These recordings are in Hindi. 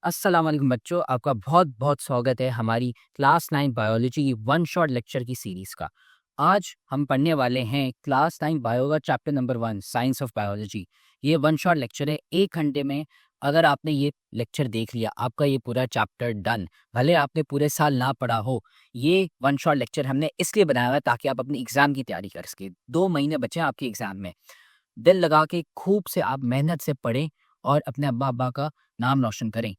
अस्सलाम वालेकुम बच्चों, आपका बहुत बहुत स्वागत है हमारी क्लास 9 बायोलॉजी की वन शॉट लेक्चर की सीरीज़ का। आज हम पढ़ने वाले हैं क्लास 9 बायो का chapter number 1 science of biology. ये वन शॉट लेक्चर है, 1 घंटे में अगर आपने ये लेक्चर देख लिया, आपका ये पूरा चैप्टर डन। भले आपने पूरे साल ना पढ़ा हो, ये वन शॉट लेक्चर हमने इसलिए बनाया हुआ है ताकि आप अपनी एग्ज़ाम की तैयारी कर सकें। 2 महीने बचे हैं आपके एग्ज़ाम में। दिल लगा के खूब से आप मेहनत से पढ़ें और अपने अब्बा-अब्बा का नाम रोशन करें।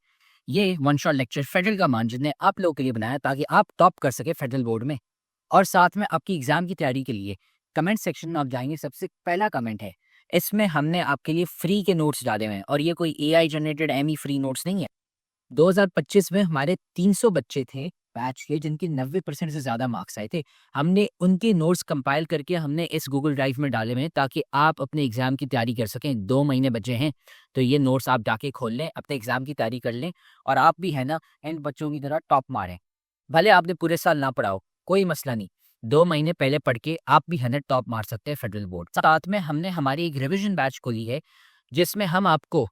ये वन शॉट लेक्चर फेडरल का मानचित्र ने आप लोगों के लिए बनाया ताकि आप टॉप कर सके फेडरल बोर्ड में। और साथ में आपकी एग्जाम की तैयारी के लिए कमेंट सेक्शन में आप जाएंगे, सबसे पहला कमेंट है, इसमें हमने आपके लिए फ्री के नोट्स डाले हुए हैं और ये कोई एआई जनरेटेड एमी फ्री नोट्स नहीं है। 2025 में हमारे 300 बच्चे थे बैच के जिनके 90% से ज़्यादा मार्क्स आए थे। हमने उनके नोट्स कंपाइल करके हमने इस गूगल ड्राइव में डाले हुए हैं ताकि आप अपने एग्ज़ाम की तैयारी कर सकें। 2 महीने बचे हैं, तो ये नोट्स आप जाके खोल लें, अपने एग्ज़ाम की तैयारी कर लें और आप भी है ना इन बच्चों की तरह टॉप मारें। भले आपने पूरे साल ना पढ़ा हो, कोई मसला नहीं। 2 महीने पहले पढ़ के आप भी है ना टॉप मार सकते हैं फेडरल बोर्ड। साथ में हमने हमारी एक रिविज़न बैच खोली है, जिसमें हम आपको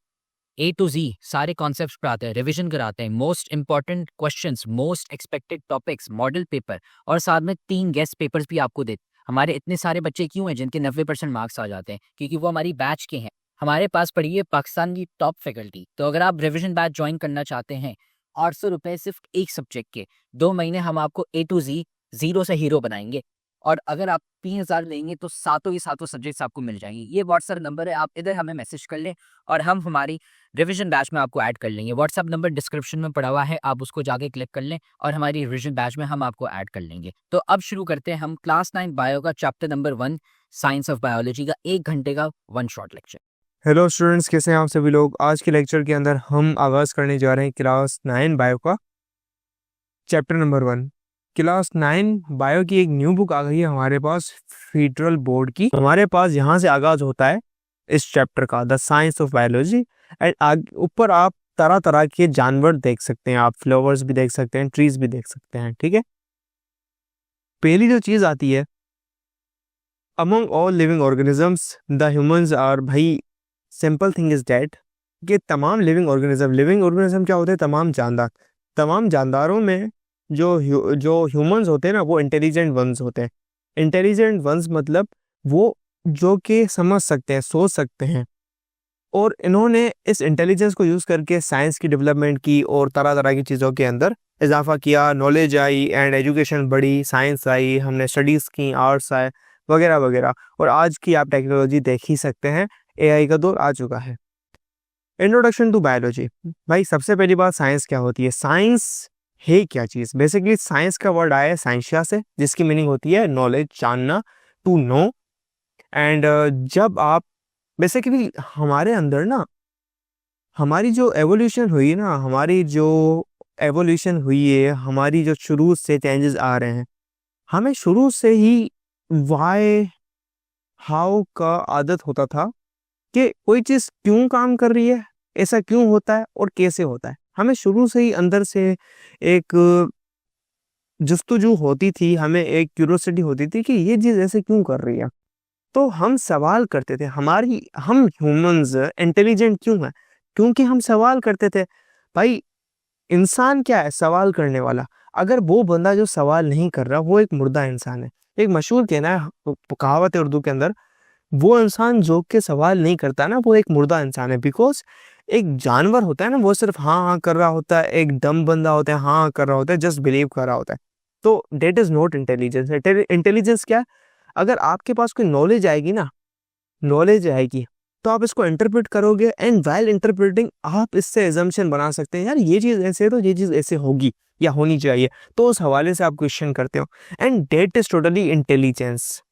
ए टू ज़ी सारे कॉन्सेप्ट्स पढ़ाते हैं, रिवीजन कराते हैं, most important questions, most expected topics, model paper और साथ में 3 गेस्ट पेपर्स भी आपको देते हैं। हमारे इतने सारे बच्चे क्यों हैं जिनके 90% मार्क्स आ जाते हैं? क्योंकि वो हमारी बैच के हैं। हमारे पास पढ़ी है पाकिस्तान की टॉप फैकल्टी। तो अगर आप रिवीजन बैच ज्वाइन करना चाहते हैं, 800 रुपये सिर्फ एक सब्जेक्ट के, 2 महीने हम आपको ए टू ज़ी ज़ीरो से हीरो बनाएंगे। और अगर आप 3000 लेंगे तो सातों ही सातों सब्जेक्ट्स आपको मिल जाएंगी। ये व्हाट्सएप नंबर है, आप इधर हमें मैसेज कर लें और हम हमारी रिवीजन बैच में आपको ऐड कर लेंगे। व्हाट्सएप नंबर डिस्क्रिप्शन में पड़ा हुआ है, आप उसको जाके क्लिक कर लें और हमारी रिवीजन बैच में हम आपको ऐड कर लेंगे। तो अब शुरू करते हैं हम क्लास 9 बायो का chapter number 1 science of biology का 1 घंटे का one shot lecture. Hello students, कैसे हैं आप सभी लोग। आज के लेक्चर के अंदर हम आगाज़ करने जा रहे हैं क्लास 9 बायो का चैप्टर नंबर 1। क्लास 9 बायो की एक न्यू बुक आ गई है हमारे पास फेडरल बोर्ड की। हमारे पास यहाँ से आगाज़ होता है इस चैप्टर का, the science of biology. And ऊपर आप तरह तरह के जानवर देख सकते हैं, आप फ्लावर्स भी देख सकते हैं, ट्रीज भी देख सकते हैं। ठीक है, पहली जो चीज़ आती है, among all living organisms the humans are, भाई सिंपल थिंग इज डैट कि तमाम लिविंग ऑर्गेनिज्म क्या होते हैं? तमाम जानदार। तमाम जानदारों में जो ह्यूमंस होते हैं ना, वो इंटेलिजेंट वंस होते हैं। इंटेलिजेंट वंस मतलब वो जो कि समझ सकते हैं, सोच सकते हैं, और इन्होंने इस इंटेलिजेंस को यूज़ करके साइंस की डेवलपमेंट की और तरह तरह की चीज़ों के अंदर इजाफा किया। नॉलेज आई एंड एजुकेशन बढ़ी, साइंस आई, हमने स्टडीज़ की, आर्ट्स आए, वगैरह वगैरह। और आज की आप टेक्नोलॉजी देख ही सकते हैं, एआई का दौर आ चुका है। Introduction to biology. भाई सबसे पहली बात, साइंस क्या होती है? साइंस है क्या चीज़? बेसिकली साइंस का वर्ड आया है साइंसिया से, जिसकी मीनिंग होती है नॉलेज, जानना, टू नो। एंड जब आप बेसिकली हमारे अंदर ना, हमारी जो एवोल्यूशन हुई ना, हमारी जो शुरू से चेंजेस आ रहे हैं, हमें शुरू से ही वाई हाउ का आदत होता था कि कोई चीज़ क्यों काम कर रही है, ऐसा क्यों होता है और कैसे होता है। हमें शुरू से ही अंदर से एक जस्तुजू होती थी, हमें एक क्यूरियोसिटी होती थी कि ये चीज़ ऐसे क्यों कर रही है। तो हम सवाल करते थे। हम ह्यूमंस इंटेलिजेंट क्यों हैं? क्योंकि हम सवाल करते थे। भाई इंसान क्या है? सवाल करने वाला। अगर वो बंदा जो सवाल नहीं कर रहा, वो एक मुर्दा इंसान है। एक मशहूर कहना है, कहावत है उर्दू के अंदर, वो इंसान जो के सवाल नहीं करता ना, वो एक मुर्दा इंसान है। बिकॉज एक जानवर होता है ना, वो सिर्फ हाँ हाँ कर रहा होता है। एक डम बंदा होता है, हाँ हाँ कर रहा होता है, जस्ट बिलीव कर रहा होता है। तो that is not intelligence. Intelligence क्या है? अगर आपके पास कोई नॉलेज आएगी तो आप इसको इंटरप्रेट करोगे, एंड वाइल इंटरप्रेटिंग आप इससे एजम्पशन बना सकते हैं, यार ये चीज़ ऐसे है तो ये चीज़ ऐसे होगी या होनी चाहिए। तो उस हवाले से आप क्वेश्चन करते हो, and that is totally intelligence.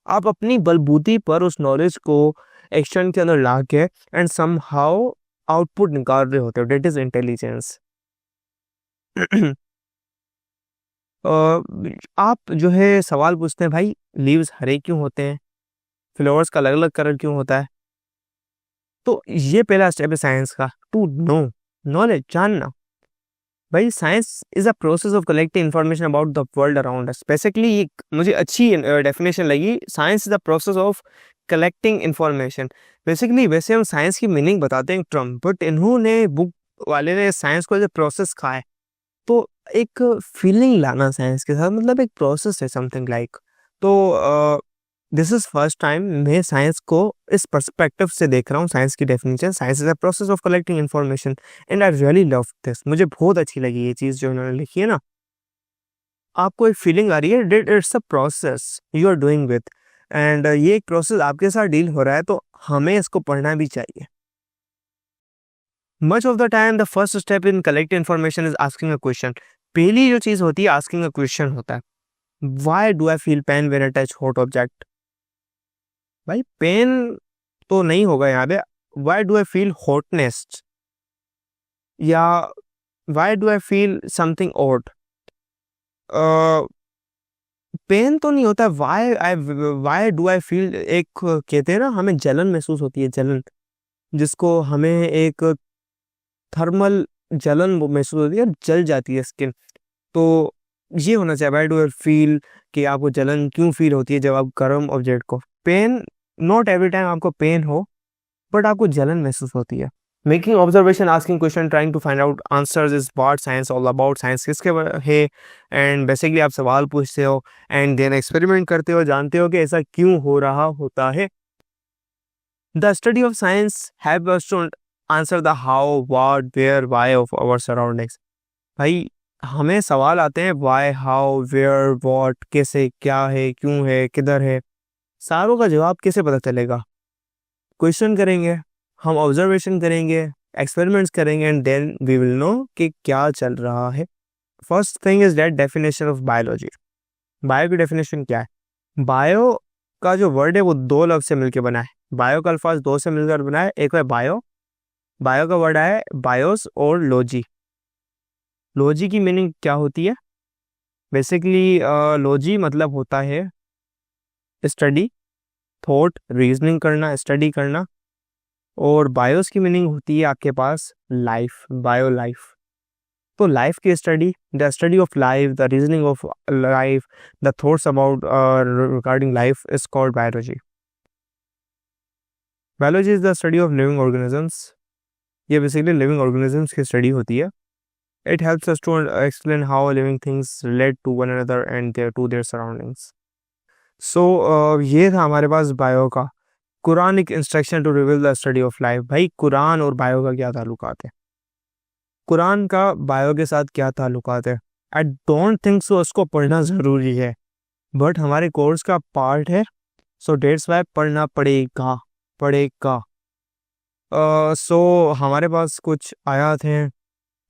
आप अपनी बलबूती पर उस नॉलेज को एक्शन के अंदर ला के एंड समहाउ आउटपुट निकाल रहे होते हो, डेट इज इंटेलिजेंस। आप जो है सवाल पूछते हैं, भाई लीव्स हरे क्यों होते हैं, फ्लावर्स का अलग अलग कलर क्यों होता है। तो ये पहला स्टेप है साइंस का, टू नो, नॉलेज, जानना। भाई science is a process of collecting information about the world around us. Basically मुझे अच्छी डेफिनेशन लगी, science is the process of collecting information. Basically वैसे हम साइंस की मीनिंग बताते हैं टर्म, बट इन्होंने बुक वाले ने साइंस को जो प्रोसेस कहा है, तो एक फीलिंग लाना साइंस के साथ, मतलब एक प्रोसेस है समथिंग लाइक। तो दिस इज फर्स्ट टाइम मैं साइंस को इस पर्सपेक्टिव से देख रहा हूँ। साइंस की definition, science is a process of collecting information, and I really love this. मुझे बहुत अच्छी लगी ये चीज़ जो इन्होंने लिखी है ना। आपको एक फीलिंग आ रही है that it's a process you are doing with, and ये एक प्रोसेस आपके साथ डील हो रहा है, तो हमें इसको पढ़ना भी चाहिए। Much of the time the first step in collect information is asking a question. पहली जो चीज़ होती है आस्किंग अ क्वेश्चन होता है। Why do I feel pain when I touch hot object? भाई पेन तो नहीं होगा यहाँ पे। Why do I feel hotness, या why do I feel something odd? Pain तो नहीं होता। वाई डू आई फील, एक कहते हैं ना हमें जलन महसूस होती है, जलन, जिसको हमें एक थर्मल जलन वो महसूस होती है, जल जाती है स्किन। तो ये होना चाहिए, वाई डू आई फील, कि आपको जलन क्यों फील होती है जब आप गर्म ऑब्जेक्ट को, पेन, नॉट एवरी टाइम आपको पेन हो, बट आपको जलन महसूस होती है। Making observation, asking question, trying to find out answers is what science all about. Science किसके है? एंड बेसिकली आप सवाल पूछते हो एंड देन एक्सपेरिमेंट करते हो, जानते हो कि ऐसा क्यों हो रहा होता है। The study of science help us to answer the how, what, where, why of our surroundings. भाई हमें सवाल आते हैं व्हाई, हाउ, वेयर, व्हाट, कैसे, क्या है, क्यों है, किधर है, सारों का जवाब कैसे पता चलेगा? क्वेश्चन करेंगे, हम ऑब्जर्वेशन करेंगे, एक्सपेरिमेंट्स करेंगे, and then we will know कि क्या चल रहा है। First thing is that definition of biology. Bio की डेफिनेशन क्या है? बायो का जो वर्ड है वो दो लफ्ज से मिलकर बना है। बायो का अल्फाज दो से मिलकर बना है, एक है बायो, बायो का वर्ड है बायोस, और लॉजी। लॉजी की मीनिंग क्या होती है? बेसिकली लॉजी मतलब होता है स्टडी, थॉट, रीजनिंग करना, स्टडी करना। और बायोस की मीनिंग होती है आपके पास लाइफ, बायो लाइफ। तो लाइफ की study, the study of life, the reasoning of life, the thoughts about regarding life is called biology. Biology is the study of living organisms. ये बेसिकली लिविंग ऑर्गेनिजम्स की स्टडी होती है। It helps us to explain how living things relate to one another and to their surroundings. So ये था हमारे पास बायो का। Quranic instruction to reveal the study of life. भाई कुरान और बायो का क्या ताल्लुकात है? कुरान का बायो के साथ क्या ताल्लुकात है? आई डोंट थिंक सो उसको पढ़ना ज़रूरी है, बट हमारे कोर्स का पार्ट है, सो डेट्स वाई पढ़ना पड़ेगा, पड़ेगा। सो हमारे पास कुछ आयत हैं।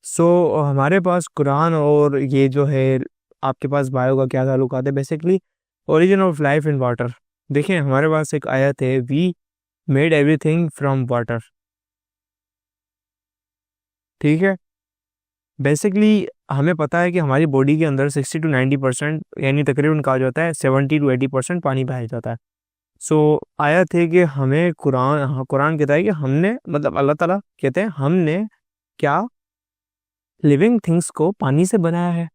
सो हमारे पास कुरान और ये जो है आपके पास बायो का क्या ताल्लुकात है? Basically origin of life in water. देखिए हमारे पास एक आयत है, we made everything from water, ठीक है। बेसिकली हमें पता है कि हमारी बॉडी के अंदर 60 to 90%, यानी तकरीबन कहा जाता है 70 to 80% पानी पाया जाता है। सो आयत है कि हमें कुरान कहता है कि हमने, मतलब अल्लाह ताला कहते हैं हमने क्या, लिविंग थिंग्स को पानी से बनाया है।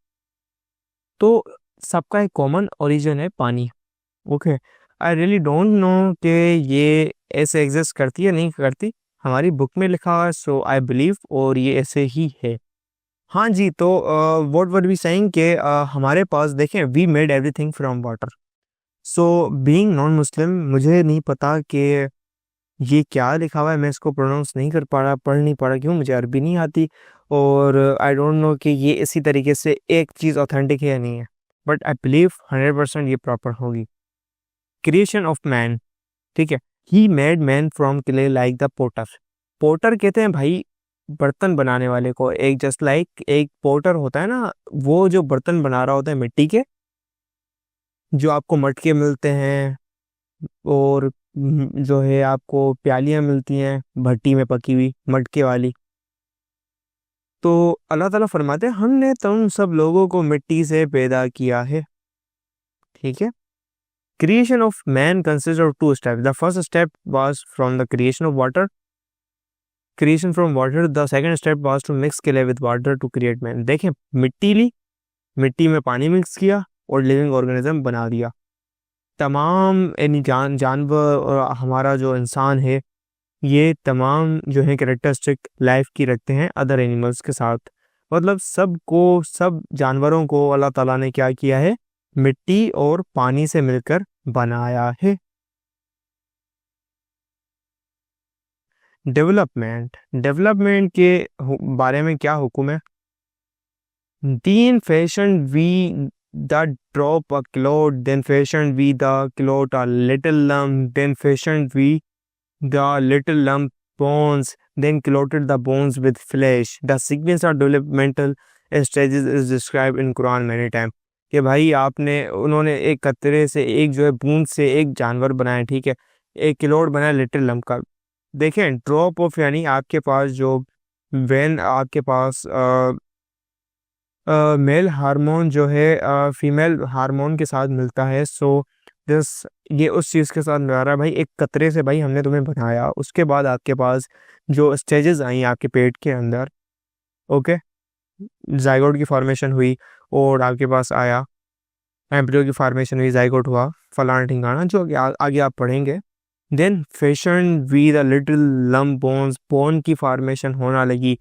तो सबका एक कॉमन ओरिजिन है पानी। Okay, I really don't know कि ये ऐसे एग्जिस्ट करती है नहीं करती, हमारी बुक में लिखा हुआ है, सो आई बिलीव, और ये ऐसे ही है। हाँ जी, तो व्हाट वर वी सेइंग कि हमारे पास देखें, we made everything from water. So being non Muslim, मुझे नहीं पता कि ये क्या लिखा हुआ है, मैं इसको प्रोनाउंस नहीं कर पा रहा, पढ़ नहीं पा रहा, क्यों, मुझे अरबी नहीं आती, और आई डोंट नो कि ये इसी तरीके से एक चीज़ ऑथेंटिक है या नहीं है, बट आई बिलीव 100% ये प्रॉपर होगी। क्रिएशन ऑफ मैन, ठीक है, he made man from clay like the potter. Potter कहते हैं भाई बर्तन बनाने वाले को, एक जस्ट लाइक एक पोटर होता है ना, वो जो बर्तन बना रहा होता है मिट्टी के, जो आपको मटके मिलते हैं, और जो है आपको प्यालियाँ मिलती हैं भट्टी में पकी हुई मटके वाली। तो अल्लाह ताला फरमाते हैं हमने तुम सब लोगों को मिट्टी से पैदा किया है, ठीक है। Creation of man consist of two step. The first step was from the creation of water, creation from water. The second step was to mix clay with water to create man. देखें, मिट्टी ली, मिट्टी में पानी मिक्स किया और लिविंग ऑर्गेनिज्म बना दिया। तमाम यानी जानवर और हमारा जो इंसान है ये तमाम जो है कैरेक्टरिस्टिक लाइफ की रखते हैं अदर एनिमल्स के साथ। मतलब सब जानवरों को अल्लाह ताला ने क्या किया है, मिट्टी और पानी से मिलकर बनाया है। डेवलपमेंट के बारे में क्या हुक्म है? Then fashioned we the drop a cloud, then fashioned we the cloud a little lump, then fashioned we the little lump bones, then clotted the bones with flesh. The sequence of developmental stages is described in Quran many times. कि भाई उन्होंने एक कतरे से, एक जो है बूंद से एक जानवर बनाया, ठीक है, एक क्लोड बनाया लिटिल लम्प का। देखें, ड्रॉप ऑफ यानी आपके पास जो वेन आपके पास मेल हार्मोन जो है फीमेल हार्मोन के साथ मिलता है। सो दिस ये उस चीज़ के साथ मिला रहा है भाई, एक कतरे से भाई हमने तुम्हें बनाया, उसके बाद आपके पास जो स्टेजेस आई आपके पेट के अंदर, ओके, जाइगोट की फॉर्मेशन हुई और आपके पास आया एम्ब्रियो की फॉर्मेशन हुई, जाइगोट हुआ, फलाना ठिकाना, जो आगे आप पढ़ेंगे। Then fashion we the little lump bones, bone की फॉर्मेशन होना लगी,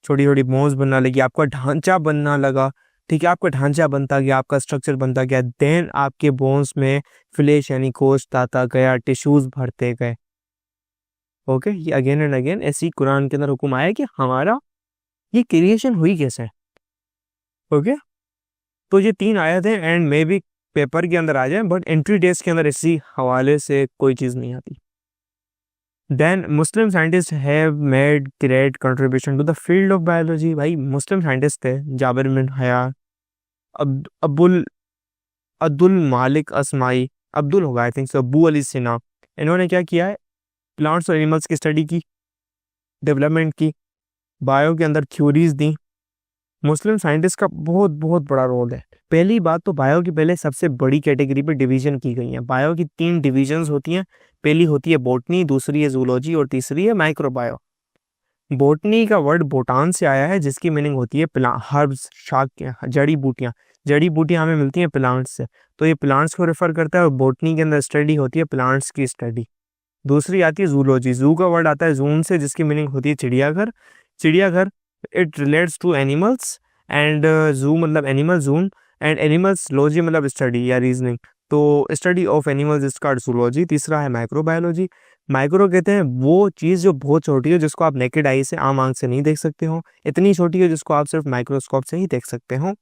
छोटी छोटी बोन्स बनना लगी, आपका ढांचा बनना लगा, ठीक है, आपका ढांचा बनता गया, आपका स्ट्रक्चर बनता गया। देन आपके बोन्स में फ्लैश यानी गोश्त आता गया, टिश्यूज भरते गए। ओके, ये अगेन एंड अगेन ऐसी कुरान के अंदर हुक्म आया कि हमारा ये क्रिएशन हुई कैसे। ओके, तो ये 3 आयत हैं एंड मे बी पेपर के अंदर आ जाए, बट एंट्री टेस्ट के अंदर इसी हवाले से कोई चीज़ नहीं आती। Then Muslim scientist have made great contribution to the field of biology. भाई मुस्लिम साइंटिस्ट थे जाबिर बिन हया, अब्दुल मालिक असमाई, अब्दुल होगा I think so, Abu Ali Sinha. इन्होंने क्या किया है, प्लांट्स और एनिमल्स की स्टडी की, डेवलपमेंट की, बायो के अंदर थ्योरीज दी। मुस्लिम साइंटिस्ट का बहुत बहुत बड़ा रोल है। पहली बात तो बायो की पहले सबसे बड़ी कैटेगरी पे डिवीजन की गई है। बायो की 3 डिवीजन्स होती हैं। पहली होती है बोटनी, दूसरी है जूलॉजी और तीसरी है माइक्रोबायो। बोटनी का वर्ड बोटान से आया है, जिसकी मीनिंग होती है हर्ब्स, शाक, जड़ी बूटियाँ। जड़ी बूटियाँ हमें मिलती हैं प्लांट्स से, तो ये प्लांट्स को रेफर करता है और बोटनी के अंदर स्टडी होती है प्लांट्स की स्टडी। दूसरी आती है जूलॉजी, जू का वर्ड आता है जून से, जिसकी मीनिंग होती है चिड़ियाघर। चिड़ियाघर it relates to animals and zoo मतलब animal, zoon and animals, logy मतलब स्टडी या रीजनिंग, तो स्टडी ऑफ एनिमल्स इसका जूलॉजी। तीसरा है माइक्रोबायोलॉजी। माइक्रो कहते हैं वो चीज़ जो बहुत छोटी है, जिसको आप नेकेड आई से, आम आंख से नहीं देख सकते हो, इतनी छोटी है जिसको आप सिर्फ माइक्रोस्कोप से ही देख सकते हो।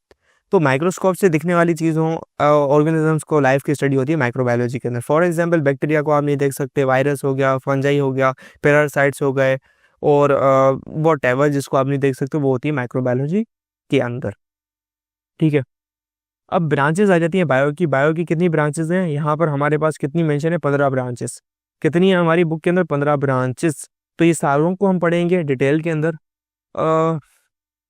तो माइक्रोस्कोप से दिखने वाली चीज़ों ऑर्गेनिजम्स को लाइफ की स्टडी होती है माइक्रोबायोलॉजी के अंदर। फॉर एग्जांपल बैक्टीरिया को आप नहीं देख सकते, वायरस हो गया, फंजाई हो गया, पैरासाइट्स हो गए, और व्हाटएवर जिसको आप नहीं देख सकते वो होती है माइक्रोबायोलॉजी के अंदर, ठीक है। अब ब्रांचेस आ जाती हैं बायो की। बायो की कितनी ब्रांचेस हैं यहाँ पर हमारे पास, कितनी मेंशन है, 15 ब्रांचेस। कितनी है हमारी बुक के अंदर, 15 ब्रांचेस। तो ये सारों को हम पढ़ेंगे डिटेल के अंदर।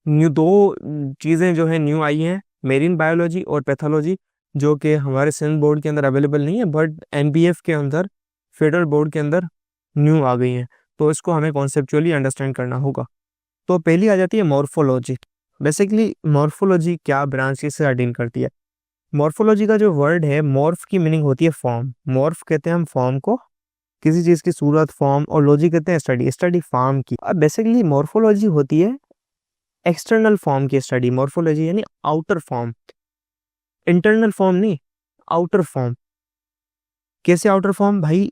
न्यू 2 चीज़ें जो है न्यू आई हैं, मेरीन बायोलॉजी और पैथोलॉजी, जो कि हमारे सिंध बोर्ड के अंदर अवेलेबल नहीं है, बट एनबीएफ के अंदर, फेडरल बोर्ड के अंदर न्यू आ गई हैं। तो इसको हमें कॉन्सेप्चुअली अंडरस्टैंड करना होगा। तो पहली आ जाती है मॉर्फोलॉजी। बेसिकली मॉर्फोलॉजी क्या ब्रांच से अटेंड करती है। मॉर्फोलॉजी का जो वर्ड है, मॉर्फ की मीनिंग होती है फॉर्म। मॉर्फ कहते हैं हम फॉर्म को, किसी चीज़ की सूरत, फॉर्म, और लॉजी कहते हैं स्टडी फॉर्म की। अब बेसिकली मॉर्फोलॉजी होती है एक्सटर्नल फॉर्म की स्टडी। मॉर्फोलॉजी यानी आउटर फॉर्म, इंटरनल फॉर्म नहीं, आउटर फॉर्म। कैसे आउटर फॉर्म भाई,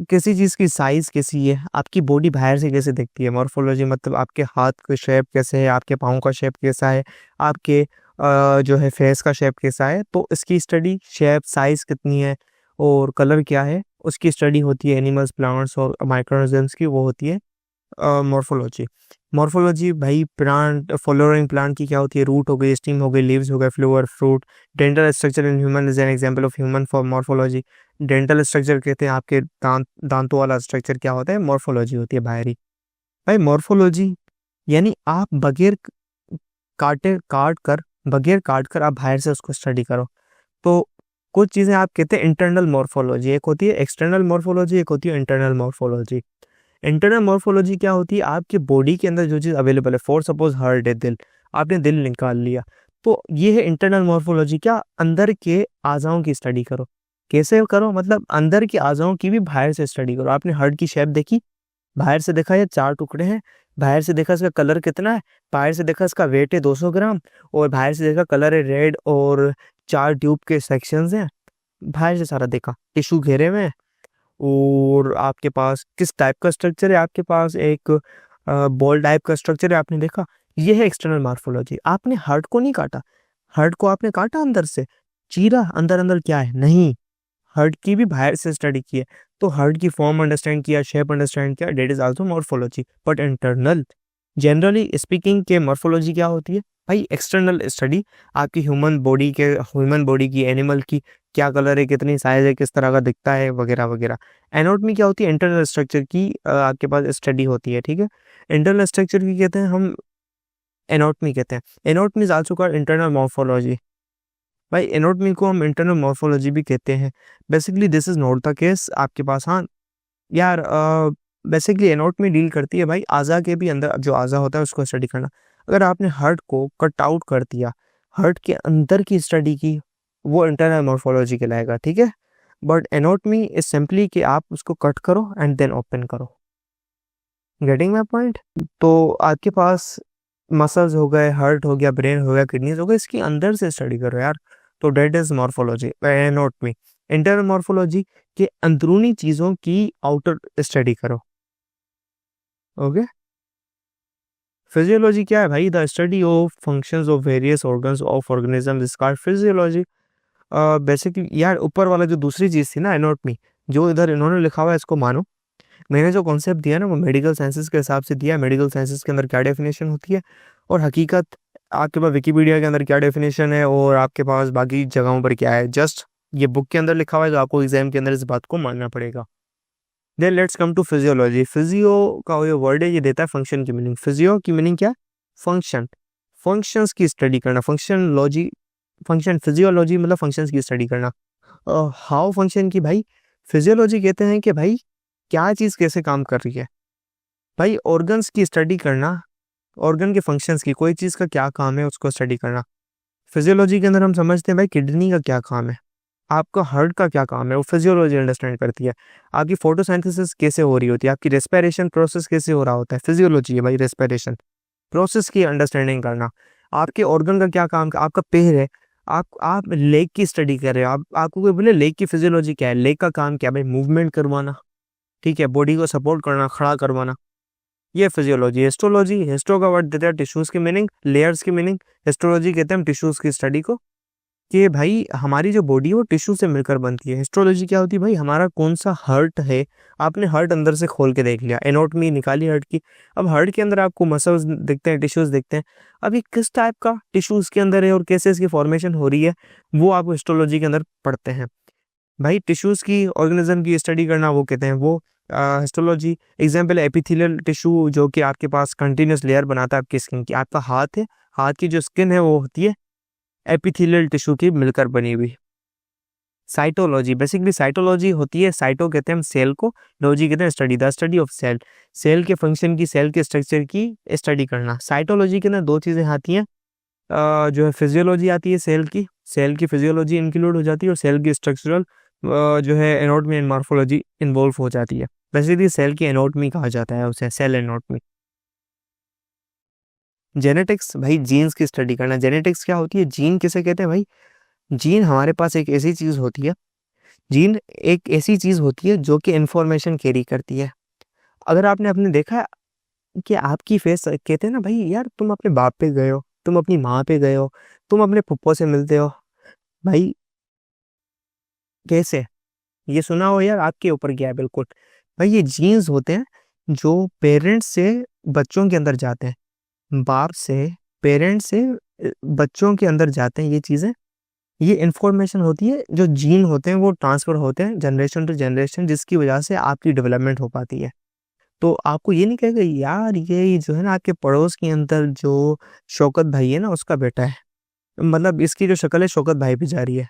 किसी चीज़ की साइज़ कैसी है, आपकी बॉडी बाहर से कैसे दिखती है। मॉर्फोलॉजी मतलब आपके हाथ का शेप कैसे है, आपके पाँव का शेप कैसा है, आपके जो है फेस का शेप कैसा है, तो इसकी स्टडी, शेप, साइज़ कितनी है और कलर क्या है, उसकी स्टडी होती है। एनिमल्स, प्लांट्स और माइक्रोऑर्गेनिजम्स की, वो होती है मॉर्फोलॉजी। मॉर्फोलॉजी भाई प्लांट, फ्लोरिंग प्लांट की क्या होती है, रूट हो गई, स्टीम हो गई, लीव्स हो गए, flower, fruit. Dental structure in human is an example of human for morphology. Dental structure कहते हैं आपके दांतों वाला स्ट्रक्चर क्या होता है, मॉर्फोलॉजी होती है बाहरी। भाई मॉर्फोलॉजी यानी आप बगैर काट कर आप बाहर से उसको स्टडी करो। तो कुछ चीज़ें आप कहते हैं इंटरनल मॉर्फोलॉजी, एक होती है एक्सटर्नल मॉर्फोलॉजी, एक होती है इंटरनल मॉर्फोलॉजी। इंटरनल मॉर्फोलॉजी क्या होती है, आपके बॉडी के अंदर जो चीज़ अवेलेबल है। फॉर सपोज हार्ट है, दिल, आपने दिल निकाल लिया, तो ये है इंटरनल मॉर्फोलॉजी। क्या, अंदर के आज़ाओं की स्टडी करो। कैसे करो, मतलब अंदर के आज़ाओं की भी बाहर से स्टडी करो। आपने हार्ट की शेप देखी, बाहर से देखा ये 4 टुकड़े हैं, बाहर से देखा इसका कलर कितना है, बाहर से देखा इसका वेट है 200 ग्राम, और बाहर से देखा कलर है रेड, और 4 ट्यूब के सेक्शंस हैं। बाहर से सारा देखा, टिश्यू घेरे हुए हैं, और आपके पास किस टाइप का स्ट्रक्चर है, आपके पास एक बॉल टाइप का स्ट्रक्चर है, आपने देखा। ये है एक्सटर्नल मॉर्फोलॉजी। आपने हार्ट को नहीं काटा, हार्ट को आपने काटा अंदर से, चीरा अंदर अंदर क्या है, नहीं, हार्ट की भी बाहर से स्टडी की है, तो हार्ट की फॉर्म अंडरस्टैंड किया, शेप अंडरस्टैंड किया, that is also morphology. But internal, generally speaking के मॉर्फोलॉजी क्या होती है भाई, एक्सटर्नल स्टडी, आपकी ह्यूमन बॉडी की, एनिमल की, क्या कलर है, कितनी साइज है, किस तरह का दिखता है, वगैरह वगैरह। एनाटॉमी क्या होती है, इंटरनल स्ट्रक्चर की आपके पास स्टडी होती है, ठीक है। इंटरनल स्ट्रक्चर की कहते हैं हम एनाटॉमी कहते हैं। Anatomy is also called internal morphology. भाई एनाटॉमी को हम इंटरनल मॉर्फोलॉजी भी कहते हैं। Basically this is not the case आपके पास। हाँ यार, बेसिकली एनाटॉमी डील करती है भाई आज़ा के भी अंदर, जो आज़ा होता है उसको स्टडी करना। अगर आपने हार्ट को कट आउट कर दिया, हार्ट के अंदर की स्टडी की, वो इंटरनल मॉर्फोलॉजी कहलाएगा, ठीक है। बट एनाटॉमी इज सिंपली कि आप उसको कट करो एंड देन ओपन करो। Getting my point? तो आपके पास मसल्स हो गए, हार्ट हो गया, ब्रेन हो गया, किडनीज हो गए, इसकी अंदर से स्टडी करो यार। तो that is morphology, anatomy. Internal morphology के अंदरूनी चीजों की आउटर स्टडी करो, ओके। फिजियोलॉजी क्या है भाई, the study of functions of various organs of organism is called physiology. Basically यार, ऊपर वाला जो दूसरी चीज थी ना एनाटॉमी, जो इधर इन्होंने लिखा हुआ है इसको मानो। मैंने जो कॉन्सेप्ट दिया ना वो मेडिकल साइंसेज के हिसाब से दिया। मेडिकल साइंसेज के अंदर क्या डेफिनेशन होती है, और हकीकत आपके पास विकिपीडिया के अंदर क्या डेफिनेशन है, और आपके पास बाकी जगहों पर क्या है, जस्ट ये बुक के अंदर लिखा हुआ है, तो आपको एग्जाम के अंदर इस बात को मानना पड़ेगा। Then let's come to physiology. Physio का ये वर्ड है, ये देता है फंक्शन की मीनिंग। फिजियो की मीनिंग क्या है, फंक्शन, फंक्शंस की स्टडी करना। फंक्शन फिजियोलॉजी मतलब फंक्शंस की स्टडी करना। हाउ फंक्शन की भाई, फिजियोलॉजी कहते हैं कि भाई क्या चीज़ कैसे काम कर रही है। भाई ऑर्गन्स की स्टडी करना, ऑर्गन के फंक्शंस की, कोई चीज़ का क्या काम है उसको स्टडी करना। फिजियोलॉजी के अंदर हम समझते हैं भाई किडनी का क्या काम है, आपका हार्ट का क्या काम है, वो फिजियोलॉजी अंडरस्टैंड करती है। आपकी फोटोसिंथेसिस कैसे हो रही होती है, आपकी रेस्पिरेशन प्रोसेस कैसे हो रहा होता है, फिजियोलॉजी है भाई रेस्पिरेशन प्रोसेस की अंडरस्टैंडिंग करना। आपके ऑर्गन का क्या काम, आपका पैर है, आप लेग की स्टडी कर रहे हो, आपको कोई बोले लेग की फिजियोलॉजी क्या है, लेग का काम क्या है भाई, मूवमेंट करवाना, ठीक है, बॉडी को सपोर्ट करना, खड़ा करवाना, ये फिजियोलॉजी। हिस्टोलॉजी, हिस्टो का वर्ड देता है टिश्यूज की मीनिंग, लेयर्स की मीनिंग। हिस्टोलॉजी कहते हैं हम टिश्यूज की स्टडी को, कि भाई हमारी जो बॉडी है वो टिश्यू से मिलकर बनती है। हिस्टोलॉजी क्या होती है भाई, हमारा कौन सा हार्ट है, आपने हार्ट अंदर से खोल के देख लिया, एनाटॉमी निकाली हार्ट की, अब हार्ट के अंदर आपको मसल्स दिखते हैं, टिश्यूज दिखते हैं, अब ये किस टाइप का टिश्यूज के अंदर है और कैसे इसकी फॉर्मेशन हो रही है, वो आपको हिस्टोलॉजी के अंदर पढ़ते हैं। भाई टिश्यूज की, ऑर्गेनिज्म की स्टडी करना वो कहते हैं वो हिस्टोलॉजी। एग्जाम्पल एपिथेलियल टिश्यू, जो कि आपके पास कंटिन्यूस लेयर बनाता है आपकी स्किन की। आपका हाथ है, हाथ की जो स्किन है वो होती है एपिथेलियल टिश्यू की मिलकर बनी हुई। साइटोलॉजी, बेसिकली साइटोलॉजी होती है, साइटो कहते हैं हम सेल को, लॉजी कहते हैं study, the study of cell, cell के फंक्शन की, सेल के स्ट्रक्चर की स्टडी करना। साइटोलॉजी के अंदर दो चीज़ें आती हैं, जो है फिजियोलॉजी आती है सेल की फिजियोलॉजी इंक्लूड हो जाती है, और सेल की स्ट्रक्चरल जो है एनाटॉमी एंड मॉर्फोलॉजी इन्वॉल्व हो जाती है। बेसिकली सेल की एनाटॉमी कहा जाता है उसे, सेल एनाटॉमी। जेनेटिक्स, भाई जीन्स की स्टडी करना। जेनेटिक्स क्या होती है, जीन किसे कहते हैं भाई, जीन हमारे पास एक ऐसी चीज़ होती है, जीन एक ऐसी चीज़ होती है जो कि इन्फॉर्मेशन कैरी करती है। अगर आपने अपने देखा है कि आपकी फेस, कहते हैं ना भाई यार तुम अपने बाप पे गए हो, तुम अपनी माँ पे गए हो, तुम अपने पप्पो से मिलते हो, भाई कैसे, ये सुना हो यार, आपके ऊपर गया है बिल्कुल। भाई ये जीन्स होते हैं जो पेरेंट्स से बच्चों के अंदर जाते हैं, बाप से पेरेंट्स से बच्चों के अंदर जाते हैं ये चीज़ें। ये इन्फॉर्मेशन होती है, जो जीन होते हैं वो ट्रांसफ़र होते हैं जनरेशन टू जनरेशन, जिसकी वजह से आपकी डेवलपमेंट हो पाती है। तो आपको ये नहीं कहेगा यार ये जो है ना आपके पड़ोस के अंदर जो शौकत भाई है ना उसका बेटा है, मतलब इसकी जो शक्ल है शौकत भाई पे जा रही है,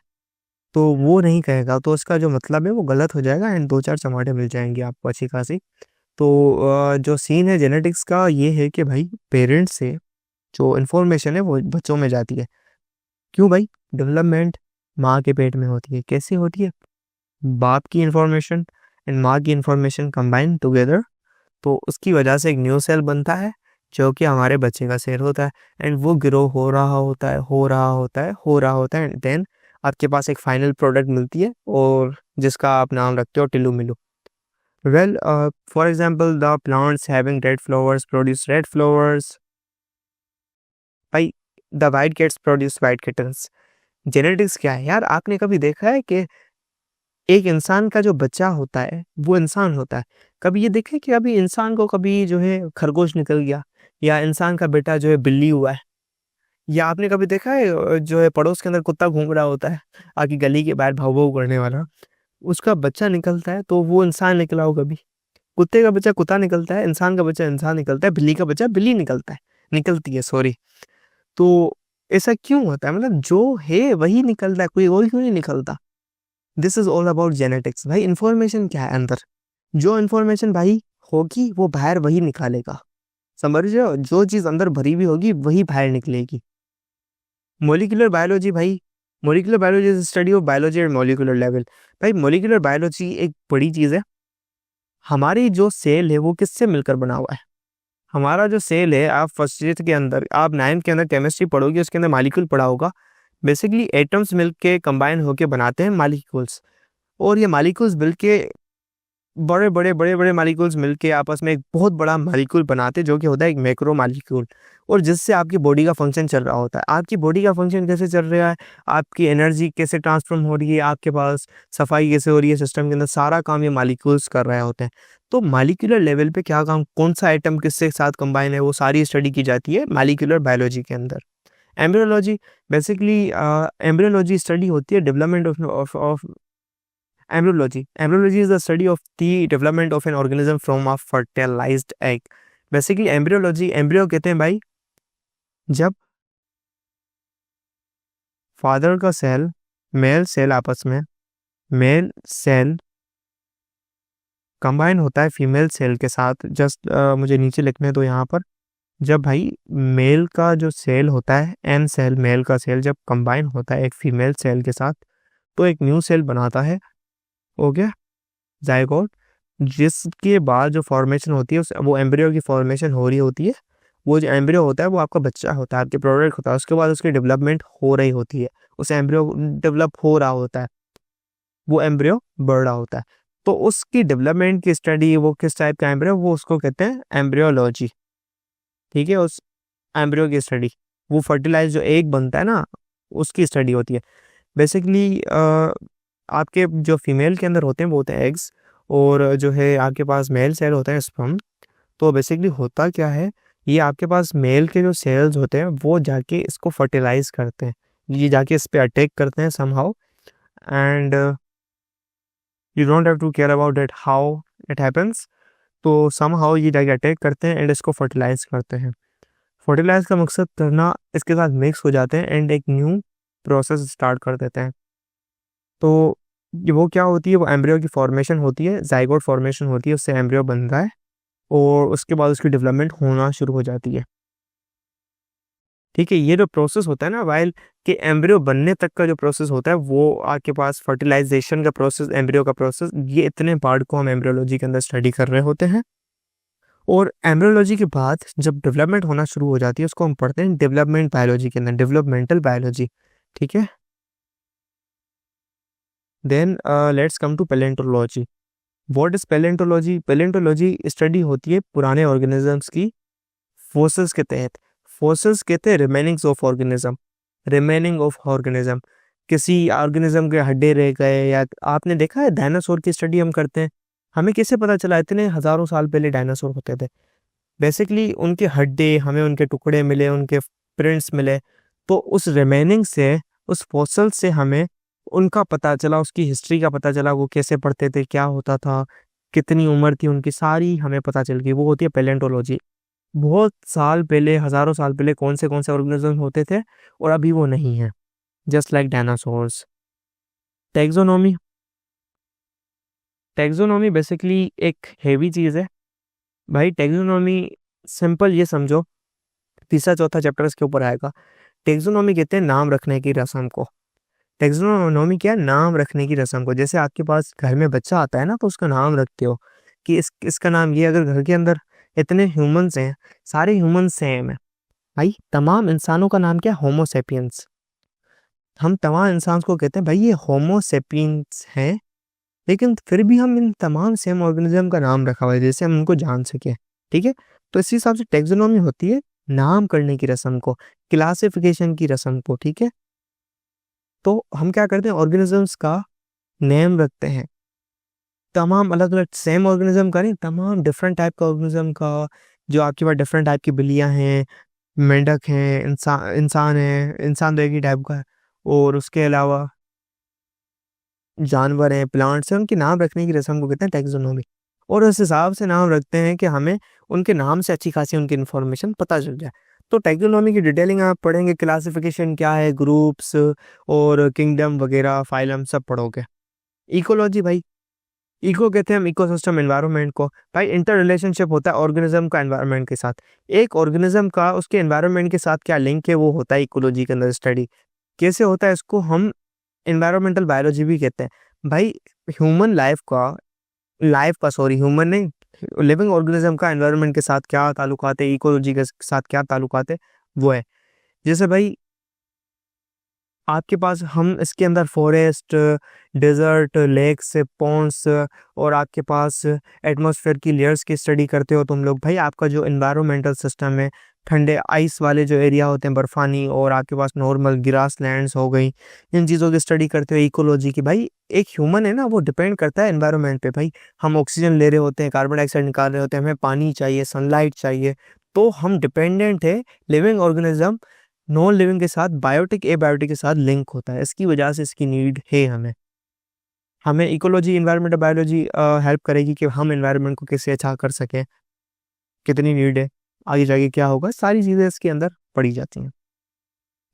तो वो नहीं कहेगा, तो उसका जो मतलब है वो गलत हो जाएगा एंड 2-4 चमाटे मिल जाएँगे आपको अच्छी खासी। तो जो सीन है जेनेटिक्स का ये है कि भाई पेरेंट्स से जो इन्फॉर्मेशन है वो बच्चों में जाती है। क्यों भाई, डेवलपमेंट माँ के पेट में होती है, कैसे होती है, बाप की इन्फॉर्मेशन एंड माँ की इन्फॉर्मेशन कंबाइन टुगेदर, तो उसकी वजह से एक न्यू सेल बनता है जो कि हमारे बच्चे का सेल होता है, एंड वो ग्रो हो रहा होता है, हो रहा होता है, हो रहा होता है, एंड देन आपके पास एक फाइनल प्रोडक्ट मिलती है और जिसका आप नाम रखते हो Tillu Millu. Well, for example the plants having red flowers produce red flowers, भाई the white kids produce white kittens. Genetics क्या है यार? आपने कभी देखा है कि एक इंसान का जो बच्चा होता है वो इंसान होता है? कभी ये देखे कि अभी इंसान को कभी जो है खरगोश निकल गया, या इंसान का बेटा जो है बिल्ली हुआ है, या आपने कभी देखा है जो है पड़ोस के अंदर कुत्ता घूम रहा होता है आपकी गली के बाहर भाव भाव करने वाला, उसका बच्चा निकलता है तो वो इंसान निकला हो कभी? कुत्ते का बच्चा कुत्ता निकलता है, इंसान का बच्चा इंसान निकलता है, बिल्ली का बच्चा बिल्ली निकलता है, निकलती है, सॉरी। तो ऐसा क्यों होता है? मतलब जो है वही निकलता है, कोई और क्यों नहीं निकलता? This is all about genetics भाई। इन्फॉर्मेशन क्या है अंदर, जो इन्फॉर्मेशन भाई होगी वो बाहर वही निकालेगा, समझ रहे हो? जो चीज़ अंदर भरी हुई होगी वही बाहर निकलेगी। मोलिकुलर बायोलॉजी भाई, molecular biology is study of biology eight molecular level. भाई मोलिकुलर बायोलॉजी एक बड़ी चीज़ है। हमारी जो सेल है वो किससे मिलकर बना हुआ है? हमारा जो सेल है, आप फर्स्ट ईयर के अंदर, आप 9th के अंदर केमिस्ट्री पढ़ोगे, उसके अंदर मालिक्यूल पढ़ा होगा। बेसिकली एटम्स मिलके कंबाइन होके बनाते हैं मालिक्यूल्स, और ये मालिक्यूल्स मिलके बड़े मालिक्यूल्स मिलके आपस में एक बहुत बड़ा मालिक्यूल बनाते हैं जो कि होता है एक मैक्रो मालिक्यूल, और जिससे आपकी बॉडी का फंक्शन चल रहा होता है। आपकी बॉडी का फंक्शन कैसे चल रहा है, आपकी एनर्जी कैसे ट्रांसफॉर्म हो रही है, आपके पास सफाई कैसे हो रही है सिस्टम के अंदर, सारा काम ये मालिक्यूल्स कर रहे होते हैं। तो मालिक्यूलर लेवल पे क्या काम, कौन सा आइटम किससे साथ कंबाइन है, वो सारी स्टडी की जाती है मालिक्यूलर बायोलॉजी के अंदर। एम्ब्रियोलॉजी, बेसिकली एम्ब्रियोलॉजी स्टडी होती है development of embryology is the study of the development of an organism from a fertilized egg। Basically embryology, embryo कहते हैं भाई जब फादर का सेल, मेल सेल आपस में, मेल सेल कंबाइन होता है फीमेल सेल के साथ। जस्ट मुझे नीचे लिखने दो यहाँ पर। जब भाई मेल का जो सेल होता है, एम सेल, मेल का सेल जब कंबाइन होता है एक फीमेल सेल के साथ, तो एक न्यू सेल बनाता है, हो गया जायगोट। जिसके बाद जो फॉर्मेशन होती है वो एम्ब्रियो की फॉर्मेशन हो रही होती है। वो जो एम्ब्रियो होता है वो आपका बच्चा होता है, आपके प्रोडक्ट होता है। उसके बाद उसकी डेवलपमेंट हो रही होती है, उस एम्ब्रियो डेवलप हो रहा होता है, वो एम्ब्रियो बढ़ रहा होता है। तो उसकी डेवलपमेंट की स्टडी, वो किस टाइप का एम्ब्रियो, वो उसको कहते हैं एम्ब्रियोलॉजी। ठीक है, उस एम्ब्रियो की स्टडी, वो फर्टिलाइज जो एग बनता है ना, उसकी स्टडी होती है। बेसिकली आपके जो फीमेल के अंदर होते हैं वो होते हैं एग्स, और जो है आपके पास मेल सेल होता है स्पर्म। तो बेसिकली होता क्या है, ये आपके पास मेल के जो सेल्स होते हैं वो जाके इसको फर्टिलाइज करते हैं, ये जाके इस पे अटैक करते हैं somehow, and you don't have to care about that how it happens. तो समहाउ ये जाके अटैक करते हैं एंड इसको फर्टिलाइज करते हैं। फर्टिलाइज का मकसद करना, इसके साथ मिक्स हो जाते हैं एंड एक न्यू प्रोसेस स्टार्ट कर देते हैं। तो वो क्या होती है, वो एम्ब्रियो की फॉर्मेशन होती है, जाइगोट फॉर्मेशन होती है, उससे एम्ब्रियो बनता है और उसके बाद उसकी डेवलपमेंट होना शुरू हो जाती है। ठीक है, ये जो प्रोसेस होता है ना वाइल के एम्ब्रियो बनने तक का जो प्रोसेस होता है, वो आपके पास फर्टिलाइजेशन का प्रोसेस, एम्ब्रियो का प्रोसेस, ये इतने पार्ट को हम एम्ब्रियोलॉजी के अंदर स्टडी कर रहे होते हैं। और एम्ब्रियोलॉजी के बाद जब डेवलपमेंट होना शुरू हो जाती है उसको हम पढ़ते हैं डेवलपमेंट बायोलॉजी के अंदर, डेवलपमेंटल बायोलॉजी। ठीक है, then let's come to palaeontology. What is palaeontology? Palaeontology study होती है पुराने ऑर्गेनिजम्स की फोसिल्स के तहत। फोसिल्स कहते हैं remainings of organism, remaining of organism, किसी ऑर्गेनिज्म के हड्डे रह गए, या आपने देखा है डायनासोर की स्टडी हम करते हैं, हमें कैसे पता चला इतने हजारों साल पहले डायनासोर होते थे? बेसिकली उनके हड्डे, हमें उनके टुकड़े मिले, उनके प्रिंट्स मिले, तो उस रिमेनिंग से, उस फॉसिल से हमें उनका पता चला, उसकी हिस्ट्री का पता चला, वो कैसे पढ़ते थे, क्या होता था, कितनी उम्र थी उनकी, सारी हमें पता चल गई। वो होती है पैलेंटोलॉजी। बहुत साल पहले, हजारों साल पहले कौन से ऑर्गेनिज्म होते थे और अभी वो नहीं है, just like dinosaurs. Taxonomy, taxonomy basically एक हेवी चीज़ है भाई। टैक्सोनॉमी सिंपल ये समझो, तीसरा चौथा चैप्टर इसके ऊपर आएगा। टैक्सोनॉमी कहते हैं नाम रखने की रस्म को। टैक्सोनॉमी क्या है? नाम रखने की रस्म को। जैसे आपके पास घर में बच्चा आता है ना, तो उसका नाम रखते हो कि इसका नाम ये, अगर घर के अंदर इतने ह्यूमंस हैं, सारे ह्यूमंस सेम है भाई, तमाम इंसानों का नाम क्या है? होमो सेपियंस। हम तमाम इंसान को कहते हैं भाई ये होमो सेपियंस हैं, लेकिन फिर भी हम इन तमाम सेम ऑर्गेनिज्म का नाम रखा हुआ है जैसे हम उनको जान सके, ठीक है। तो इसी हिसाब से टेक्सोनॉमी होती है नाम करने की रस्म को, क्लासिफिकेशन की रस्म को, ठीक है। तो हम क्या करते हैं, ऑर्गेनिजम्स का नेम रखते हैं, तमाम अलग अलग, सेम ऑर्गेनिज्म का नहीं, तमाम डिफरेंट टाइप का ऑर्गेनिज्म का, जो आपके पास डिफरेंट टाइप की बिल्लियां हैं, मेंढक हैं, इंसान है, इंसान तो एक ही टाइप का है, और उसके अलावा जानवर हैं, प्लांट्स हैं, उनके नाम रखने की रस्म को कहते हैं टैक्सोनॉमी। और उस हिसाब से नाम रखते हैं कि हमें उनके नाम से अच्छी खासी उनकी इन्फॉर्मेशन पता चल जाए। तो टैक्सोनॉमी की डिटेलिंग आप पढ़ेंगे, क्लासिफिकेशन क्या है, ग्रुप्स और किंगडम वगैरह, फाइलम सब पढ़ोगे। इकोलॉजी भाई, इको कहते हैं हम इकोसिस्टम एनवायरनमेंट को, भाई इंटर रिलेशनशिप होता है ऑर्गेनिज्म का एनवायरनमेंट के साथ, एक ऑर्गेनिज्म का उसके एनवायरनमेंट के साथ क्या लिंक है वो होता है इकोलॉजी के अंदर स्टडी। कैसे होता है, इसको हम एनवायरमेंटल बायोलॉजी भी कहते हैं भाई। ह्यूमन नहीं, लिविंग ऑर्गेनिज्म का एनवायरनमेंट के साथ क्या ताल्लुकात है, इकोलॉजी के साथ क्या ताल्लुकात है, वो है। जैसे भाई आपके पास, हम इसके अंदर फॉरेस्ट, डेजर्ट, लेक्स, पॉन्ड्स, और आपके पास एटमॉस्फेयर की लेयर्स की स्टडी करते हो तुम लोग भाई। आपका जो एनवायरमेंटल सिस्टम है, ठंडे आइस वाले जो एरिया होते हैं बर्फानी, और आपके पास नॉर्मल ग्रास लैंड्स हो गई, इन चीज़ों की स्टडी करते हो इकोलॉजी की। भाई एक ह्यूमन है ना, वो डिपेंड करता है एनवायरनमेंट पे भाई। हम ऑक्सीजन ले रहे होते हैं, कार्बन डाइऑक्साइड निकाल रहे होते हैं, हमें पानी चाहिए, सनलाइट चाहिए, तो हम डिपेंडेंट है लिविंग ऑर्गेनिज्म नॉन लिविंग के साथ, बायोटिक एबायोटिक के साथ लिंक होता है, इसकी वजह से इसकी नीड है हमें। हमें इकोलॉजी, एनवायरमेंटल बायोलॉजी हेल्प करेगी कि हम एनवायरनमेंट को कैसे अच्छा कर सकें, कितनी नीड है, आगे जाके क्या होगा, सारी चीज़ें इसके अंदर पढ़ी जाती हैं।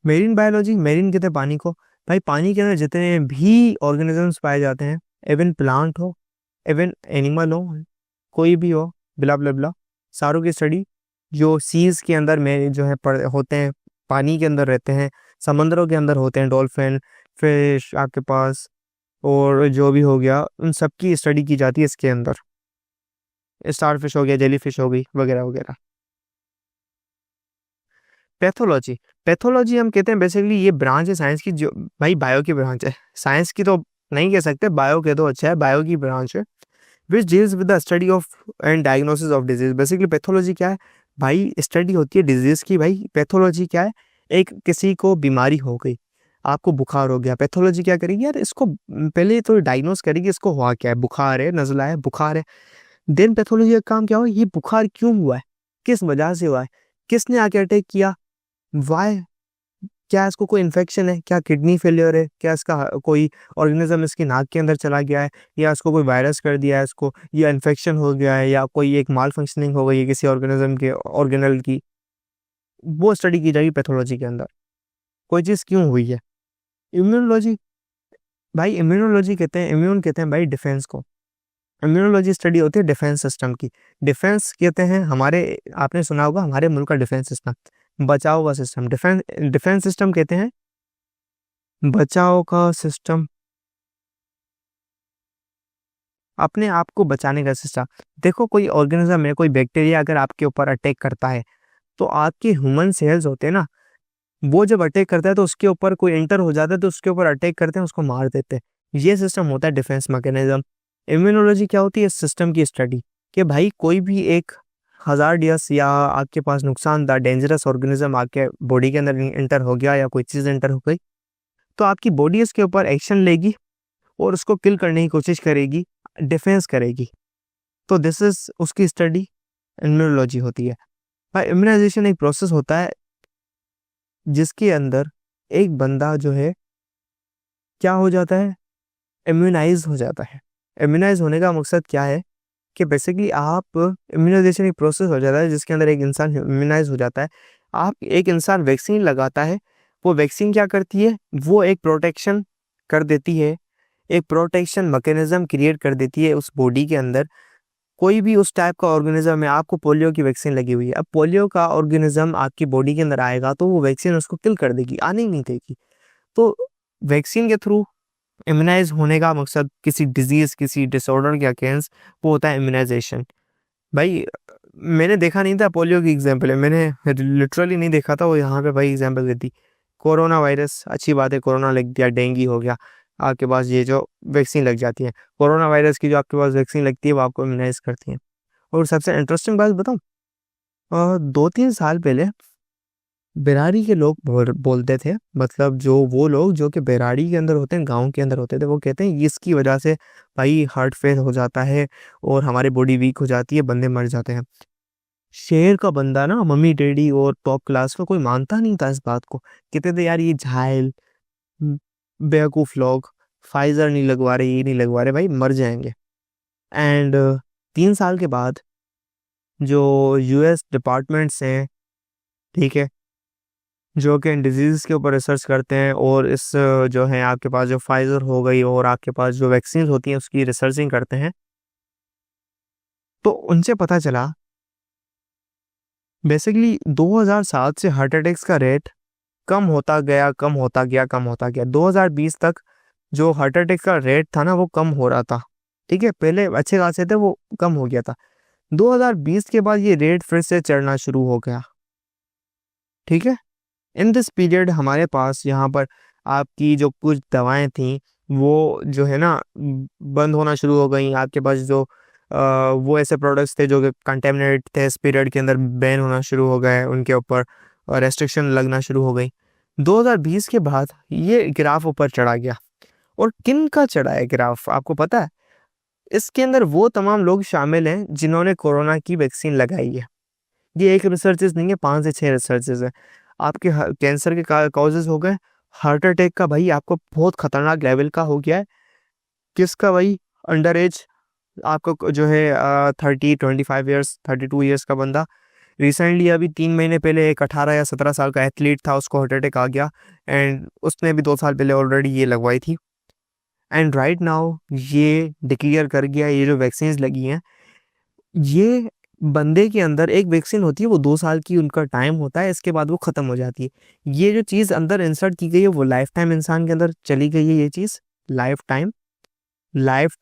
मेरीन बायोलॉजी, मेरीन कहते हैं पानी को भाई। पानी के अंदर जितने भी ऑर्गेनिजम्स पाए जाते हैं, इवन प्लांट हो, इवन एनिमल हो, कोई भी हो, बिला बिला बिला, सारों की स्टडी जो सीज के अंदर में जो है होते हैं, पानी के अंदर रहते हैं, समंदरों के अंदर होते हैं, डॉल्फिन, फिश आपके पास, और जो भी हो गया, उन सब की स्टडी की जाती है इसके अंदर। स्टार फिश हो गया, जेली फिश हो गई, वगैरह वगैरह। पैथोलॉजी, पैथोलॉजी हम कहते हैं बेसिकली ये ब्रांच है साइंस की, जो भाई बायो की ब्रांच है, साइंस की तो नहीं कह सकते, बायो के तो अच्छा है, बायो की ब्रांच है, which deals with the study of and diagnosis of disease. Basically pathology क्या है भाई, स्टडी होती है डिजीज की। भाई पैथोलॉजी क्या है, एक किसी को बीमारी हो गई, आपको बुखार हो गया, पैथोलॉजी क्या करेगी यार, इसको पहले तो डायग्नोस करेगी, इसको हुआ क्या है, बुखार है, नज़ला है, बुखार है। देन पैथोलॉजी का काम क्या हो, ये बुखार क्यों हुआ है, किस वजह से हुआ है, किसने आके अटैक किया, वाई, क्या इसको कोई इन्फेक्शन है, क्या किडनी फेलियर है, क्या इसका कोई ऑर्गेनिज्म इसकी नाक के अंदर चला गया है, या इसको कोई वायरस कर दिया है इसको, या इन्फेक्शन हो गया है, या कोई एक माल फंक्शनिंग हो गई है किसी ऑर्गेनिज्म के ऑर्गेनल की, वो स्टडी की जाएगी पैथोलॉजी के अंदर, कोई चीज़ क्यों हुई है। इम्यूनोलॉजी, भाई इम्यूनोलॉजी कहते हैं, इम्यून कहते हैं भाई डिफेंस को। इम्यूनोलॉजी स्टडी होती है डिफेंस सिस्टम की। डिफेंस कहते हैं हमारे, आपने सुना होगा हमारे मुल्क का डिफेंस सिस्टम, बचाव का सिस्टम, डिफेंस सिस्टम कहते हैं बचाव का सिस्टम, अपने आप को बचाने का सिस्टम। देखो कोई ऑर्गेनिज्म है, कोई बैक्टीरिया अगर आपके ऊपर अटैक करता है, तो आपके ह्यूमन सेल्स होते हैं ना, वो जब अटैक करता है तो उसके ऊपर कोई एंटर हो जाता है, तो उसके ऊपर अटैक करते हैं, उसको मार देते हैं। ये सिस्टम होता है डिफेंस मैकेनिज्म। इम्यूनोलॉजी क्या होती है, सिस्टम की स्टडी, कि भाई कोई भी एक हजार्डियस या आपके पास नुकसानदार डेंजरस ऑर्गेनिज्म आपके बॉडी के अंदर एंटर हो गया, या कोई चीज़ एंटर हो गई, तो आपकी बॉडी इसके ऊपर एक्शन लेगी और उसको किल करने की कोशिश करेगी, डिफेंस करेगी। तो दिस इज उसकी स्टडी इम्यूनोलॉजी होती है। भाई इम्यूनाइजेशन एक प्रोसेस होता है जिसके अंदर एक बंदा जो है क्या हो जाता है, इम्यूनाइज हो जाता है। इम्यूनाइज होने का मकसद क्या है कि बेसिकली आप, इम्यूनाइजेशन एक प्रोसेस हो जाता है जिसके अंदर एक इंसान इम्यूनाइज हो जाता है। आप, एक इंसान वैक्सीन लगाता है, वो वैक्सीन क्या करती है, वो एक प्रोटेक्शन कर देती है, एक प्रोटेक्शन मैकेनिज्म क्रिएट कर देती है उस बॉडी के अंदर। कोई भी उस टाइप का ऑर्गेनिज्म है, आपको पोलियो की वैक्सीन लगी हुई है, अब पोलियो का ऑर्गेनिज्म आपकी बॉडी के अंदर आएगा तो वो वैक्सीन उसको किल कर देगी, आने ही नहीं देगी। तो वैक्सीन के थ्रू इम्यूनाइज होने का मकसद किसी डिजीज, किसी डिसऑर्डर के अगेंस्ट वो होता है इम्यूनाइजेशन। भाई मैंने देखा नहीं था, पोलियो की एग्जाम्पल है, मैंने लिटरली नहीं देखा था, वो यहाँ पे भाई एग्जाम्पल दे दी। कोरोना वायरस, अच्छी बात है, कोरोना लग गया, डेंगू हो गया, आपके पास ये जो वैक्सीन लग जाती है, कोरोना वायरस की जो आपके पास वैक्सीन लगती है वो आपको इम्यूनाइज करती है। और सबसे इंटरेस्टिंग बात बताऊँ, 2-3 साल पहले बेरारी के लोग बोलते थे, मतलब जो वो लोग जो कि बेरारी के अंदर होते हैं, गांव के अंदर होते थे, वो कहते हैं इसकी वजह से भाई हार्ट फेल हो जाता है और हमारी बॉडी वीक हो जाती है, बंदे मर जाते हैं। शहर का बंदा ना, मम्मी डैडी और टॉप क्लास का कोई मानता नहीं था इस बात को, कहते थे यार ये झाइल बेवकूफ लोग, फाइजर नहीं लगवा रहे, ये नहीं लगवा रहे, भाई मर जाएंगे। एंड 3 साल के बाद जो यूएस डिपार्टमेंट्स हैं, ठीक है, जो कि इन डिजीज़ के ऊपर रिसर्च करते हैं, और इस जो है आपके पास जो फाइजर हो गई और आपके पास जो वैक्सीन होती हैं उसकी रिसर्चिंग करते हैं, तो उनसे पता चला बेसिकली 2007 से हार्ट अटैक्स का रेट कम होता गया, कम होता गया, कम होता गया। 2020 तक जो हार्ट अटैक का रेट था ना वो कम हो रहा था, ठीक है, पहले अच्छे खासे थे, वो कम हो गया था। 2020 के बाद ये रेट फिर से चढ़ना शुरू हो गया, ठीक है। इन दिस पीरियड हमारे पास यहाँ पर आपकी जो कुछ दवाएं थी वो जो है ना बंद होना शुरू हो गई। आपके पास जो वो ऐसे प्रोडक्ट्स थे जो कि कंटेमिनेट थे, इस पीरियड के अंदर बैन होना शुरू हो गए, उनके ऊपर रेस्ट्रिक्शन लगना शुरू हो गई। 2020 के बाद ये ग्राफ ऊपर चढ़ा गया। और किन का चढ़ा है ग्राफ आपको पता है? इसके अंदर वो तमाम लोग शामिल हैं जिन्होंने कोरोना की वैक्सीन लगाई है। ये एक रिसर्चेस नहीं है, 5 से 6 रिसर्चेस है। आपके कैंसर के कॉजेज हो गए, हार्ट अटैक का भाई आपको बहुत खतरनाक लेवल का हो गया है, किसका भाई? अंडर एज आपको जो है 30-25 ईयर्स, 32 ईयर्स का बंदा। रिसेंटली अभी 3 महीने पहले एक 18 या 17 साल का एथलीट था, उसको हार्ट अटैक आ गया, एंड उसने भी 2 साल पहले ऑलरेडी ये लगवाई थी। एंड राइट नाउ ये डिक्लेयर कर गया, ये जो वैक्सीन लगी हैं, ये बंदे के अंदर एक वैक्सीन होती है, वो 2 साल की उनका टाइम होता है, इसके बाद वो ख़त्म हो जाती है। ये जो चीज़ अंदर इंसर्ट की गई है वो लाइफ टाइम इंसान के अंदर चली गई है, ये चीज़ लाइफ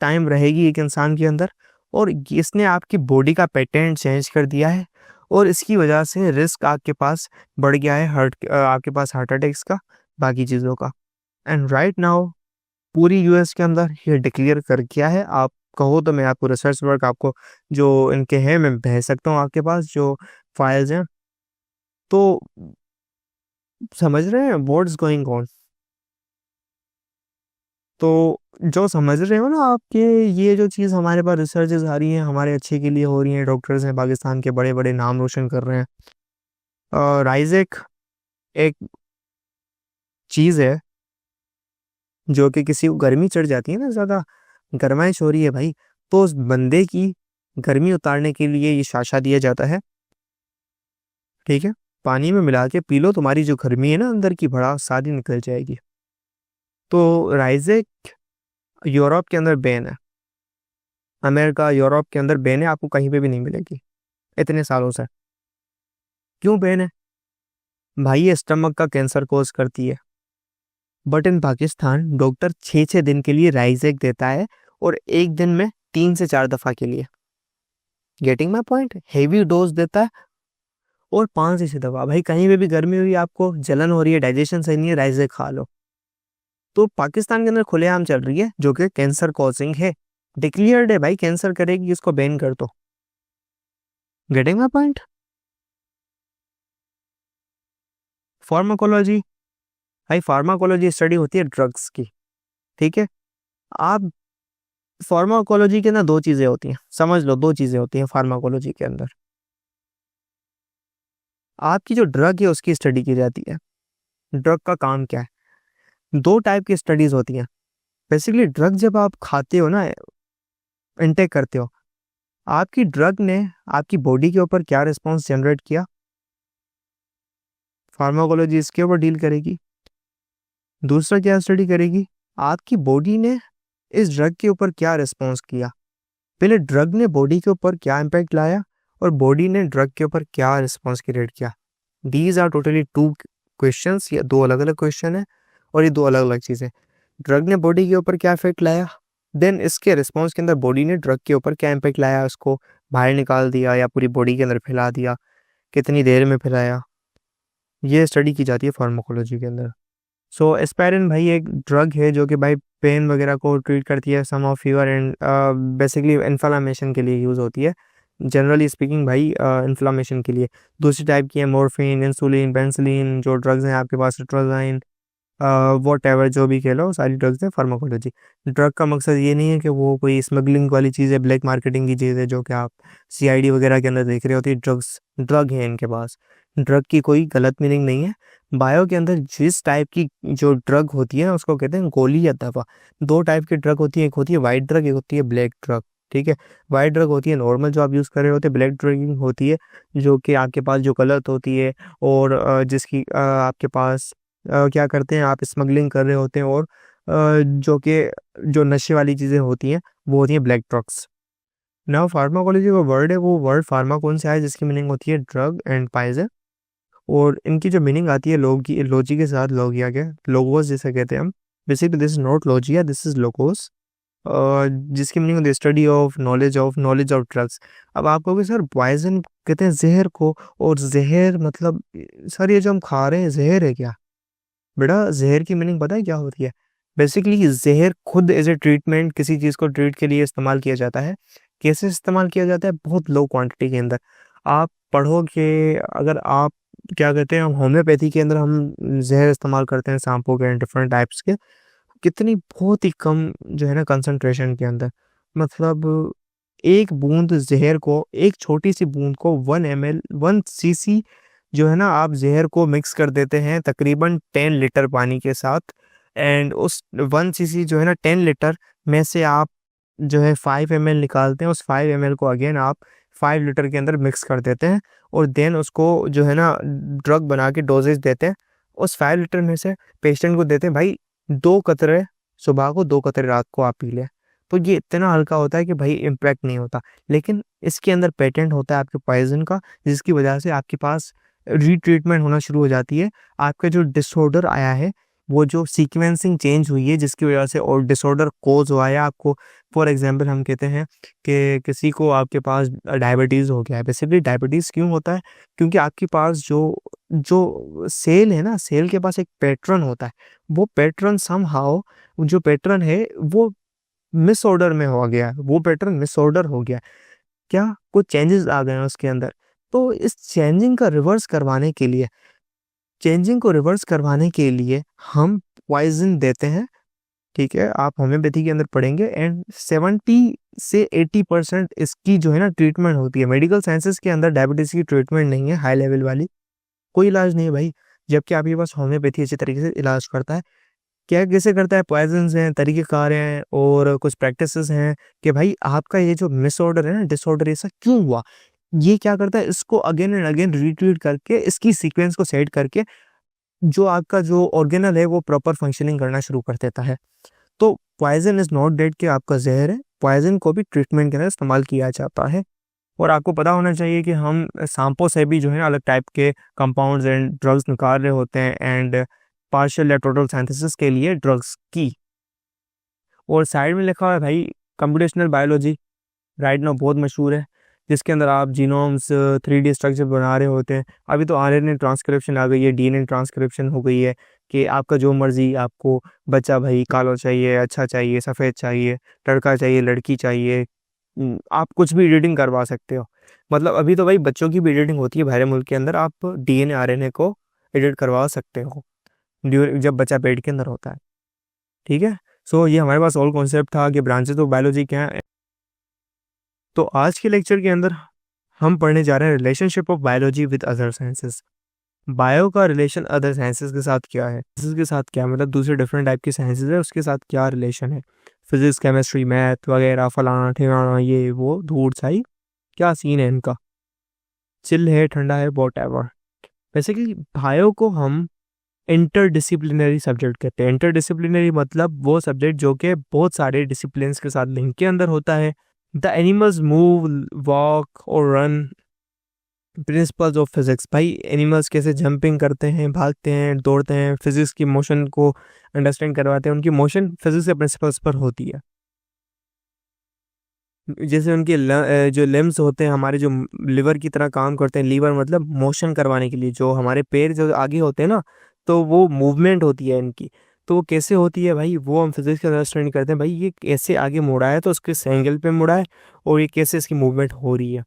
टाइम रहेगी एक इंसान के अंदर। और इसने आपकी बॉडी का पैटर्न चेंज कर दिया है, और इसकी वजह से रिस्क आपके पास बढ़ गया है, आपके पास हार्ट अटैक्स का, बाकी चीज़ों का। एंड राइट नाउ पूरी यूएस के अंदर ये डिक्लेयर कर किया है। आप कहो तो मैं आपको रिसर्च वर्क आपको जो इनके हैं मैं भेज सकता हूँ, आपके पास जो फाइल्स हैं, तो समझ रहे हैं व्हाट्स गोइंग ऑन। तो जो समझ रहे हो ना आपके, ये जो चीज़ हमारे पास रिसर्चेस आ रही हैं, हमारे अच्छे के लिए हो रही हैं, डॉक्टर्स हैं पाकिस्तान के बड़े बड़े नाम रोशन कर रहे हैं। राइजेक एक चीज़ है जो कि किसी को गर्मी चढ़ जाती है ना, ज़्यादा गर्माइश हो रही है भाई, तो उस बंदे की गर्मी उतारने के लिए ये शाशा दिया जाता है, ठीक है, पानी में मिला के पी लो, तुम्हारी जो गर्मी है ना अंदर की भड़ास सारी निकल जाएगी। तो राइजेक यूरोप के अंदर बैन है, अमेरिका यूरोप के अंदर बैन है, आपको कहीं पे भी नहीं मिलेगी इतने सालों से। क्यों बैन है भाई? ये स्टमक का कैंसर कोज करती है, बट इन पाकिस्तान डॉक्टर 6-6 दिन के लिए राइजेक देता है, और एक दिन में 3 से 4 दफ़ा के लिए, getting my point, heavy dose देता है, और 5 से 6 दफ़ा। भाई कहीं पे भी गर्मी हुई, आपको जलन हो रही है, डाइजेशन सही नहीं है, राइजेक खा लो। तो पाकिस्तान के अंदर खुलेआम चल रही है, जो कि कैंसर कॉजिंग है, डिक्लेयर्ड है भाई, कैंसर करेगी, इसको बैन कर दो। Getting my point? फार्माकोलॉजी, भाई फार्माकोलॉजी स्टडी होती है ड्रग्स की, ठीक है। आप फार्माकोलॉजी के ना 2 चीज़ें होती हैं, समझ लो 2 चीज़ें होती हैं फार्माकोलॉजी के अंदर। आपकी जो ड्रग है उसकी स्टडी की जाती है, ड्रग का काम क्या है। 2 टाइप की स्टडीज होती हैं बेसिकली। ड्रग जब आप खाते हो ना, इनटेक करते हो, आपकी ड्रग ने आपकी बॉडी के ऊपर क्या रिस्पॉन्स जनरेट किया, फार्माकोलॉजी इसके ऊपर डील करेगी। दूसरा क्या स्टडी करेगी, आपकी बॉडी ने इस ड्रग के ऊपर क्या रिस्पॉन्स किया, पहले ड्रग ने बॉडी के ऊपर क्या इम्पैक्ट लाया, और बॉडी ने ड्रग के ऊपर क्या रिस्पॉन्स क्रिएट किया। दीज आर टोटली 2 क्वेश्चंस, या 2 अलग अलग क्वेश्चन है, और ये 2 अलग अलग चीज़ें। ड्रग ने बॉडी के ऊपर क्या इफेक्ट लाया, देन इसके रिस्पॉन्स के अंदर बॉडी ने ड्रग के ऊपर क्या इम्पैक्ट लाया, उसको बाहर निकाल दिया या पूरी बॉडी के अंदर फैला दिया, कितनी देर में फैलाया, ये स्टडी की जाती है फार्माकोलॉजी के अंदर। सो एस्पायरिन भाई एक ड्रग है जो कि भाई पेन वगैरह को ट्रीट करती है, some of fever and basically inflammation के लिए यूज़ होती है, जनरली स्पीकिंग भाई इन्फ्लामेशन के लिए। दूसरी टाइप की है मॉर्फिन, इंसुलिन, पेंसिलिन, जो ड्रग्स हैं आपके पास, सिट्रोजाइन, वॉट एवर, जो भी कह लो, सारी ड्रग्स हैं फार्माकोलॉजी। ड्रग का मकसद ये नहीं है कि वो कोई स्मगलिंग वाली चीज़ है, ब्लैक मार्केटिंग की चीज़ है जो कि आप CID वगैरह के अंदर देख रहे होती है। ड्रग्स ड्रग है इनके पास, ड्रग की कोई गलत मीनिंग नहीं है। बायो के अंदर जिस टाइप की जो ड्रग होती है उसको कहते हैं गोली या दवा। दो टाइप की ड्रग होती है, एक होती है वाइट ड्रग, एक होती है ब्लैक ड्रग। ठीक है, वाइट ड्रग होती है नॉर्मल जो आप यूज़ कर रहे होते हैं, ब्लैक ड्रग होती है जो कि आपके पास जो गलत होती है और जिसकी आपके पास क्या करते हैं, आप स्मगलिंग कर रहे होते हैं और जो कि जो नशे वाली चीज़ें होती हैं वो होती हैं ब्लैक ड्रग्स। नाउ फार्माकोलॉजी का वर्ड है, वो वर्ड फार्मा कौन से आया, जिसकी मीनिंग होती है ड्रग एंड पॉइजन, और इनकी जो मीनिंग आती है लॉजी के साथ, लोगिया के, लोगोस जिसे कहते हैं हम। Basically this is not लॉजिया, this is logos, जिसकी मीनिंग होती है study of knowledge of drugs. अब आप कहोगे सर पॉइजन कहते हैं जहर को, और जहर मतलब सर ये जो हम खा रहे हैं जहर है क्या? बेटा जहर की मीनिंग पता है क्या होती है? बेसिकली जहर खुद एज ए ट्रीटमेंट किसी चीज़ को ट्रीट के लिए इस्तेमाल किया जाता है। कैसे इस्तेमाल किया जाता है? बहुत लो क्वांटिटी के अंदर। आप पढ़ोगे, अगर आप क्या कहते हैं, होम्योपैथी के अंदर हम जहर इस्तेमाल करते हैं सांपों के डिफरेंट टाइप्स के, कितनी बहुत ही कम जो है ना कंसंट्रेशन के अंदर, मतलब एक बूंद जहर को, एक छोटी सी बूंद को 1 ml 1 cc जो है ना, आप जहर को मिक्स कर देते हैं तकरीबन 10 लीटर पानी के साथ, एंड उस 1 cc जो है ना 10 लीटर में से आप जो है 5 ml निकालते हैं, उस 5 ml को अगेन आप 5 लीटर के अंदर मिक्स कर देते हैं और देन उसको जो है ना ड्रग बना के डोजेज देते हैं। उस 5 लीटर में से पेशेंट को देते हैं भाई 2 कतरे सुबह को, 2 कतरे रात को आप पी लें। तो ये इतना हल्का होता है कि भाई इम्पैक्ट नहीं होता, लेकिन इसके अंदर पेटेंट होता है आपके पॉइजन का, जिसकी वजह से आपके पास रीट्रीटमेंट होना शुरू हो जाती है। आपका जो डिसऑर्डर आया है, वो जो सीक्वेंसिंग चेंज हुई है जिसकी वजह से और डिसऑर्डर कोज हुआ है आपको। फॉर एग्जांपल हम कहते हैं कि किसी को आपके पास डायबिटीज़ हो गया है। बेसिकली डायबिटीज़ क्यों होता है? क्योंकि आपके पास जो जो सेल है ना, सेल के पास एक पैटर्न होता है, वो पैटर्न समहाउ, जो पैटर्न है वो मिसऑर्डर में हो गया, वो पैटर्न मिसऑर्डर हो गया, क्या कुछ चेंजेस आ गए हैं उसके अंदर। तो इस चेंजिंग को रिवर्स करवाने के लिए हम पॉइजन देते हैं। ठीक है, आप होम्योपैथी के अंदर पढ़ेंगे, एंड 70 से 80% इसकी जो है ना ट्रीटमेंट होती है। मेडिकल साइंसेस के अंदर डायबिटीज़ की ट्रीटमेंट नहीं है हाई लेवल वाली, कोई इलाज नहीं है भाई, जबकि आपके पास होम्योपैथी अच्छी तरीके से इलाज करता है। क्या कैसे करता है? पॉइजन्स हैं, तरीक़ेकार हैं और कुछ प्रैक्टिसेस हैं कि भाई आपका ये जो मिसऑर्डर है ना, डिसऑर्डर, ऐसा क्यों हुआ? ये क्या करता है, इसको अगेन एंड अगेन रीट्रीट करके, इसकी सीक्वेंस को सेट करके जो आपका जो ऑर्गेनल है वो प्रॉपर फंक्शनिंग करना शुरू कर देता है। तो पॉइजन इज़ नॉट डेड कि आपका जहर है, पॉइजन को भी ट्रीटमेंट के अंदर इस्तेमाल किया जाता है। और आपको पता होना चाहिए कि हम सांपों से भी जो है ना अलग टाइप के कंपाउंड्स एंड ड्रग्स निकाल रहे होते हैं, एंड पार्शियल या टोटल सिंथेसिस के लिए ड्रग्स की। और साइड में लिखा हुआ है भाई कंप्यूटेशनल बायोलॉजी, राइट नाउ बहुत मशहूर है, जिसके अंदर आप जीनोम्स 3D स्ट्रक्चर बना रहे होते हैं। अभी तो RNA ट्रांसक्रिप्शन आ गई है, DNA ट्रांसक्रिप्शन हो गई है कि आपका जो मर्जी, आपको बच्चा भाई कालो चाहिए, अच्छा चाहिए, सफ़ेद चाहिए, लड़का चाहिए, लड़की चाहिए, आप कुछ भी एडिटिंग करवा सकते हो। मतलब अभी तो भाई बच्चों की भी एडिटिंग होती है बाहर मुल्क के अंदर, आप DNA RNA को एडिट करवा सकते हो जब बच्चा पेट के अंदर होता है। ठीक है, सो ये हमारे पास ऑल कॉन्सेप्ट था कि ब्रांचेस ऑफ बायोलॉजी क्या है। तो आज के लेक्चर के अंदर हम पढ़ने जा रहे हैं relationship of biology with other sciences. Bio का रिलेशन अदर साइंसेस के साथ क्या है, साइंसेस के साथ क्या, मतलब दूसरे डिफरेंट टाइप की साइंसेस है उसके साथ क्या रिलेशन है, फिजिक्स, केमिस्ट्री, मैथ वगैरह, फलाना ठिकाना, ये वो धूड़ छाई, क्या सीन है इनका, चिल है, ठंडा है, वॉट एवर। बेसिकली बायो को हम इंटरडिसिप्लिनरी सब्जेक्ट कहते हैं। इंटरडिसिप्लिनरी मतलब वो सब्जेक्ट जो कि बहुत सारे डिसिप्लिन्स के साथ लिंक के अंदर होता है। द एनिमल्स मूव, वॉक और रन प्रिंसिपल्स ऑफ फिजिक्स, भाई एनिमल्स कैसे जंपिंग करते हैं, भागते हैं, दौड़ते हैं, फिजिक्स की मोशन को अंडरस्टैंड करवाते हैं। उनकी मोशन फिजिक्स के प्रिंसिपल्स पर होती है। जैसे उनके जो लिम्स होते हैं हमारे, जो लिवर की तरह काम करते हैं। लीवर मतलब मोशन करवाने के लिए, जो हमारे पैर जो आगे होते हैं ना, तो वो मूवमेंट होती है इनकी। तो वो कैसे होती है भाई, वो हम फिजिक्स के अंडरस्टैंड करते हैं। भाई ये कैसे आगे मुड़ा है, तो उसके एंगल पे मुड़ा है, और ये कैसे इसकी मूवमेंट हो रही है।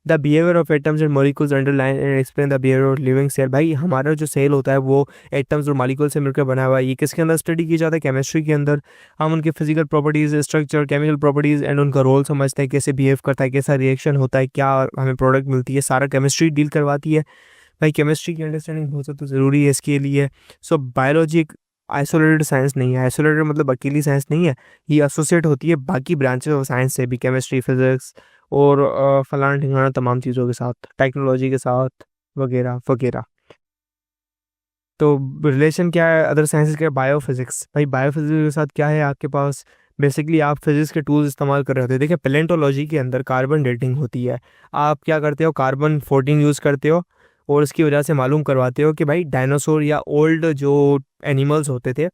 The behaviour of atoms and molecules underline and explain the behaviour of living cell. भाई हमारा जो सेल होता है वो एटम्स और मॉलिक्यूल से मिलकर बना हुआ है। ये किसके अंदर स्टडी की जाता है? केमिस्ट्री के अंदर। हम उनके physical properties, structure, chemical properties and उनका रोल समझते हैं, कैसे बिहेव करता है, कैसा रिएक्शन होता है, क्या हमें प्रोडक्ट मिलती है, सारा केमिस्ट्री डील करवाती है। भाई केमिस्ट्री की अंडरस्टैंडिंग हो तो ज़रूरी है इसके लिए। सो बायोलॉजी एक आइसोलेटेड साइंस नहीं है। आइसोलेटेड मतलब अकेली साइंस नहीं है, ये एसोसिएट होती है बाकी ब्रांचेस ऑफ साइंस से भी, केमिस्ट्री, फिजिक्स और फलाना ढिंगाना तमाम चीज़ों के साथ, टेक्नोलॉजी के साथ वगैरह वगैरह। तो रिलेशन क्या है अदर साइंसेस के? बायोफिजिक्स। भाई बायोफिजिक्स के साथ क्या है आपके पास? बेसिकली आप फिजिक्स के टूल्स इस्तेमाल कर रहे होते हैं। देखिए पेलेंटोलॉजी के अंदर कार्बन डेटिंग होती है। आप क्या करते हो? कार्बन 14 यूज़ करते हो, और उसकी वजह से मालूम करवाते हो कि भाई डायनासोर या ओल्ड जो एनिमल्स होते थे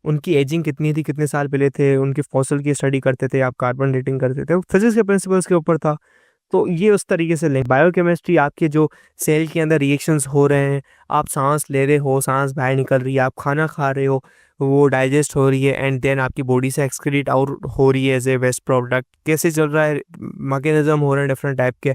उनकी एजिंग कितनी थी, कितने साल पहले थे, उनके फॉसिल की स्टडी करते थे, आप कार्बन डेटिंग करते थे। फिजिक्स के प्रिंसिपल्स के ऊपर था। तो ये उस तरीके से लें। बायोकेमिस्ट्री आपके जो सेल के अंदर रिएक्शंस हो रहे हैं, आप सांस ले रहे हो, सांस बाहर निकल रही है, आप खाना खा रहे हो, वो डाइजेस्ट हो रही है, एंड देन आपकी बॉडी से एक्सक्रीट आउट हो रही है एज ए वेस्ट प्रोडक्ट। कैसे चल रहा है, मैकेनिज्म हो रहे हैं डिफरेंट टाइप के।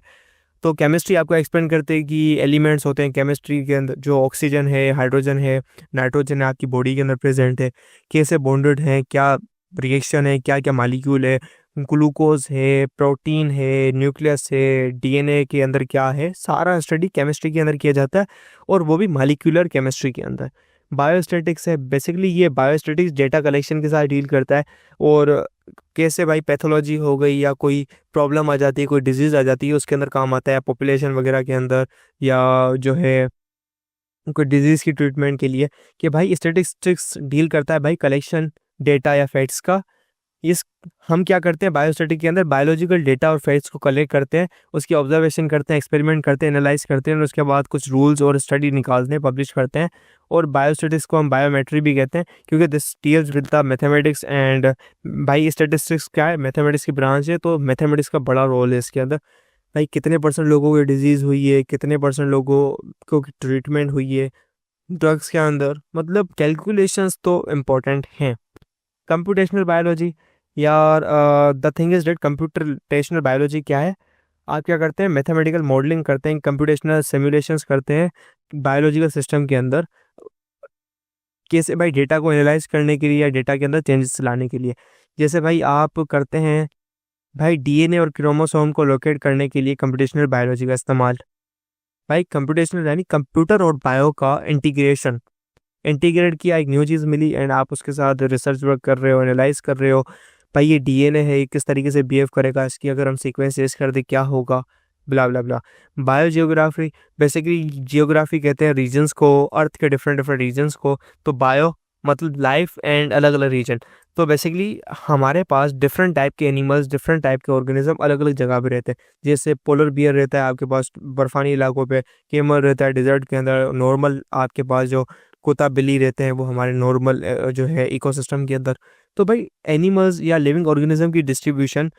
तो केमिस्ट्री आपको एक्सप्लेन करते हैं कि एलिमेंट्स होते हैं केमिस्ट्री के अंदर, जो ऑक्सीजन है, हाइड्रोजन है, नाइट्रोजन है, आपकी बॉडी के अंदर प्रेजेंट है, कैसे बॉन्डेड है, क्या रिएक्शन है, क्या क्या मालिक्यूल है, ग्लूकोज है, प्रोटीन है, न्यूक्लियस है, डीएनए के अंदर क्या है, सारा स्टडी केमिस्ट्री के अंदर किया जाता है, और वो भी मॉलिक्यूलर केमिस्ट्री के अंदर। बायोस्टैटिक्स है, बेसिकली ये बायोस्टैटिक्स डेटा कलेक्शन के साथ डील करता है। और कैसे भाई पैथोलॉजी हो गई या कोई प्रॉब्लम आ जाती है, कोई डिजीज़ आ जाती है, उसके अंदर काम आता है पॉपुलेशन वगैरह के अंदर, या जो है कोई डिजीज़ की ट्रीटमेंट के लिए, कि भाई स्टैटिस्टिक्स डील करता है भाई कलेक्शन डेटा या फैक्ट्स का। इस हम क्या करते हैं बायोस्टैटिक के अंदर, बायोलॉजिकल डेटा और फैक्ट्स को कलेक्ट करते हैं, उसकी ऑब्जर्वेशन करते हैं, एक्सपेरिमेंट करते हैं, एनालाइज करते हैं, और उसके बाद कुछ रूल्स और स्टडी निकालते हैं, पब्लिश करते हैं। और बायोस्टैटिक्स को हम बायोमेट्री भी कहते हैं, क्योंकि this deals with the mathematics and. भाई स्टैटिस्टिक्स क्या है? मैथमेटिक्स की ब्रांच है, तो मैथमेटिक्स का बड़ा रोल है इसके अंदर। भाई कितने परसेंट लोगों को डिजीज़ हुई है, कितने परसेंट लोगों को ट्रीटमेंट हुई है ड्रग्स के अंदर, मतलब कैलकुलेशंस तो इम्पोर्टेंट हैं। कंप्यूटेशनल बायोलॉजी, यार the thing is that computational biology क्या है? आप क्या करते हैं? मैथमेटिकल मॉडलिंग करते हैं, कंप्यूटेशनल सिमुलेशंस करते हैं बायोलॉजिकल सिस्टम के अंदर, कैसे भाई डेटा को एनालाइज करने के लिए या डेटा के अंदर चेंजेस लाने के लिए। जैसे भाई आप करते हैं भाई डीएनए और क्रोमोसोम को लोकेट करने के लिए कंप्यूटेशनल बायोलॉजी का इस्तेमाल। भाई कंप्यूटेशनल यानी कंप्यूटर और बायो का इंटीग्रेशन, इंटीग्रेट किया, एक न्यू चीज़ मिली, एंड आप उसके साथ रिसर्च वर्क कर रहे हो, एनालाइज कर रहे हो। भाई ये डीएनए है, ये किस तरीके से बिहेव करेगा, इसकी अगर हम सीक्वेंस चेंज कर दे क्या होगा, ब्ला ब्ला ब्ला। बायो जियोग्राफी, बेसिकली जियोग्राफी कहते हैं रीजन्स को, अर्थ के डिफरेंट डिफरेंट रीजन्स को। तो बायो मतलब लाइफ एंड अलग अलग रीजन। तो बेसिकली हमारे पास डिफरेंट टाइप के एनिमल्स, डिफरेंट टाइप के ऑर्गेनिज्म अलग अलग जगह पे रहते हैं। जैसे पोलर बियर रहता है आपके पास बर्फानी इलाकों पे, केमल रहता है डिजर्ट के अंदर, नॉर्मल आपके पास जो कुत्ता बिल्ली रहते हैं वो हमारे नॉर्मल जो है इकोसिस्टम के अंदर। तो भाई एनिमल्स या लिविंग ऑर्गेनिज्म की डिस्ट्रीब्यूशन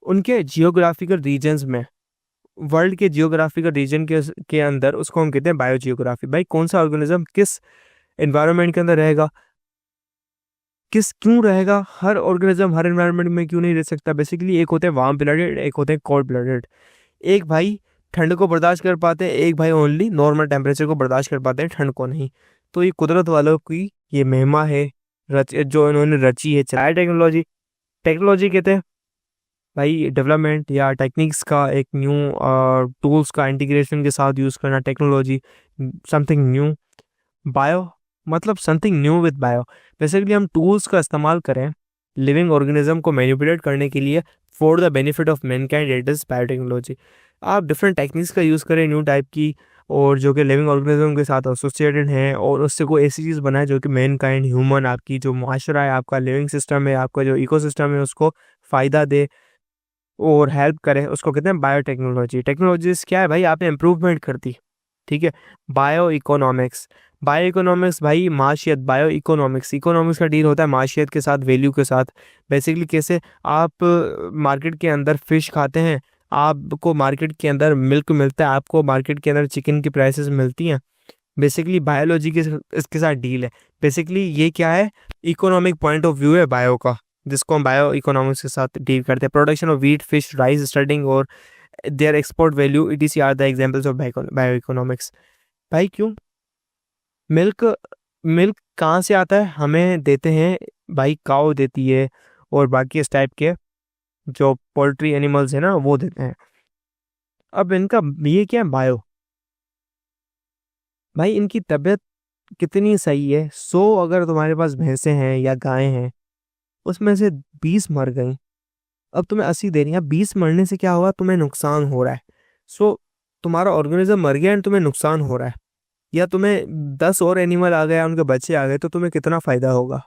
उनके जियोग्राफिकल रीजन्स में, वर्ल्ड के जियोग्राफिकल रीजन के अंदर, उसको हम कहते हैं बायो जियोग्राफी। भाई कौन सा ऑर्गेनिज्म किस एनवायरनमेंट के अंदर रहेगा, किस क्यों रहेगा, हर ऑर्गेनिज्म हर एनवायरनमेंट में क्यों नहीं रह सकता। बेसिकली एक होते हैं वार्म ब्लडेड, एक होते हैं कोल्ड ब्लडेड। एक भाई ठंड को बर्दाश्त कर पाते हैं, एक भाई ओनली नॉर्मल टेम्परेचर को बर्दाश्त कर पाते हैं, ठंड को नहीं। तो ये कुदरत वालों की ये महिमा है, जो इन्होंने रची है, चलाई टेक्नोलॉजी। टेक्नोलॉजी कहते हैं भाई डेवलपमेंट या टेक्निक्स का एक न्यू टूल्स का इंटीग्रेशन के साथ यूज़ करना, टेक्नोलॉजी समथिंग न्यू। बायो मतलब something new with bio. Basically हम टूल्स का इस्तेमाल करें लिविंग ऑर्गेनिज्म को मैनिपुलेट करने के लिए for the benefit of Mankind, it is biotechnology. आप डिफरेंट टेक्निक्स का यूज़ करें न्यू टाइप की, और जो कि लिविंग ऑर्गेनिज्म के साथ एसोसिएटेड हैं, और उससे कोई ऐसी चीज़ बनाए जो कि मैनकाइंड, ह्यूमन, आपकी जो माशरा है, आपका लिविंग सिस्टम है, आपका जो इकोसिस्टम है, उसको फ़ायदा दे। और हेल्प करे, उसको कहते हैं बायोटेक्नोलॉजी। टेक्नोलॉजीज क्या है भाई, आपने इम्प्रूवमेंट कर दी, ठीक है। बायो इकोनॉमिक्स, बायो इकोनॉमिक्स भाई माशियत, बायो इकोनॉमिक्स, इकोनॉमिक्स का डील होता है माशियत के साथ, वैल्यू के साथ। बेसिकली कैसे, आप मार्केट के अंदर फिश खाते हैं, आपको मार्केट के अंदर मिल्क मिलता है, आपको मार्केट के अंदर चिकन की प्राइसेस मिलती हैं। बेसिकली बायोलॉजी के इसके साथ डील है। बेसिकली ये क्या है, इकोनॉमिक पॉइंट ऑफ व्यू है बायो का, जिसको हम बायो इकोनॉमिक्स के साथ डील करते हैं। Production of wheat, fish, rice, studying और their export value, etc are the examples of bio economics. भाई क्यों, मिल्क, मिल्क कहाँ से आता है, हमें देते हैं भाई काऊ देती है, और बाकी इस टाइप के जो पोल्ट्री एनिमल्स है ना वो देते हैं। अब इनका ये क्या है, बायो, भाई इनकी तबीयत कितनी सही है। 100 अगर तुम्हारे पास भैंसें हैं या गायें हैं, उसमें से 20 मर गई, अब तुम्हें 80 देनी है। 20 मरने से क्या होगा, तुम्हें नुकसान हो रहा है। सो तुम्हारा ऑर्गेनिज्म मर गया एंड तुम्हें नुकसान हो रहा है, या तुम्हें 10 और एनिमल आ गए, उनके बच्चे आ गए, तो तुम्हें कितना फ़ायदा होगा।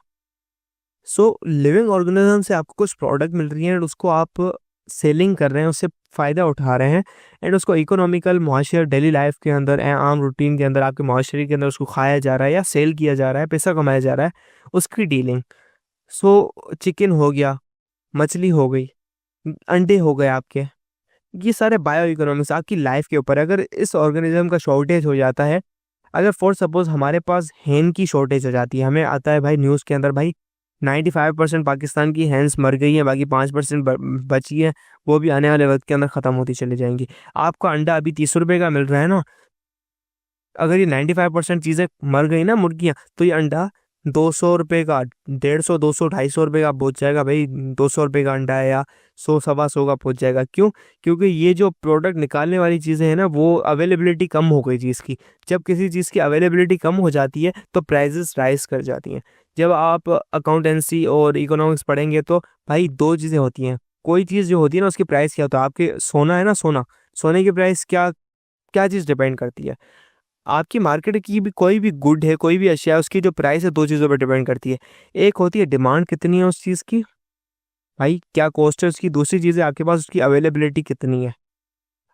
सो लिविंग ऑर्गेनिज्म से आपको कुछ प्रोडक्ट मिल रही है एंड उसको आप सेलिंग कर रहे हैं, उससे फ़ायदा उठा रहे हैं, एंड उसको इकोनॉमिकल मुआशर डेली लाइफ के अंदर, आम रूटीन के अंदर, आपके मुआशरे के अंदर उसको खाया जा रहा है या सेल किया जा रहा है, पैसा कमाया जा रहा है, उसकी डीलिंग। सो चिकन हो गया, मछली हो गई, अंडे हो गए आपके, ये सारे बायो इकोनॉमिक्स आपकी लाइफ के ऊपर है। अगर इस ऑर्गेनिज्म का शॉर्टेज हो जाता है, अगर फॉर सपोज हमारे पास हैन की शॉर्टेज हो जाती है, हमें आता है भाई न्यूज़ के अंदर, भाई 95% पाकिस्तान की हैंस मर गई हैं, बाकी 5% बची है, वो भी आने वाले वक्त के अंदर ख़त्म होती चली जाएंगी। आपका अंडा अभी 30 रुपये का मिल रहा है ना, अगर ये 95% चीज़ें मर गई ना मुर्गियाँ, तो ये अंडा 200 रुपये का, 150, 200, 250 रुपये का पहुँच जाएगा भाई। 200 रुपये का अंडा है, या 100, 125 का पहुँच जाएगा। क्यों? क्योंकि ये जो प्रोडक्ट निकालने वाली चीज़ें हैं ना, वो अवेलेबिलिटी कम हो गई चीज़ की। जब किसी चीज़ की अवेलेबिलिटी कम हो जाती है तो प्राइजेस राइज कर जाती हैं। जब आप अकाउंटेंसी और इकोनॉमिक्स पढ़ेंगे तो भाई 2 चीज़ें होती हैं। कोई चीज़ जो होती है ना, उसकी प्राइस क्या होता है, आपके सोना है ना, सोना, सोने की प्राइस क्या क्या चीज़ डिपेंड करती है, आपकी मार्केट की भी कोई भी गुड है, कोई भी अशिया है, उसकी जो प्राइस है 2 चीज़ों पर डिपेंड करती है। एक होती है डिमांड कितनी है उस चीज़ की, भाई क्या कॉस्ट है उसकी। दूसरी चीज़ है आपके पास उसकी अवेलेबिलिटी कितनी है,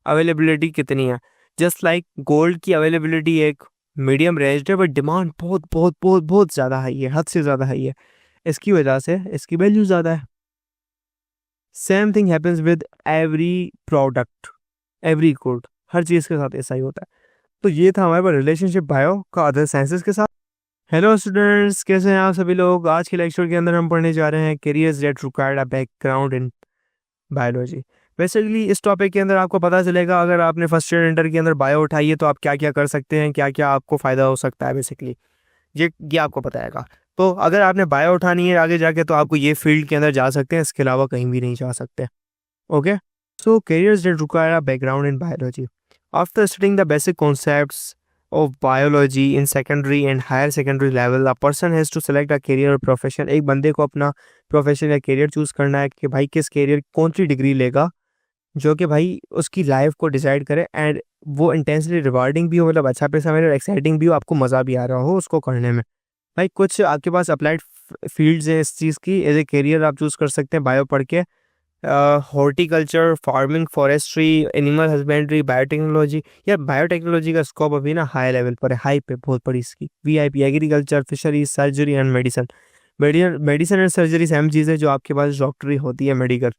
अवेलेबिलिटी कितनी है। जस्ट लाइक गोल्ड की अवेलेबिलिटी एक मीडियम रेंज है, बट डिमांड बहुत बहुत बहुत बहुत ज़्यादा हाई है, हद से ज़्यादा हाई है। इसकी वजह से इसकी वैल्यू ज़्यादा है। Same thing happens with every product, every good, हर चीज़ के साथ ऐसा ही होता है। तो ये था हमारे पास रिलेशनशिप बायो का अदर साइंसेस के साथ। हेलो स्टूडेंट्स, कैसे हैं आप सभी लोग। आज के लेक्चर के अंदर हम पढ़ने जा रहे हैं carriers that required a background in biology. Basically इस टॉपिक के अंदर आपको पता चलेगा, अगर आपने फर्स्ट ईयर इंटर के अंदर बायो उठाई है तो आप क्या क्या कर सकते हैं, क्या क्या आपको फ़ायदा हो सकता है। बेसिकली ये आपको बताएगा। तो अगर आपने बायो उठानी है आगे जाके, तो आपको ये फील्ड के अंदर जा सकते हैं, इसके अलावा कहीं भी नहीं जा सकते। Okay, so carriers that require a background in biology. After studying the basic concepts of biology in secondary and higher secondary level, a person has to select a career or profession। एक बंदे को अपना प्रोफेशन या करियर चूज़ करना है कि भाई किस करियर, कौन सी डिग्री लेगा जो कि भाई उसकी लाइफ को डिसाइड करे, एंड वो इंटेंसली रिवार्डिंग भी हो, मतलब अच्छा पैसा मिले, और एक्साइटिंग भी हो, आपको मज़ा भी आ रहा हो उसको करने में। भाई कुछ आपके पास अप्लाइड फील्ड्स हैं इस चीज़ की, एज ए करियर आप चूज़ कर सकते हैं बायो पढ़ के। Horticulture, farming, forestry, animal husbandry, biotechnology. यार बायोटेक्नोलॉजी का स्कोप अभी ना हाई लेवल पर है, हाई पे बहुत बड़ी इसकी। VIP, agriculture, fisheries, surgery and medicine. Medicine and surgery same चीज़ है जो आपके पास डॉक्टरी होती है, मेडिकल,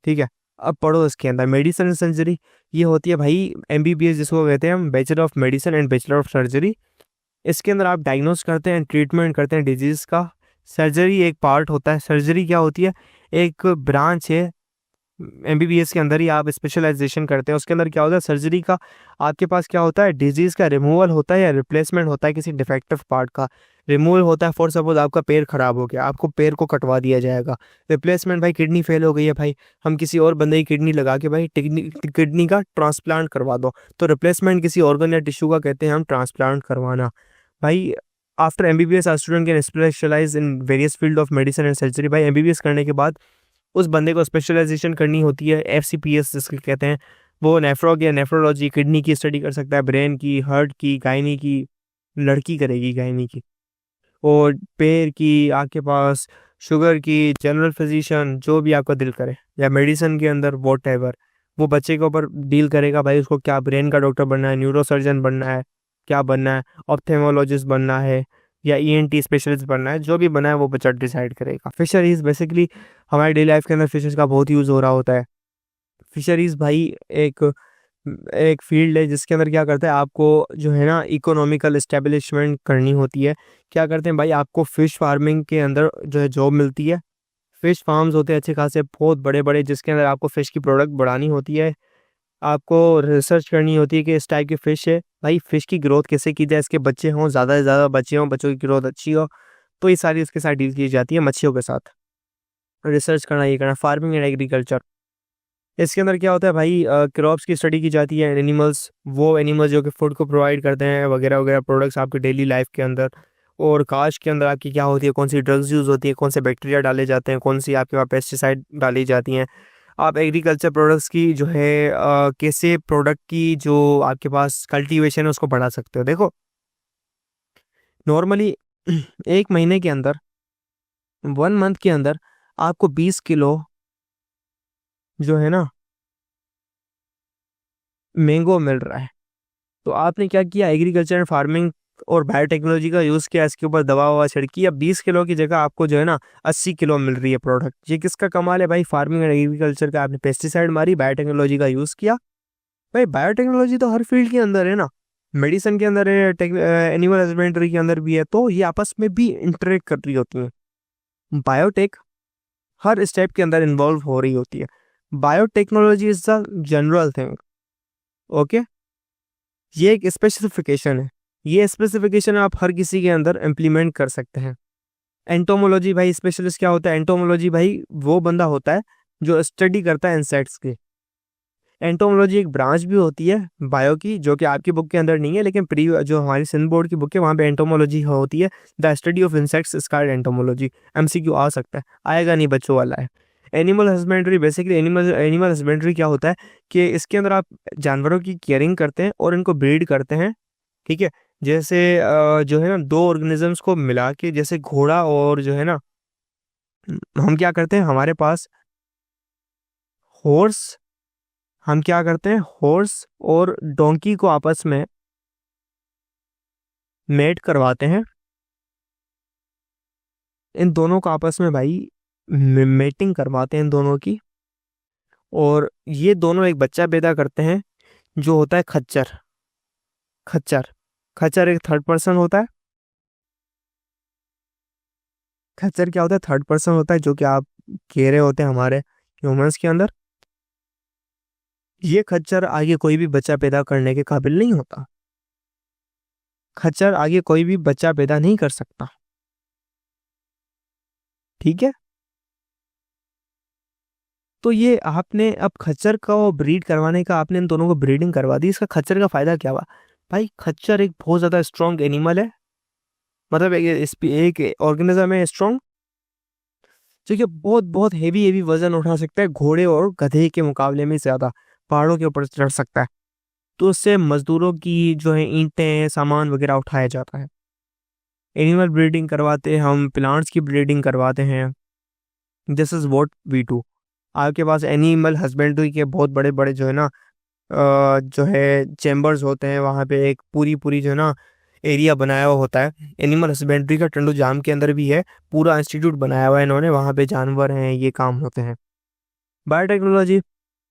ठीक है। अब पढ़ो इसके अंदर मेडिसिन एंड सर्जरी, ये होती है भाई MBBS जिसको कहते हैं हम, bachelor of medicine and bachelor of surgery. इसके अंदर आप डायग्नोस करते हैं, ट्रीटमेंट करते हैं डिजीज़ का। सर्जरी एक पार्ट होता है। सर्जरी क्या होती है, एक ब्रांच है MBBS के अंदर ही आप स्पेशलाइजेशन करते हैं। उसके अंदर क्या होता है, सर्जरी का आपके पास क्या होता है, डिजीज़ का रिमूवल होता है या रिप्लेसमेंट होता है, किसी डिफेक्टिव पार्ट का रिमूवल होता है। फॉर सपोज आपका पैर खराब हो गया, आपको पैर को कटवा दिया जाएगा। रिप्लेसमेंट भाई किडनी फेल हो गई है, भाई हम किसी और बंदे की किडनी लगा के भाई किडनी का ट्रांसप्लांट करवा दो, तो रिप्लेसमेंट किसी ऑर्गन या टिश्यू का कहते हैं हम ट्रांसप्लांट करवाना। भाई after MBBS our student can specialise in various field of medicine and surgery. भाई MBBS करने के बाद उस बंदे को स्पेशलाइजेशन करनी होती है, FCPS जिसके कहते हैं। वो नेफ्रोग या नेफ्रोलॉजी, किडनी की स्टडी कर सकता है, ब्रेन की, हार्ट की, गायनी की, लड़की करेगी गायनी की, और पैर की, आपके पास शुगर की, जनरल फिजिशियन, जो भी आपका दिल करे, या मेडिसिन के अंदर वॉट एवर, वो बच्चे के ऊपर डील करेगा भाई उसको क्या ब्रेन का डॉक्टर बनना है, न्यूरोसर्जन बनना है, क्या बनना है, ऑप्थेमोलॉजिस्ट बनना है या ईएनटी स्पेशलिस्ट बनना है, जो भी बनना है वो बच्चा डिसाइड करेगा। फिशरीज बेसिकली हमारी डेली लाइफ के अंदर फिशेस का बहुत यूज़ हो रहा होता है। फिशरीज भाई एक एक फील्ड है जिसके अंदर क्या करता है, आपको जो है ना इकोनॉमिकल इस्टेब्लिशमेंट करनी होती है। क्या करते हैं भाई, आपको फिश फार्मिंग के अंदर जो है जॉब मिलती है। फिश फार्म्स होते हैं अच्छे खासे, बहुत बड़े बड़े, जिसके अंदर आपको फिश की प्रोडक्ट बढ़ानी होती है। आपको रिसर्च करनी होती है कि इस टाइप की फ़िश है भाई, फ़िश की ग्रोथ कैसे की जाए, इसके बच्चे हों, ज़्यादा से ज़्यादा बच्चे हों, बच्चों की ग्रोथ अच्छी हो, तो ये सारी उसके साथ डील की जाती है मच्छियों के साथ। रिसर्च करना, ये करना, फार्मिंग एंड एग्रीकल्चर। इसके अंदर क्या होता है भाई, क्रॉप्स की स्टडी की जाती है, एनिमल्स, वो एनिमल्स जो कि फूड को प्रोवाइड करते हैं वगैरह वगैरह, प्रोडक्ट्स आपके डेली लाइफ के अंदर। और काश के अंदर आपकी क्या होती है, कौन सी ड्रग्स यूज़ होती है, कौन से बैक्टीरिया डाले जाते हैं, कौन सी आपके पास पेस्टिसाइड डाली जाती हैं। आप एग्रीकल्चर प्रोडक्ट्स की जो है कैसे प्रोडक्ट की जो आपके पास कल्टीवेशन है उसको बढ़ा सकते हो। देखो नॉर्मली एक महीने के अंदर, 1 मंथ के अंदर आपको 20 किलो जो है ना मैंगो मिल रहा है। तो आपने क्या किया, एग्रीकल्चर एंड फार्मिंग और बायोटेक्नोलॉजी का यूज़ किया, इसके ऊपर दवा ववा छिड़की, अब 20 किलो की जगह आपको जो है ना 80 किलो मिल रही है प्रोडक्ट। ये किसका कमाल है भाई, फार्मिंग एंड एग्रीकल्चर का। आपने पेस्टिसाइड मारी, बायोटेक्नोलॉजी का यूज़ किया। भाई बायोटेक्नोलॉजी तो हर फील्ड के अंदर है ना, मेडिसिन के अंदर है, एनिमल हस्बेंड्री के अंदर भी है, तो ये आपस में भी इंटरेक्ट कर रही होती है। बायोटेक हर स्टेप के अंदर इन्वॉल्व हो रही होती है। Biotechnology is the general thing, okay. ये एक स्पेसिफिकेशन है, ये स्पेसिफिकेशन आप हर किसी के अंदर इम्प्लीमेंट कर सकते हैं। एंटोमोलॉजी भाई स्पेशलिस्ट क्या होता है, एंटोमोलॉजी भाई वो बंदा होता है जो स्टडी करता है इंसेक्ट्स की। एंटोमोलॉजी एक ब्रांच भी होती है बायो की, जो कि आपकी बुक के अंदर नहीं है, लेकिन प्री जो हमारी सिंध बोर्ड की बुक है वहाँ पे एंटोमोलॉजी होती है, the study of insects is called entomology. MCQ आ सकता है, आएगा नहीं, बच्चों वाला है। Animal husbandry basically, animal husbandry क्या होता है कि इसके अंदर आप जानवरों की केयरिंग करते हैं और इनको ब्रीड करते हैं, ठीक है। जैसे जो है ना दो ऑर्गेनिजम्स को मिला के, जैसे घोड़ा और जो है ना, हम क्या करते हैं, हमारे पास हॉर्स, हम क्या करते हैं, हॉर्स और डोंकी को आपस में मेट करवाते हैं। इन दोनों को आपस में भाई मेटिंग करवाते हैं इन दोनों की, और ये दोनों एक बच्चा पैदा करते हैं जो होता है खच्चर। खच्चर खच्चर एक थर्ड पर्सन होता है। खच्चर क्या होता है, थर्ड पर्सन होता है, जो कि आप कह रहे होते हैं हमारे ह्यूमंस के अंदर। ये खच्चर आगे कोई भी बच्चा पैदा करने के काबिल नहीं होता। खच्चर आगे कोई भी बच्चा पैदा नहीं कर सकता, ठीक है। तो ये आपने अब खच्चर का ब्रीड करवाने का, आपने इन दोनों को ब्रीडिंग करवा दी, इसका खच्चर का फायदा क्या हुआ भाई, खच्चर एक बहुत ज्यादा स्ट्रॉन्ग एनिमल है, मतलब एक ऑर्गेनिज्म है स्ट्रॉन्ग, जो कि बहुत बहुत हेवी हेवी वजन उठा सकता है, घोड़े और गधे के मुकाबले में ज्यादा पहाड़ों के ऊपर चढ़ सकता है। तो उससे मजदूरों की जो है ईंटें सामान वगैरह उठाया जाता है। एनिमल ब्रीडिंग करवाते हैं हम, प्लांट्स की ब्रीडिंग करवाते हैं, this is what we do. आपके पास एनिमल हस्बेंड्री के बहुत बड़े बड़े जो है ना जो है चैम्बर्स होते हैं, वहाँ पे एक पूरी पूरी जो है ना एरिया बनाया हुआ होता है। एनिमल हस्बेंड्री का टंडू जाम के अंदर भी है, पूरा इंस्टीट्यूट बनाया हुआ है इन्होंने, वहाँ पे जानवर हैं, ये काम होते हैं। बायोटेक्नोलॉजी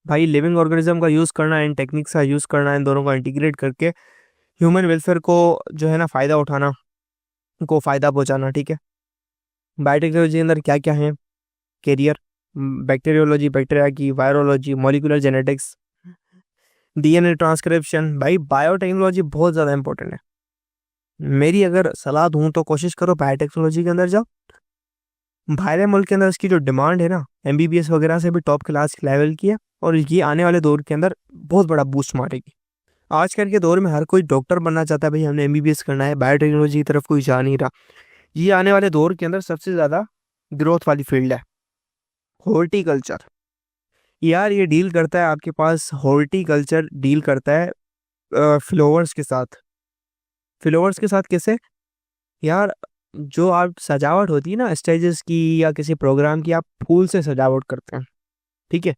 भाई लिविंग ऑर्गेनिज्म का यूज़ करना, इन टेक्निक्स का यूज़ करना, इन दोनों को इंटीग्रेट करके ह्यूमन वेलफेयर को जो है ना फ़ायदा उठाना, को फ़ायदा पहुँचाना, ठीक है। बायोटेक्नोलॉजी के अंदर क्या क्या है, कैरियर, बैक्टीरियोलॉजी बैक्टीरिया की, virology, molecular genetics, DNA transcription. भाई बायोटेक्नोलॉजी बहुत ज़्यादा इंपॉर्टेंट है। मेरी अगर सलाह दूँ तो कोशिश करो बायोटेक्नोलॉजी के अंदर जाओ। बाहर मुल्क के अंदर इसकी जो डिमांड है ना एमबीबीएस वगैरह से भी टॉप क्लास लेवल की है, और ये आने वाले दौर के अंदर बहुत बड़ा बूस्ट मारेगी। आजकल के दौर में हर कोई डॉक्टर बनना चाहता है, भाई हमने एमबीबीएस करना है, बायोटेक्नोलॉजी की तरफ कोई जा नहीं रहा। ये आने वाले दौर के अंदर सबसे ज़्यादा ग्रोथ वाली फील्ड है। हॉर्टिकल्चर, यार ये डील करता है आपके पास, हॉर्टिकल्चर डील करता है फ्लावर्स के साथ। फ्लावर्स के साथ कैसे यार, जो आप सजावट होती है ना स्टेजेस की या किसी प्रोग्राम की, आप फूल से सजावट करते हैं, ठीक है।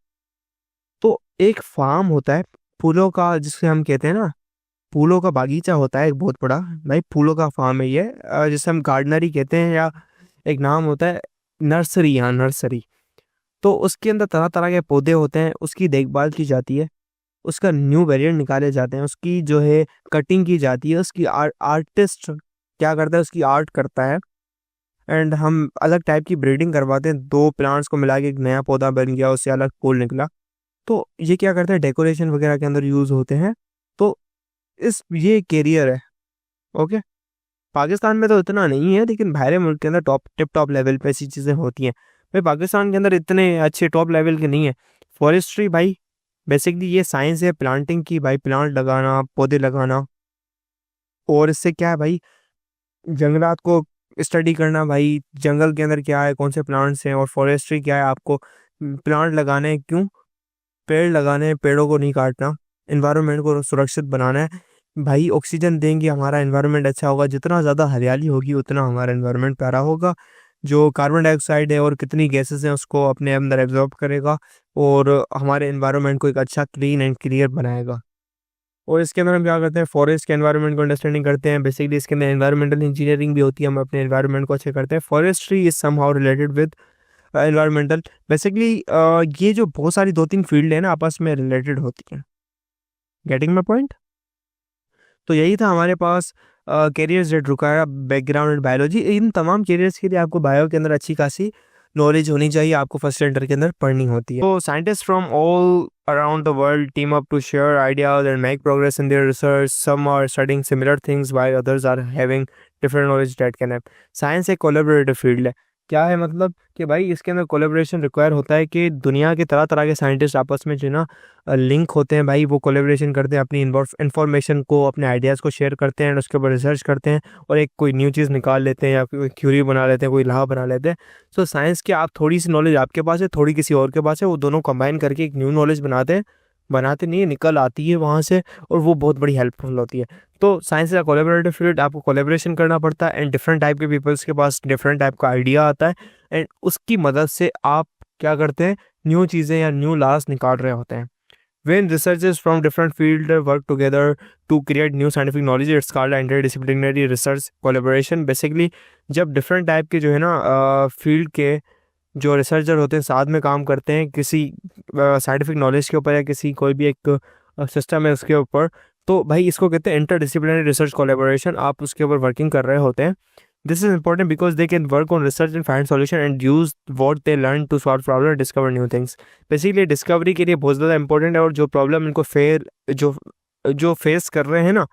तो एक फार्म होता है फूलों का, जिसे हम कहते हैं ना, फूलों का बागीचा होता है एक बहुत बड़ा, भाई फूलों का फार्म है ये, जिसे हम गार्डनरी कहते हैं, या एक नाम होता है नर्सरी, हाँ नर्सरी। तो उसके अंदर तरह तरह के पौधे होते हैं, उसकी देखभाल की जाती है, उसका न्यू वेरिएंट निकाले जाते हैं, उसकी जो है कटिंग की जाती है, उसकी आर्टिस्ट क्या करता है, उसकी आर्ट करता है, एंड हम अलग टाइप की ब्रीडिंग करवाते हैं, दो प्लांट्स को मिला के एक नया पौधा बन गया, उससे अलग फूल निकला। तो ये क्या करते हैं, डेकोरेशन वगैरह के अंदर यूज़ होते हैं। तो ये कैरियर है, ओके। पाकिस्तान में तो इतना नहीं है, लेकिन बाहर मुल्क के अंदर टिप टॉप लेवल पे ऐसी चीज़ें होती हैं। भाई पाकिस्तान के अंदर इतने अच्छे टॉप लेवल के नहीं है। फॉरेस्ट्री भाई बेसिकली ये साइंस है प्लांटिंग की, भाई प्लांट लगाना, पौधे लगाना, और इससे क्या है भाई, जंगलात को स्टडी करना, भाई जंगल के अंदर क्या है, कौन से प्लांट्स हैं, और फॉरेस्ट्री क्या है, आपको प्लांट लगाने हैं, क्यों पेड़ लगाने हैं, पेड़ों को नहीं काटना, इन्वायरमेंट को सुरक्षित बनाना है। भाई ऑक्सीजन देंगे, हमारा इन्वायरमेंट अच्छा होगा, जितना ज़्यादा हरियाली होगी उतना हमारा इन्वायरमेंट प्यारा होगा। जो कार्बन डाइऑक्साइड है और कितनी गैसेस हैं उसको अपने अंदर एब्जॉर्ब करेगा, और हमारे इन्वायरमेंट को एक अच्छा क्लीन एंड क्लियर बनाएगा। और इसके अंदर हम क्या करते हैं, फॉरेस्ट के एनवायरनमेंट को अंडरस्टैंडिंग करते हैं। बेसिकली इसके अंदर एनवायरमेंटल इंजीनियरिंग भी होती है, हम अपने एनवायरनमेंट को अच्छे करते हैं। Forestry is somehow related with environmental. Basically ये जो बहुत सारी 2-3 फील्ड है ना, आपस में रिलेटेड होती हैं। Getting my point? तो यही था हमारे पास कैरियर्स डेट रुका है, बैकग्राउंड बायोलॉजी। इन तमाम कैरियर्स के लिए आपको बायो के अंदर अच्छी खासी नॉलेज होनी चाहिए, आपको फर्स्ट स्टैंडर्ड के अंदर पढ़नी होती है। तो scientist from all around the world team up to share ideas and make progress in their research. Some are studying similar things while others are having different knowledge that can help. Science एक collaborative field है। क्या है मतलब कि भाई इसके अंदर कोलेब्रेशन रिक्वायर होता है कि दुनिया के तरह तरह के साइंटिस्ट आपस में जो ना लिंक होते हैं, भाई वो कोलेब्रेशन करते हैं, अपनी इन्फॉर्मेशन को, अपने आइडियाज़ को शेयर करते हैं, उसके ऊपर रिसर्च करते हैं, और एक कोई न्यू चीज़ निकाल लेते हैं, या कोई थ्योरी बना लेते हैं, कोई लॉ बना लेते हैं। सो साइंस की आप थोड़ी सी नॉलेज आपके पास है, थोड़ी किसी और के पास है, वो दोनों कंबाइन करके एक न्यू नॉलेज बनाते नहीं है, निकल आती है वहाँ से, और वो बहुत बड़ी हेल्पफुल होती है। तो साइंस का कोलैबोरेटिव फील्ड, आपको कोलैबोरेशन करना पड़ता है, एंड डिफरेंट टाइप के पीपल्स के पास डिफरेंट टाइप का आइडिया आता है, एंड उसकी मदद से आप क्या करते हैं, न्यू चीज़ें या न्यू लॉज निकाल रहे होते हैं। When researchers from different fields work together to create new scientific knowledge, it's called interdisciplinary research collaboration. Basically, जब different टाइप के जो है ना फील्ड के जो रिसर्चर होते हैं साथ में काम करते हैं किसी साइंटिफिक नॉलेज के ऊपर, या किसी कोई भी एक सिस्टम है उसके ऊपर, तो भाई इसको कहते हैं इंटरडिसिप्लिनरी रिसर्च कोलैबोरेशन। आप उसके ऊपर वर्किंग कर रहे होते हैं। This is important because they can work on research and find solution and use what they learn to solve problem and discover new things. Basically discovery के लिए बहुत ज़्यादा इंपॉर्टेंट है, और जो प्रॉब्लम इनको जो फेस कर रहे हैं ना,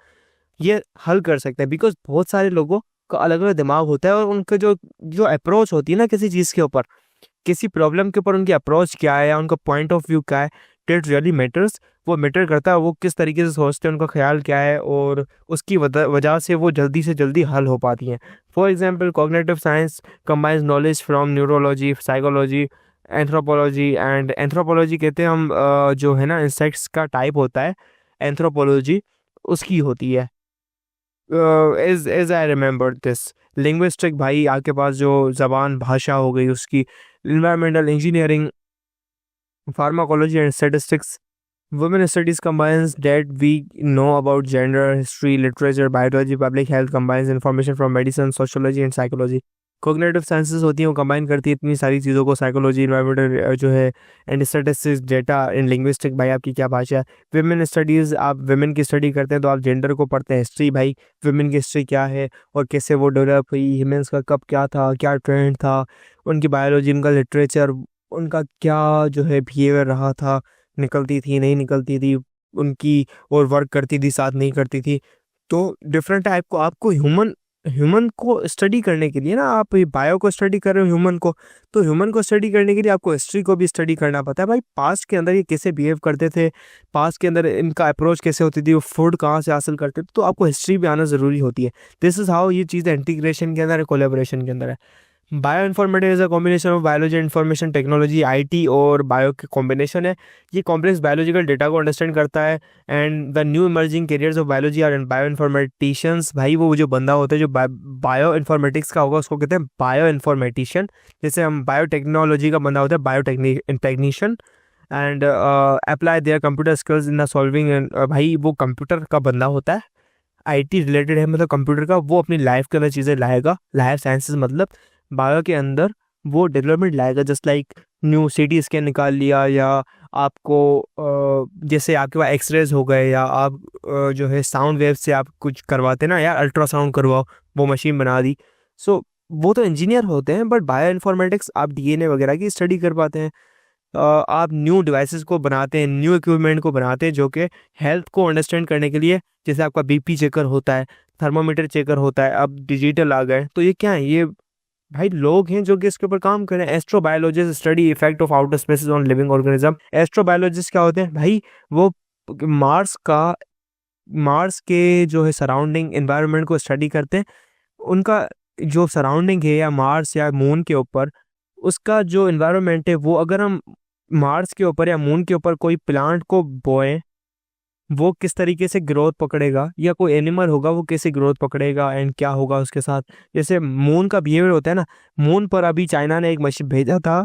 ये हल कर सकते हैं। बिकॉज बहुत सारे लोगों का अलग अलग दिमाग होता है, और उनका जो अप्रोच होती है ना किसी चीज़ के ऊपर, किसी प्रॉब्लम के ऊपर उनकी अप्रोच क्या है, या उनका पॉइंट ऑफ व्यू क्या है, डेट रियली मैटर्स। वो मैटर करता है, वो किस तरीके से सोचते हैं, उनका ख्याल क्या है, और उसकी वजह से वो जल्दी से जल्दी हल हो पाती हैं। For example cognitive science combines knowledge from neurology, psychology, anthropology. And anthropology कहते हैं हम जो है ना इंसेक्ट्स का टाइप होता है, एंथ्रोपोलॉजी उसकी होती है। As I remember this linguistic, भाई आपके पास जो ज़बान भाषा हो गई उसकी, environmental engineering, pharmacology and statistics. Women studies combines that we know about gender, history, literature, biology, public health, combines information from medicine, sociology and psychology. Cognitive sciences होती हैं, वो कंबाइन करती है इतनी सारी चीज़ों को, साइकोलॉजी, इन्वायरमेंटल जो है, and statistics, data in linguistic, भाई आपकी क्या भाषा है। विमेन स्टडीज़, आप विमेन की स्टडी करते हैं तो आप जेंडर को पढ़ते हैं। हिस्ट्री, भाई विमेन की हिस्ट्री क्या है और कैसे वो डेवलप हुई, ह्यूमन्स का कब क्या था, क्या ट्रेंड था, उनकी बायोलॉजी, उनका लिटरेचर, उनका क्या जो है बिहेवियर रहा था, निकलती थी नहीं निकलती थी उनकी, और वर्क करती थी साथ नहीं करती थी। तो डिफरेंट टाइप को आपको ह्यूमन को स्टडी करने के लिए ना, आप बायो को स्टडी कर रहे हो ह्यूमन को, तो ह्यूमन को स्टडी करने के लिए आपको हिस्ट्री को भी स्टडी करना पड़ता है। भाई पास्ट के अंदर ये कैसे बिहेव करते थे, पास्ट के अंदर इनका अप्रोच कैसे होती थी, वो फूड कहाँ से हासिल करते थे, तो आपको हिस्ट्री भी आना ज़रूरी होती है। दिस इज़ हाउ ये चीज़ इंटीग्रेशन के अंदर है, कोलेबोरेशन के अंदर है। Bio informatics is a combination of biology and information technology, IT और बायो के कॉम्बिनेशन है। ये कॉम्प्लेक्स बायोलॉजिकल डेटा को अंडरस्टैंड करता है। And the new emerging careers of biology are bio informaticians. भाई वो जो बंदा होता है जो बायो इन्फॉर्मेटिक्स का होगा उसको कहते हैं बायो इन्फॉर्मेटिशियन। जैसे हम बायोटेक्नोलॉजी का बंदा होता है bio technician. And apply there computer skills in the solving. भाई वो कंप्यूटर का बंदा होता है, आईटी रिलेटेड है, मतलब कंप्यूटर का, वो अपनी लाइफ के अंदर चीज़ें लाएगा। लाइफ साइंसेस मतलब बायो के अंदर वो डेवलपमेंट लाएगा। Just like new CT scan निकाल लिया, या आपको जैसे आपके पास एक्सरेज हो गए, या आप जो है साउंड वेव से आप कुछ करवाते ना, यार अल्ट्रासाउंड करवाओ, वो मशीन बना दी। सो वो तो इंजीनियर होते हैं, बट बायो इन्फॉर्मेटिक्स आप डीएनए वगैरह की स्टडी कर पाते हैं। आप न्यू डिवाइसेस को बनाते हैं, न्यू इक्विपमेंट को बनाते हैं जो कि हेल्थ को अंडरस्टैंड करने के लिए, जैसे आपका बीपी चेकर होता है, थर्मामीटर चेकर होता है, अब डिजिटल आ गए। तो ये क्या है, ये भाई लोग हैं जो कि इसके ऊपर काम कर रहे हैं। Astrobiologist study effect of outer spaces on living organism. Astrobiologist क्या होते हैं भाई, वो मार्स के जो है सराउंडिंग एनवायरनमेंट को स्टडी करते हैं। उनका जो सराउंडिंग है या मार्स या मून के ऊपर, उसका जो एनवायरनमेंट है, वो अगर हम मार्स के ऊपर या मून के ऊपर कोई प्लांट को बोएं, वो किस तरीके से ग्रोथ पकड़ेगा, या कोई एनिमल होगा वो कैसे ग्रोथ पकड़ेगा एंड क्या होगा उसके साथ। जैसे मून का बिहेवियर होता है ना, मून पर अभी चाइना ने एक मशीन भेजा था,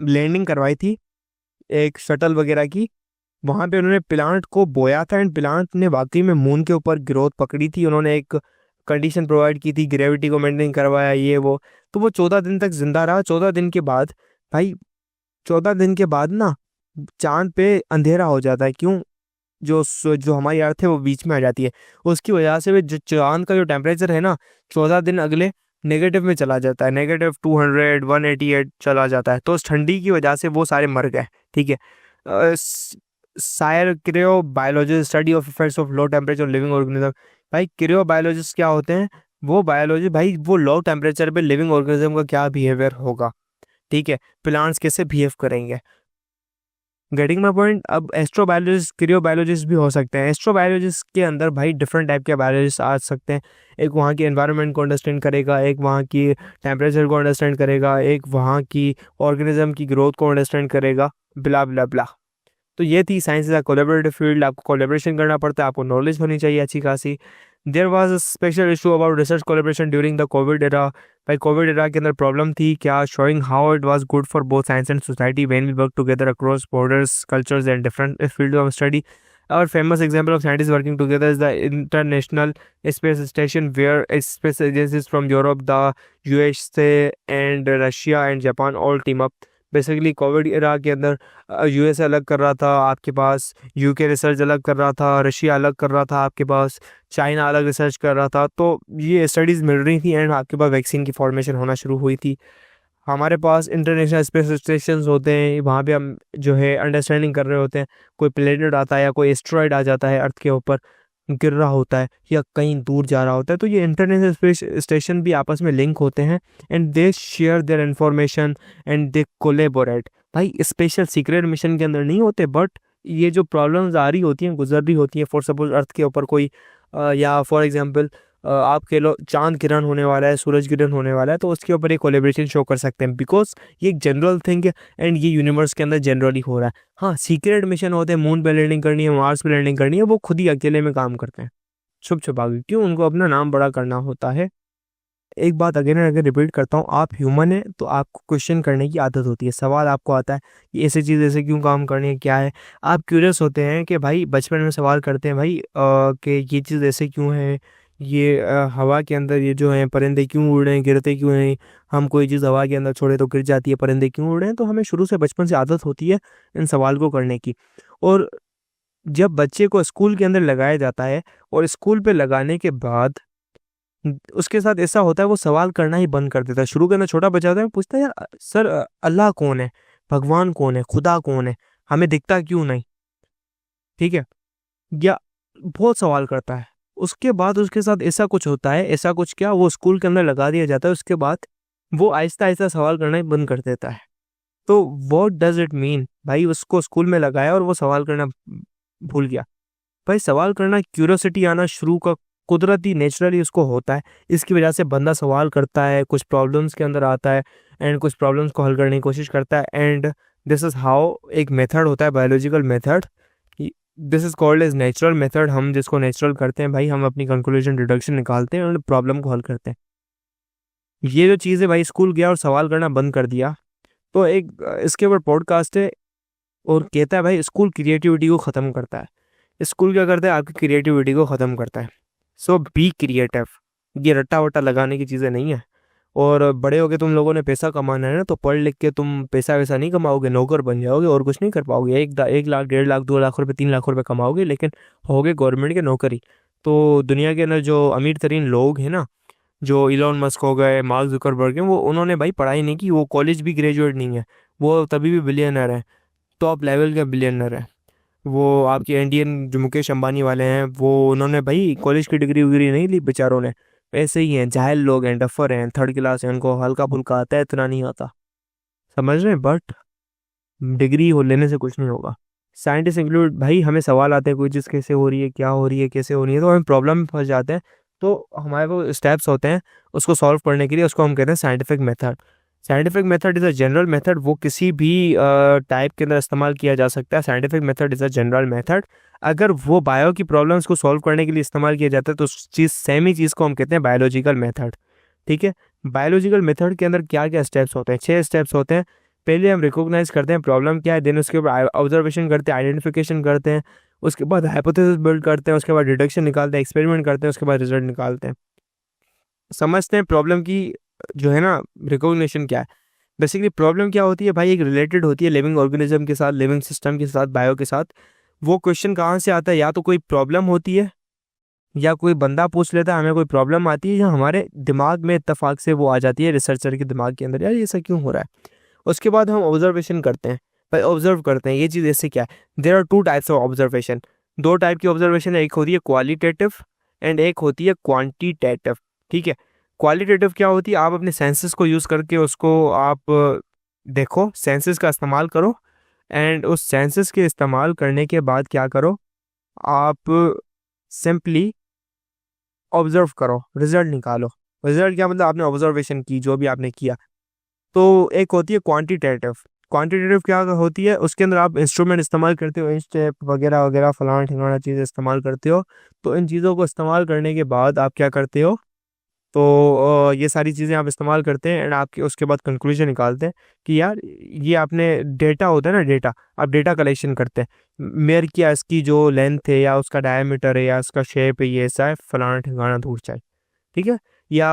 लैंडिंग करवाई थी एक शटल वगैरह की। वहाँ पे उन्होंने प्लांट को बोया था एंड प्लांट ने वाकई में मून के ऊपर ग्रोथ पकड़ी थी। उन्होंने एक कंडीशन प्रोवाइड की थी, ग्रेविटी को मेंटेन करवाया, ये वो। तो वो 14 दिन तक जिंदा रहा। 14 दिन के बाद भाई, 14 दिन के बाद ना चांद पे अंधेरा हो जाता है। क्यों? जो हमारी अर्थ है वो बीच में आ जाती है। उसकी वजह से जो चांद का जो टेम्परेचर है ना, 14 दिन अगले नेगेटिव में चला जाता है, -200 188 चला जाता है। तो उस ठंडी की वजह से वो सारे मर गए। ठीक है। Cryobiologist study of effects of low temperature living organism. भाई क्रियोबायोलॉजिस्ट क्या होते हैं, वो बायोलॉजी, भाई वो लो टेम्परेचर पे लिविंग ऑर्गेनिज्म का क्या बिहेवियर होगा, ठीक है, प्लांट्स कैसे बिहेव करेंगे। Getting my point. अब एस्ट्रोबायोलॉजिस्ट क्रियोबायोलॉजिस्ट भी हो सकते हैं। एस्ट्रोबायोलॉजिस्ट के अंदर भाई डिफरेंट टाइप के बायोलॉजिस्ट आ सकते हैं। एक वहाँ की एनवायरनमेंट को अंडरस्टैंड करेगा, एक वहाँ की टेम्परेचर को अंडरस्टैंड करेगा, एक वहाँ की ऑर्गेनिज्म की ग्रोथ को अंडरस्टैंड करेगा, ब्ला ब्ला ब्ला। तो ये थी science is a collaborative field. आपको कोलैबोरेशन करना पड़ता है, आपको नॉलेज होनी चाहिए अच्छी खासी। There was a special issue about research collaboration during the COVID era. भाई कोविड एरा के अंदर प्रॉब्लम थी क्या, showing how it was good for both science and society when we work together across borders, cultures and different field of study. Our famous example of scientists working together is the International Space Station, where space agencies from Europe, the USA and Russia and Japan all team up. Basically Covid era के अंदर यूएस अलग कर रहा था आपके पास, यूके रिसर्च अलग कर रहा था, रशिया अलग कर रहा था आपके पास, चाइना अलग रिसर्च कर रहा था। तो ये स्टडीज़ मिल रही थी एंड आपके पास वैक्सीन की फॉर्मेशन होना शुरू हुई थी। हमारे पास इंटरनेशनल स्पेस स्टेशन होते हैं, वहाँ पे हम जो है अंडरस्टैंडिंग कर रहे होते हैं। कोई प्लेनेट आता है या कोई एस्ट्रॉयड आ जाता है अर्थ के ऊपर, गिर रहा होता है या कहीं दूर जा रहा होता है, तो ये इंटरनेशनल स्पेस स्टेशन भी आपस में लिंक होते हैं and they share their information and they collaborate. भाई स्पेशल सीक्रेट मिशन के अंदर नहीं होते, बट ये जो प्रॉब्लम्स आ रही होती हैं, गुजर रही होती हैं, फॉर सपोज अर्थ के ऊपर कोई या फॉर एग्जांपल आप कह लो चांद ग्रहण होने वाला है, सूरज ग्रहण होने वाला है, तो उसके ऊपर एक कोलेब्रेशन शो कर सकते हैं, बिकॉज ये एक जनरल थिंग है एंड ये यूनिवर्स के अंदर जनरली हो रहा है। हाँ, सीक्रेट मिशन होते हैं, मून पे लैंडिंग करनी है, मार्स पे लैंडिंग करनी है, वो खुद ही अकेले में काम करते हैं छुप छुपा के। क्यों? उनको अपना नाम बड़ा करना होता है। एक बात अगेन एंड अगेन रिपीट करता हूँ, आप ह्यूमन है तो आपको क्वेश्चन करने की आदत होती है। सवाल आपको आता है कि ऐसी चीज़ ऐसे क्यों काम करनी है, क्या है। आप क्यूरियस होते हैं कि भाई बचपन में सवाल करते हैं भाई कि ये चीज़ ऐसे क्यों है, ये हवा के अंदर ये जो है परिंदे क्यों उड़ रहे हैं, गिरते क्यों हैं, हम कोई चीज़ हवा के अंदर छोड़े तो गिर जाती है, परिंदे क्यों उड़ रहे हैं। तो हमें शुरू से बचपन से आदत होती है इन सवाल को करने की। और जब बच्चे को स्कूल के अंदर लगाया जाता है और स्कूल पे लगाने के बाद उसके साथ ऐसा होता है, वो सवाल करना ही बंद कर देता है। शुरू के अंदर छोटा बच्चा होता है, पूछता है यार सर अल्लाह कौन है, भगवान कौन है, खुदा कौन है, हमें दिखता क्यों नहीं, ठीक है, या बहुत सवाल करता है। उसके बाद उसके साथ ऐसा कुछ होता है, ऐसा कुछ क्या, वो स्कूल के अंदर लगा दिया जाता है, उसके बाद वो आहिस्ता आहिस्ता सवाल करना ही बंद कर देता है। तो व्हाट डज इट मीन, भाई उसको स्कूल में लगाया और वो सवाल करना भूल गया। भाई सवाल करना, क्यूरियोसिटी आना शुरू का कुदरती नेचुरली उसको होता है। इसकी वजह से बंदा सवाल करता है, कुछ प्रॉब्लम्स के अंदर आता है एंड कुछ प्रॉब्लम्स को हल करने की कोशिश करता है। एंड दिस इज़ हाउ एक मेथड होता है, biological method, this is called as natural method. हम जिसको नेचुरल करते हैं भाई, हम अपनी कंक्लूजन डिडक्शन निकालते हैं और प्रॉब्लम को हल करते हैं। ये जो चीज़ है भाई, स्कूल गया और सवाल करना बंद कर दिया, तो एक इसके ऊपर पॉडकास्ट है और कहता है भाई स्कूल क्रिएटिविटी को ख़त्म करता है। स्कूल क्या करता है, आपकी क्रिएटिविटी को ख़त्म करता है। सो बी क्रिएटिव। ये रट्टा वट्टा लगाने की चीज़ें नहीं है। और बड़े होके तुम लोगों ने पैसा कमाना है ना, तो पढ़ लिख के तुम पैसा वैसा नहीं कमाओगे, नौकर बन जाओगे और कुछ नहीं कर पाओगे। 1 लाख 1.5 लाख 2 लाख रुपए 3 लाख रुपए कमाओगे, लेकिन होगे गवर्नमेंट के नौकरी। तो दुनिया के अंदर जो अमीर तरीन लोग हैं ना, जो इलॉन मस्क हो गए, मार्क जुकरबर्ग हैं, वो उन्होंने भाई पढ़ाई नहीं की, वो कॉलेज भी ग्रेजुएट नहीं है, वो तभी भी बिलियनर है, टॉप लेवल के बिलियनर है। वो आपके इंडियन जो मुकेश अंबानी वाले हैं, वो उन्होंने भाई कॉलेज की डिग्री वगैरह नहीं ली बेचारों ने। ऐसे ही हैं, जाहिल लोग हैं, डफर हैं, थर्ड क्लास हैं, उनको हल्का फुल्का आता है, इतना नहीं आता, समझ रहे हैं। बट डिग्री हो लेने से कुछ नहीं होगा। साइंटिस्ट इंक्लूड भाई, हमें सवाल आते हैं कोई चीज़ कैसे हो रही है, क्या हो रही है, कैसे हो रही है, तो हम प्रॉब्लम में फंस जाते हैं। तो हमारे को स्टेप्स होते हैं उसको सॉल्व करने के लिए, उसको हम कहते हैं scientific method. Scientific method is a general method, वो किसी भी टाइप के अंदर इस्तेमाल किया जा सकता है। Scientific method is a general method. अगर वो बायो की प्रॉब्लम्स को सॉल्व करने के लिए इस्तेमाल किया जाता है, तो उस चीज़ सेम ही चीज़ को हम कहते हैं बायोलॉजिकल मेथड। ठीक है, बायोलॉजिकल मेथड के अंदर क्या क्या स्टेप्स होते हैं? 6 स्टेप्स होते हैं। पहले हम रिकॉग्नाइज करते हैं प्रॉब्लम क्या है, देन उसके ऊपर ऑब्जर्वेशन करते हैं, आइडेंटिफिकेशन करते हैं, उसके बाद हाइपोथेसिस बिल्ड करते हैं, उसके बाद डिडक्शन निकालते हैं, एक्सपेरिमेंट करते हैं, उसके बाद रिजल्ट निकालते हैं। समझते हैं प्रॉब्लम की जो है ना रिकॉग्निशन क्या है। बेसिकली प्रॉब्लम क्या होती है भाई, एक रिलेटेड होती है लिविंग ऑर्गेनिज्म के साथ, लिविंग सिस्टम के साथ, बायो के साथ। वो क्वेश्चन कहाँ से आता है, या तो कोई प्रॉब्लम होती है, या कोई बंदा पूछ लेता है हमें कोई प्रॉब्लम आती है, या हमारे दिमाग में इत्तेफाक से वो आ जाती है रिसर्चर के दिमाग के अंदर, यार ये सब क्यों हो रहा है। उसके बाद हम ऑब्जर्वेशन करते हैं, भाई ऑब्जर्व करते हैं ये चीज़ ऐसे क्या है। There are 2 types of observation, 2 type की ऑब्जर्वेशन है, एक होती है क्वालिटेटिव एंड एक होती है क्वांटिटेटिव। ठीक है, क्वालिटेटिव क्या होती है, आप अपने सेंसेस को यूज़ करके उसको आप देखो, सेंसेस का इस्तेमाल करो, एंड उस सेंसेस के इस्तेमाल करने के बाद क्या करो, आप सिंपली ऑब्जर्व करो, रिजल्ट निकालो। रिजल्ट क्या मतलब, आपने ऑब्जर्वेशन की, जो भी आपने किया। तो एक होती है क्वांटिटेटिव। क्वांटिटेटिव क्या होती है, उसके अंदर आप इंस्ट्रूमेंट इस्तेमाल करते हो, इंच टेप वगैरह वगैरह फलाना ठिकाना चीज़ें इस्तेमाल करते हो। तो इन चीज़ों को इस्तेमाल करने के बाद आप क्या करते हो, तो ये सारी चीज़ें आप इस्तेमाल करते हैं, एंड आपके उसके बाद कंक्लूजन निकालते हैं कि यार ये आपने डेटा होता है ना, डेटा, आप डेटा कलेक्शन करते हैं, मेयर क्या इसकी जो लेंथ है, या उसका डायमीटर है, या उसका शेप है, ये ऐसा है, फलाना ठिकाना दूर चाहिए। ठीक है, या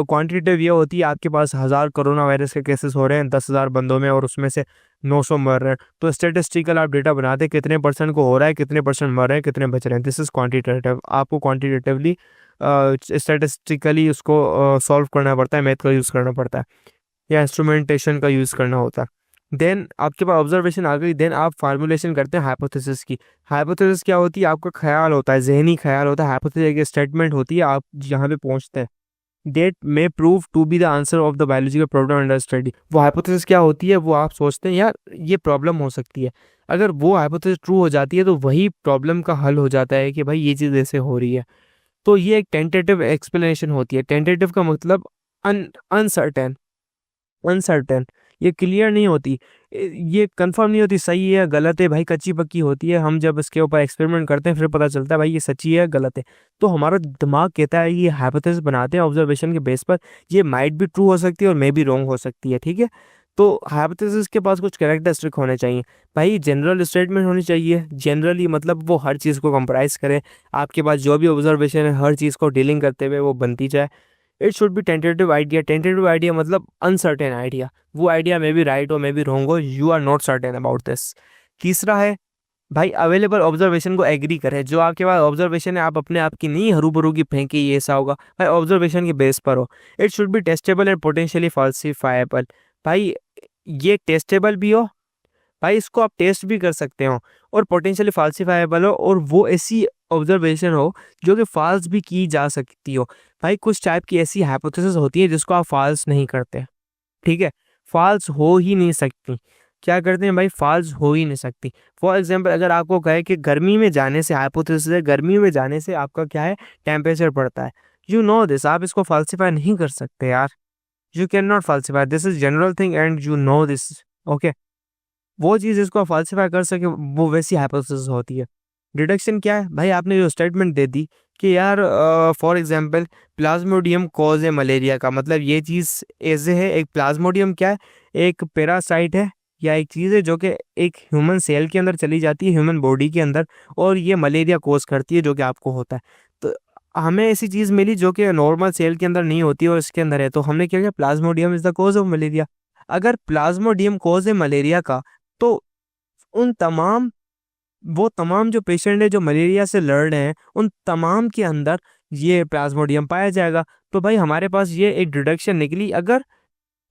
क्वांटिटेटिव ये होती है, आपके पास 1000 कोरोना वायरस के केसेस हो रहे हैं 10,000 बंदों में, और उसमें से 900 मर रहे हैं, तो स्टेटिस्टिकल आप डेटा बनाते हैं कितने परसेंट को हो रहा है, कितने परसेंट मर रहे हैं, कितने बच रहे हैं। This is quantitative. आपको क्वांटिटेटिवली स्टेटिस्टिकली उसको सॉल्व करना पड़ता है, मैथ का यूज़ करना पड़ता है, या इंस्ट्रूमेंटेशन का यूज़ करना होता है। देन आपके पास ऑब्जर्वेशन आ गई, देन आप फार्मूलेशन करते हैं हाइपोथेसिस की। हाइपोथेसिस क्या होती है, आपका ख्याल होता है, जहनी ख्याल होता है। हाइपोथेसिस एक स्टेटमेंट होती है, आप यहाँ पे पहुँचते हैं, that may prove to be the answer of the biological problem under study. वो हाइपोथेसिस क्या होती है, वो आप सोचते हैं यार ये प्रॉब्लम हो सकती है। अगर वो हाइपोथेसिस ट्रू हो जाती है, तो वही प्रॉब्लम का हल हो जाता है कि भाई ये चीज़ ऐसे हो रही है। तो ये एक टेंटेटिव एक्सप्लेनेशन होती है। टेंटेटिव का मतलब अनसर्टेन, अनसर्टेन, ये क्लियर नहीं होती, ये कंफर्म नहीं होती सही है गलत है, भाई कच्ची पक्की होती है। हम जब इसके ऊपर एक्सपेरिमेंट करते हैं, फिर पता चलता है भाई ये सच्ची है गलत है। तो हमारा दिमाग कहता है, ये हाइपोथेसिस बनाते हैं ऑब्जर्वेशन के बेस पर, ये माइट भी ट्रू हो सकती है और मे भी रॉन्ग हो सकती है। ठीक है, तो हाइपोथेसिस के पास कुछ कैरेक्टरिस्टिक होने चाहिए भाई। जनरल स्टेटमेंट होनी चाहिए, जनरली मतलब वो हर चीज़ को कंप्राइज करे, आपके पास जो भी ऑब्जर्वेशन है हर चीज़ को डीलिंग करते हुए वो बनती जाए। It should be tentative idea. Tentative idea मतलब अनसर्टेन आइडिया, वो आइडिया मे बी राइट हो मे बी रॉन्ग हो, you are not certain about this. तीसरा है भाई अवेलेबल ऑब्जर्वेशन को एग्री करे। जो आपके पास ऑब्जर्वेशन है, आप अपने आप की नहीं हरू की फेंकी ये ऐसा होगा, भाई ऑब्जर्वेशन के बेस पर हो। It should be testable and potentially falsifiable. भाई ये टेस्टेबल भी हो, भाई इसको आप टेस्ट भी कर सकते हो, और पोटेंशियली फाल्सिफाइबल हो, और वो ऐसी ऑब्जर्वेशन हो जो कि फॉल्स भी की जा सकती हो। भाई कुछ टाइप की ऐसी हाइपोथेसिस होती है जिसको आप फॉल्स नहीं करते, ठीक है, फॉल्स हो ही नहीं सकती। क्या करते हैं भाई, फॉल्स हो ही नहीं सकती। फॉर एग्जांपल अगर आपको कहे कि गर्मी में जाने से, हाइपोथेसिस है गर्मी में जाने से आपका क्या है, टेम्परेचर बढ़ता है, यू नो दिस, आप इसको फॉल्सिफाई नहीं कर सकते यार, you can not falsify, this is general thing and you know this. Okay, वो चीज़ इसको फॉल्सिफाई कर सके वो वैसी हाइपोथेसिस होती है। डिडक्शन क्या है भाई, आपने जो स्टेटमेंट दे दी कि यार फॉर एग्जांपल प्लाज्मोडियम कॉज है मलेरिया का, मतलब ये चीज़ ऐसे है, एक प्लाज्मोडियम क्या है, एक पैरासाइट है या एक चीज़ है जो कि एक ह्यूमन सेल के अंदर चली जाती है, ह्यूमन बॉडी के अंदर, और ये मलेरिया कोज करती है जो कि आपको होता है। तो हमें ऐसी चीज़ मिली जो कि नॉर्मल सेल के अंदर नहीं होती और इसके अंदर है, तो हमने क्या किया, Plasmodium is the cause of malaria. अगर प्लाज्मोडियम कोज है मलेरिया का, तो उन तमाम वो तमाम जो पेशेंट है जो मलेरिया से लड़ रहे हैं, उन तमाम के अंदर ये प्लाज्मोडियम पाया जाएगा। तो भाई हमारे पास ये एक डिडक्शन निकली, अगर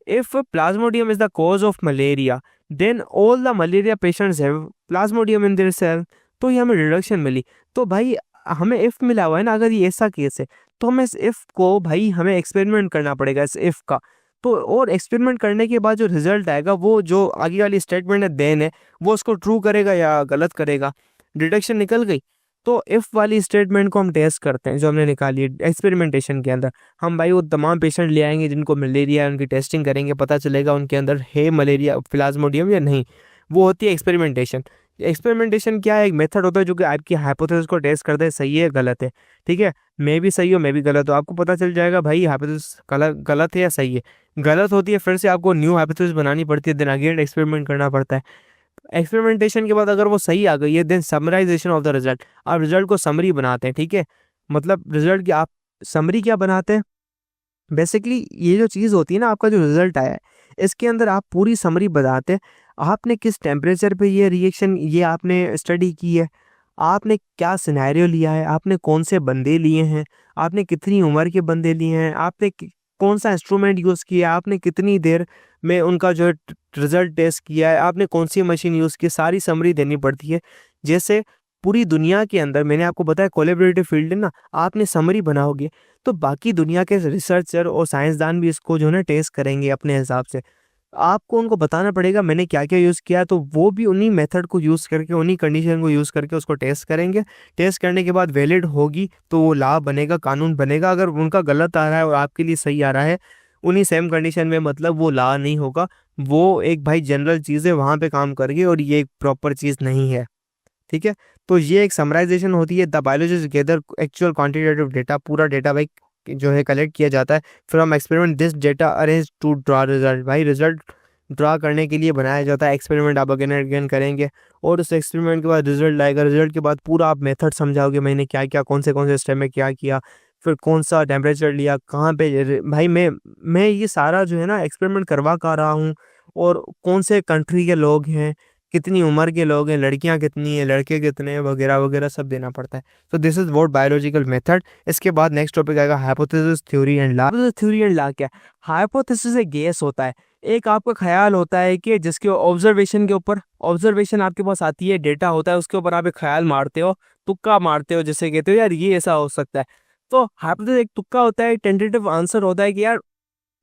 if Plasmodium is the cause of malaria then all the malaria patients have Plasmodium in their cell, तो ये हमें डिडक्शन मिली। तो भाई हमें इफ मिला हुआ है ना, अगर ये ऐसा केस है तो हमें इस इफ को भाई हमें एक्सपेरिमेंट करना पड़ेगा इस इफ का। तो और एक्सपेरिमेंट करने के बाद जो रिजल्ट आएगा वो जो आगे वाली स्टेटमेंट है देन है, वो उसको ट्रू करेगा या गलत करेगा। डिडक्शन निकल गई, तो इफ वाली स्टेटमेंट को हम टेस्ट करते हैं जो हमने निकाली है एक्सपेरिमेंटेशन के अंदर। हम भाई वो तमाम पेशेंट ले आएंगे जिनको मलेरिया है, उनकी टेस्टिंग करेंगे, पता चलेगा उनके अंदर है मलेरिया प्लाज्मोडियम या नहीं। वो होती है एक्सपेरिमेंटेशन। एक्सपेरिमेंटेशन क्या है, एक मेथड होता है जो कि आपकी हाइपोथेसिस को टेस्ट करता है सही है गलत है, ठीक है, मैं भी सही हो मैं भी गलत हो, आपको पता चल जाएगा भाई हाइपोथेसिस गलत है या सही है। गलत होती है फिर से आपको न्यू हाइपोथेसिस बनानी पड़ती है, देन अगेन एक्सपेरिमेंट करना पड़ता है। एक्सपेरिमेंटेशन के बाद अगर वो सही आ गई है then summarisation of the result, आप रिजल्ट को समरी बनाते हैं, ठीक है, मतलब रिजल्ट की आप समरी क्या बनाते हैं, बेसिकली ये जो चीज़ होती है ना, आपका जो रिजल्ट आया है इसके अंदर आप पूरी समरी बताते हैं, आपने किस टेम्परेचर पे ये रिएक्शन ये आपने स्टडी की है, आपने क्या सिनेरियो लिया है, आपने कौन से बंदे लिए हैं, आपने कितनी उम्र के बंदे लिए हैं, आपने कौन सा इंस्ट्रूमेंट यूज़ किया, आपने कितनी देर में उनका जो रिजल्ट टेस्ट किया है, आपने कौन सी मशीन यूज़ की, सारी समरी देनी पड़ती है। जैसे पूरी दुनिया के अंदर मैंने आपको बताया कोलैबोरेटिव फील्ड है ना, आपने समरी बनाओगे तो बाकी दुनिया के रिसर्चर और साइंसदान भी इसको जो है ना टेस्ट करेंगे अपने हिसाब से। आपको उनको बताना पड़ेगा मैंने क्या क्या यूज़ किया, तो वो भी उन्हीं मेथड को यूज़ करके उन्हीं कंडीशन को यूज़ करके उसको टेस्ट करेंगे। टेस्ट करने के बाद वैलिड होगी तो वो लॉ बनेगा, कानून बनेगा। अगर उनका गलत आ रहा है और आपके लिए सही आ रहा है उन्हीं सेम कंडीशन में, मतलब वो लॉ नहीं होगा, वो एक भाई जनरल चीज़ है, वहाँ पे काम करेगी और ये एक प्रॉपर चीज़ नहीं है, ठीक है। तो ये एक समराइजेशन होती है, the biologist gather actual quantitative data, पूरा डेटा भाई जो है कलेक्ट किया जाता है, from experiment this data arrange to draw result, भाई रिजल्ट ड्रा करने के लिए बनाया जाता है। एक्सपेरिमेंट आप अगेन अगेन करेंगे और उस एक्सपेरिमेंट के बाद रिजल्ट आएगा, रिजल्ट के बाद पूरा आप मेथड समझाओगे मैंने क्या क्या कौन से स्टेप में क्या किया, फिर कौन सा टेम्परेचर लिया, कहाँ पे भाई मैं ये सारा जो है ना एक्सपेरिमेंट करवा कर रहा हूँ, और कौन से कंट्री के लोग हैं, कितनी उम्र के लोग हैं, लड़कियां कितनी हैं, लड़के कितने हैं, वगैरह वगैरह सब देना पड़ता है। तो this is what biological method. इसके बाद नेक्स्ट टॉपिक आएगा hypothesis theory and law. Theory and law क्या है? हाइपोथेसिस एक गेस होता है, एक आपका ख्याल होता है कि जिसके ऑब्जर्वेशन के ऊपर, ऑब्जर्वेशन आपके पास आती है, डेटा होता है, उसके ऊपर आप एक ख्याल मारते हो, तुक्का मारते हो, जिसे कहते हो यार ये ऐसा हो सकता है। तो हाइपोथेसिस एक तुक्का होता है, टेंटेटिव आंसर होता है कि यार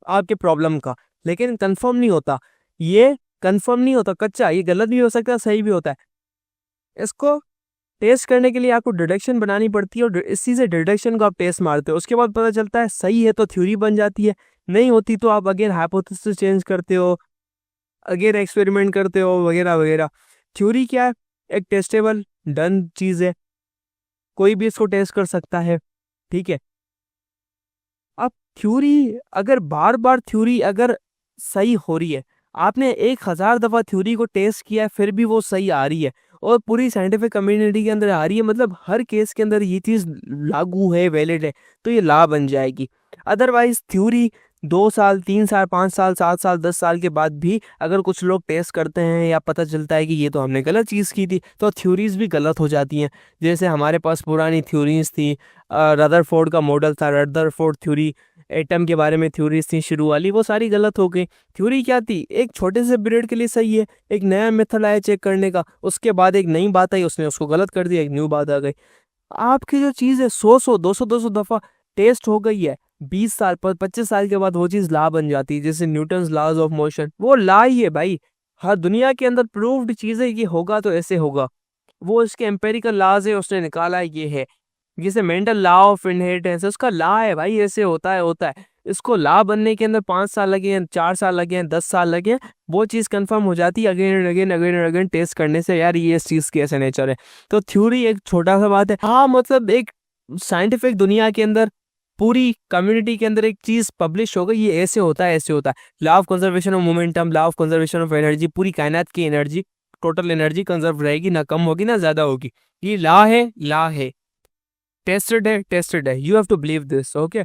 आपके प्रॉब्लम का, लेकिन कंफर्म नहीं होता, ये कंफर्म नहीं होता, कच्चा, ये गलत भी हो सकता है सही भी होता है। इसको टेस्ट करने के लिए आपको डिडक्शन बनानी पड़ती है और इसी से डिडक्शन को आप टेस्ट मारते हो, उसके बाद पता चलता है सही है तो थ्योरी बन जाती है, नहीं होती तो आप अगेन हाइपोथेसिस चेंज करते हो, अगेन एक्सपेरिमेंट करते हो, वगैरह वगैरह। थ्योरी क्या है? एक टेस्टेबल डन चीज़ है, कोई भी इसको टेस्ट कर सकता है, ठीक है। अब थ्योरी अगर बार बार थ्योरी अगर सही हो रही है, आपने 1000 दफ़ा थ्योरी को टेस्ट किया है फिर भी वो सही आ रही है और पूरी साइंटिफिक कम्युनिटी के अंदर आ रही है, मतलब हर केस के अंदर ये चीज़ लागू है, वैलिड है, तो ये लॉ बन जाएगी। अदरवाइज थ्योरी 2 साल 3 साल 5 साल 7 साल 10 साल के बाद भी अगर कुछ लोग टेस्ट करते हैं या पता चलता है कि ये तो हमने गलत चीज़ की थी, तो थ्योरीज भी गलत हो जाती हैं। जैसे हमारे पास पुरानी थ्योरीज थी, रदरफोर्ड का मॉडल था, रदरफोर्ड थ्योरी, एटम के बारे में थ्योरीज थी शुरू वाली, वो सारी गलत हो गई। थ्योरी क्या थी? एक छोटे से पीरियड के लिए सही है, एक नया मेथड आया चेक करने का, उसके बाद एक नई बात आई, उसने उसको गलत कर दिया, एक न्यू बात आ गई। आपकी जो चीज़ है 100 200 दफ़ा टेस्ट हो गई है, 20 साल पर 25 साल के बाद वो चीज़ लॉ बन जाती है, जैसे न्यूटन्स लॉज ऑफ मोशन, वो लॉ ही है भाई, हर दुनिया के अंदर प्रूव्ड चीज है, ये होगा तो ऐसे होगा, वो इसके एम्पेरिकल लॉज है, उसने निकाला है, ये है। जिसे मेंटल लॉ ऑफ इनहेरिटेंस, उसका लॉ है भाई, ऐसे होता है। इसको लॉ बनने के अंदर 5 साल लगे हैं, 4 साल लगे हैं, 10 साल लगे हैं, वो चीज़ कंफर्म हो जाती है again and again again and again test करने से, यार ये इस चीज़ की ऐसे नेचर है। तो थ्योरी एक छोटा सा बात है, हाँ मतलब एक साइंटिफिक दुनिया के अंदर पूरी कम्युनिटी के अंदर एक चीज़ पब्लिश हो गई, ये ऐसे होता है ऐसे होता है। Law of conservation of momentum, law of conservation of energy, पूरी कायनात की एनर्जी, टोटल एनर्जी कंजर्व रहेगी, ना कम होगी ना ज़्यादा होगी। ये लॉ है, टेस्टेड है, you have to believe this, okay.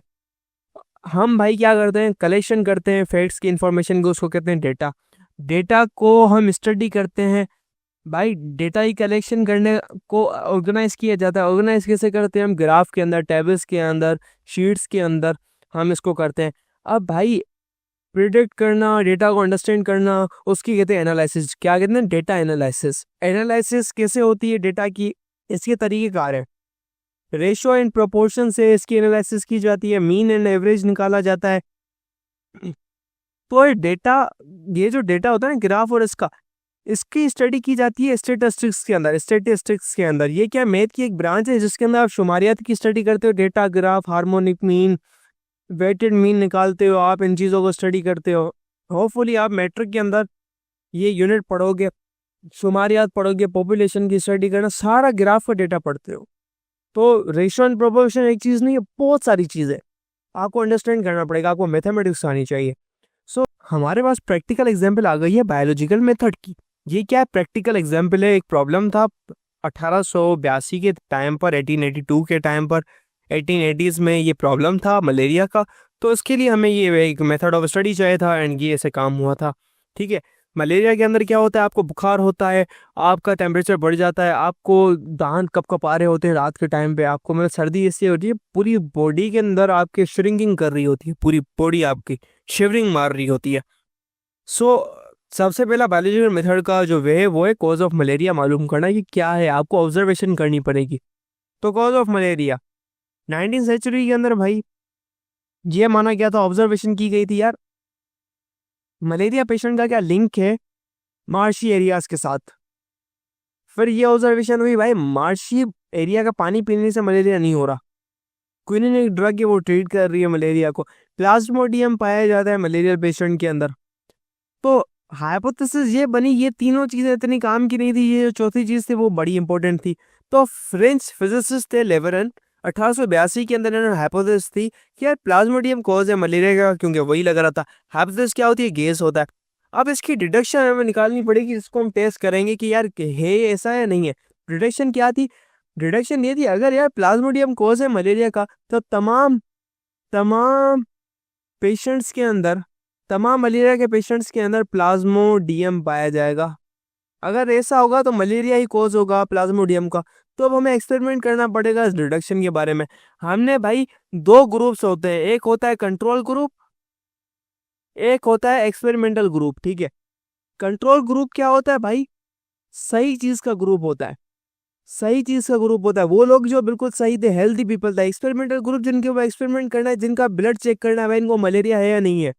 हम भाई क्या करते हैं, कलेक्शन करते हैं फैक्ट्स की इंफॉर्मेशन को, उसको कहते हैं डेटा। डेटा को हम स्टडी करते हैं भाई, डेटा ही कलेक्शन करने को ऑर्गेनाइज किया जाता है। ऑर्गेनाइज कैसे करते हैं हम, ग्राफ के अंदर, टेबल्स के अंदर, शीट्स के अंदर हम इसको करते हैं। अब भाई प्रिडिक्ट करना, डेटा को अंडरस्टैंड करना, उसकी कहते हैं एनालिसिस। क्या कहते हैं, डेटा एनालिसिस। एनालिसिस कैसे होती है डेटा की, इसके तरीक़ेकार है। रेशियो एंड प्रोपोर्शन से इसकी एनालिसिस की जाती है, मीन एंड एवरेज निकाला जाता है। तो ये जो डेटा होता है ना ग्राफ और इसकी स्टडी की जाती है स्टेटिस्टिक्स के अंदर। ये क्या मैथ की एक ब्रांच है जिसके अंदर आप शुमारियात की स्टडी करते हो, data, graph, harmonic mean, weighted mean निकालते हो, आप इन चीज़ों को स्टडी करते हो। होपफुली आप मैट्रिक के अंदर ये यूनिट पढ़ोगे, शुमारियात पढ़ोगे, पॉपुलेशन की स्टडी करना, सारा ग्राफ का डेटा पढ़ते हो। तो रेशियो एंड प्रोपोर्शन एक चीज़ नहीं है, बहुत सारी चीज़ें आपको अंडरस्टैंड करना पड़ेगा, आपको मैथमेटिक्स आनी चाहिए। सो हमारे पास प्रैक्टिकल एग्जाम्पल आ गई है बायोलॉजिकल मेथड की। ये क्या है, प्रैक्टिकल एग्जाम्पल है। एक प्रॉब्लम था 1882 के टाइम पर, 1882 के टाइम पर, 1880s में ये प्रॉब्लम था मलेरिया का। तो इसके लिए हमें ये एक मेथड ऑफ स्टडी चाहिए था एंड ये ऐसे काम हुआ था, ठीक है। मलेरिया के अंदर क्या होता है, आपको बुखार होता है, आपका टेम्परेचर बढ़ जाता है, आपको दांत कप आ रहे होते हैं रात के टाइम पे, आपको मतलब सर्दी इससे होती है, पूरी बॉडी के अंदर आपके श्रिंकिंग कर रही होती है, पूरी बॉडी आपकी शिवरिंग मार रही होती है। सो सबसे पहला बायोलॉजिकल मेथड का जो वे है वो है कॉज ऑफ मलेरिया मालूम करना कि क्या है, आपको ऑब्जर्वेशन करनी पड़ेगी। तो कॉज ऑफ मलेरिया 19वीं सेंचुरी के अंदर भाई ये माना गया था, ऑब्जर्वेशन की गई थी यार मलेरिया पेशेंट का क्या लिंक है मार्शी एरियाज के साथ। फिर ये ऑब्जर्वेशन हुई भाई मार्शी एरिया का पानी पीने से मलेरिया नहीं हो रहा, क्विनिन एक ड्रग है वो ट्रीट कर रही है मलेरिया को। प्लाज्मोडियम पाया जाता है मलेरिया पेशेंट के अंदर। तो हाइपोथेसिस ये बनी, ये तीनों चीजें इतनी काम की नहीं थी, ये जो चौथी चीज थी वो बड़ी इंपॉर्टेंट थी। तो फ्रेंच फिजिसिस्ट थे लेवरन, 1882 के अंदर इन्होंने हाइपोथेसिस थी कि यार प्लाज्मोडियम कॉज है मलेरिया का, क्योंकि वही लग रहा था। हाइपोथेसिस क्या होती है, गैस होता है। अब इसकी डिडक्शन हमें निकालनी पड़ेगी, इसको हम टेस्ट करेंगे कि यार है ऐसा या नहीं है। डिडक्शन क्या थी, डिडक्शन ये थी अगर यार प्लाज्मोडियम कॉज है मलेरिया का, तो तमाम पेशेंट्स के अंदर, तमाम मलेरिया के पेशेंट्स के अंदर प्लाज्मोडियम पाया जाएगा। अगर ऐसा होगा तो मलेरिया ही कॉज होगा प्लाज्मोडियम का। तो अब हमें एक्सपेरिमेंट करना पड़ेगा इस डिडक्शन के बारे में। हमने भाई दो ग्रुप्स होते हैं, एक होता है कंट्रोल ग्रुप, एक होता है एक्सपेरिमेंटल ग्रुप, ठीक है। कंट्रोल ग्रुप क्या होता है भाई, सही चीज का ग्रुप होता है, सही चीज का ग्रुप होता है, वो लोग जो बिल्कुल सही थे, हेल्दी पीपल था। एक्सपेरिमेंटल ग्रुप जिनके ऊपर एक्सपेरिमेंट करना है, जिनका ब्लड चेक करना है भाई इनको मलेरिया है या नहीं है,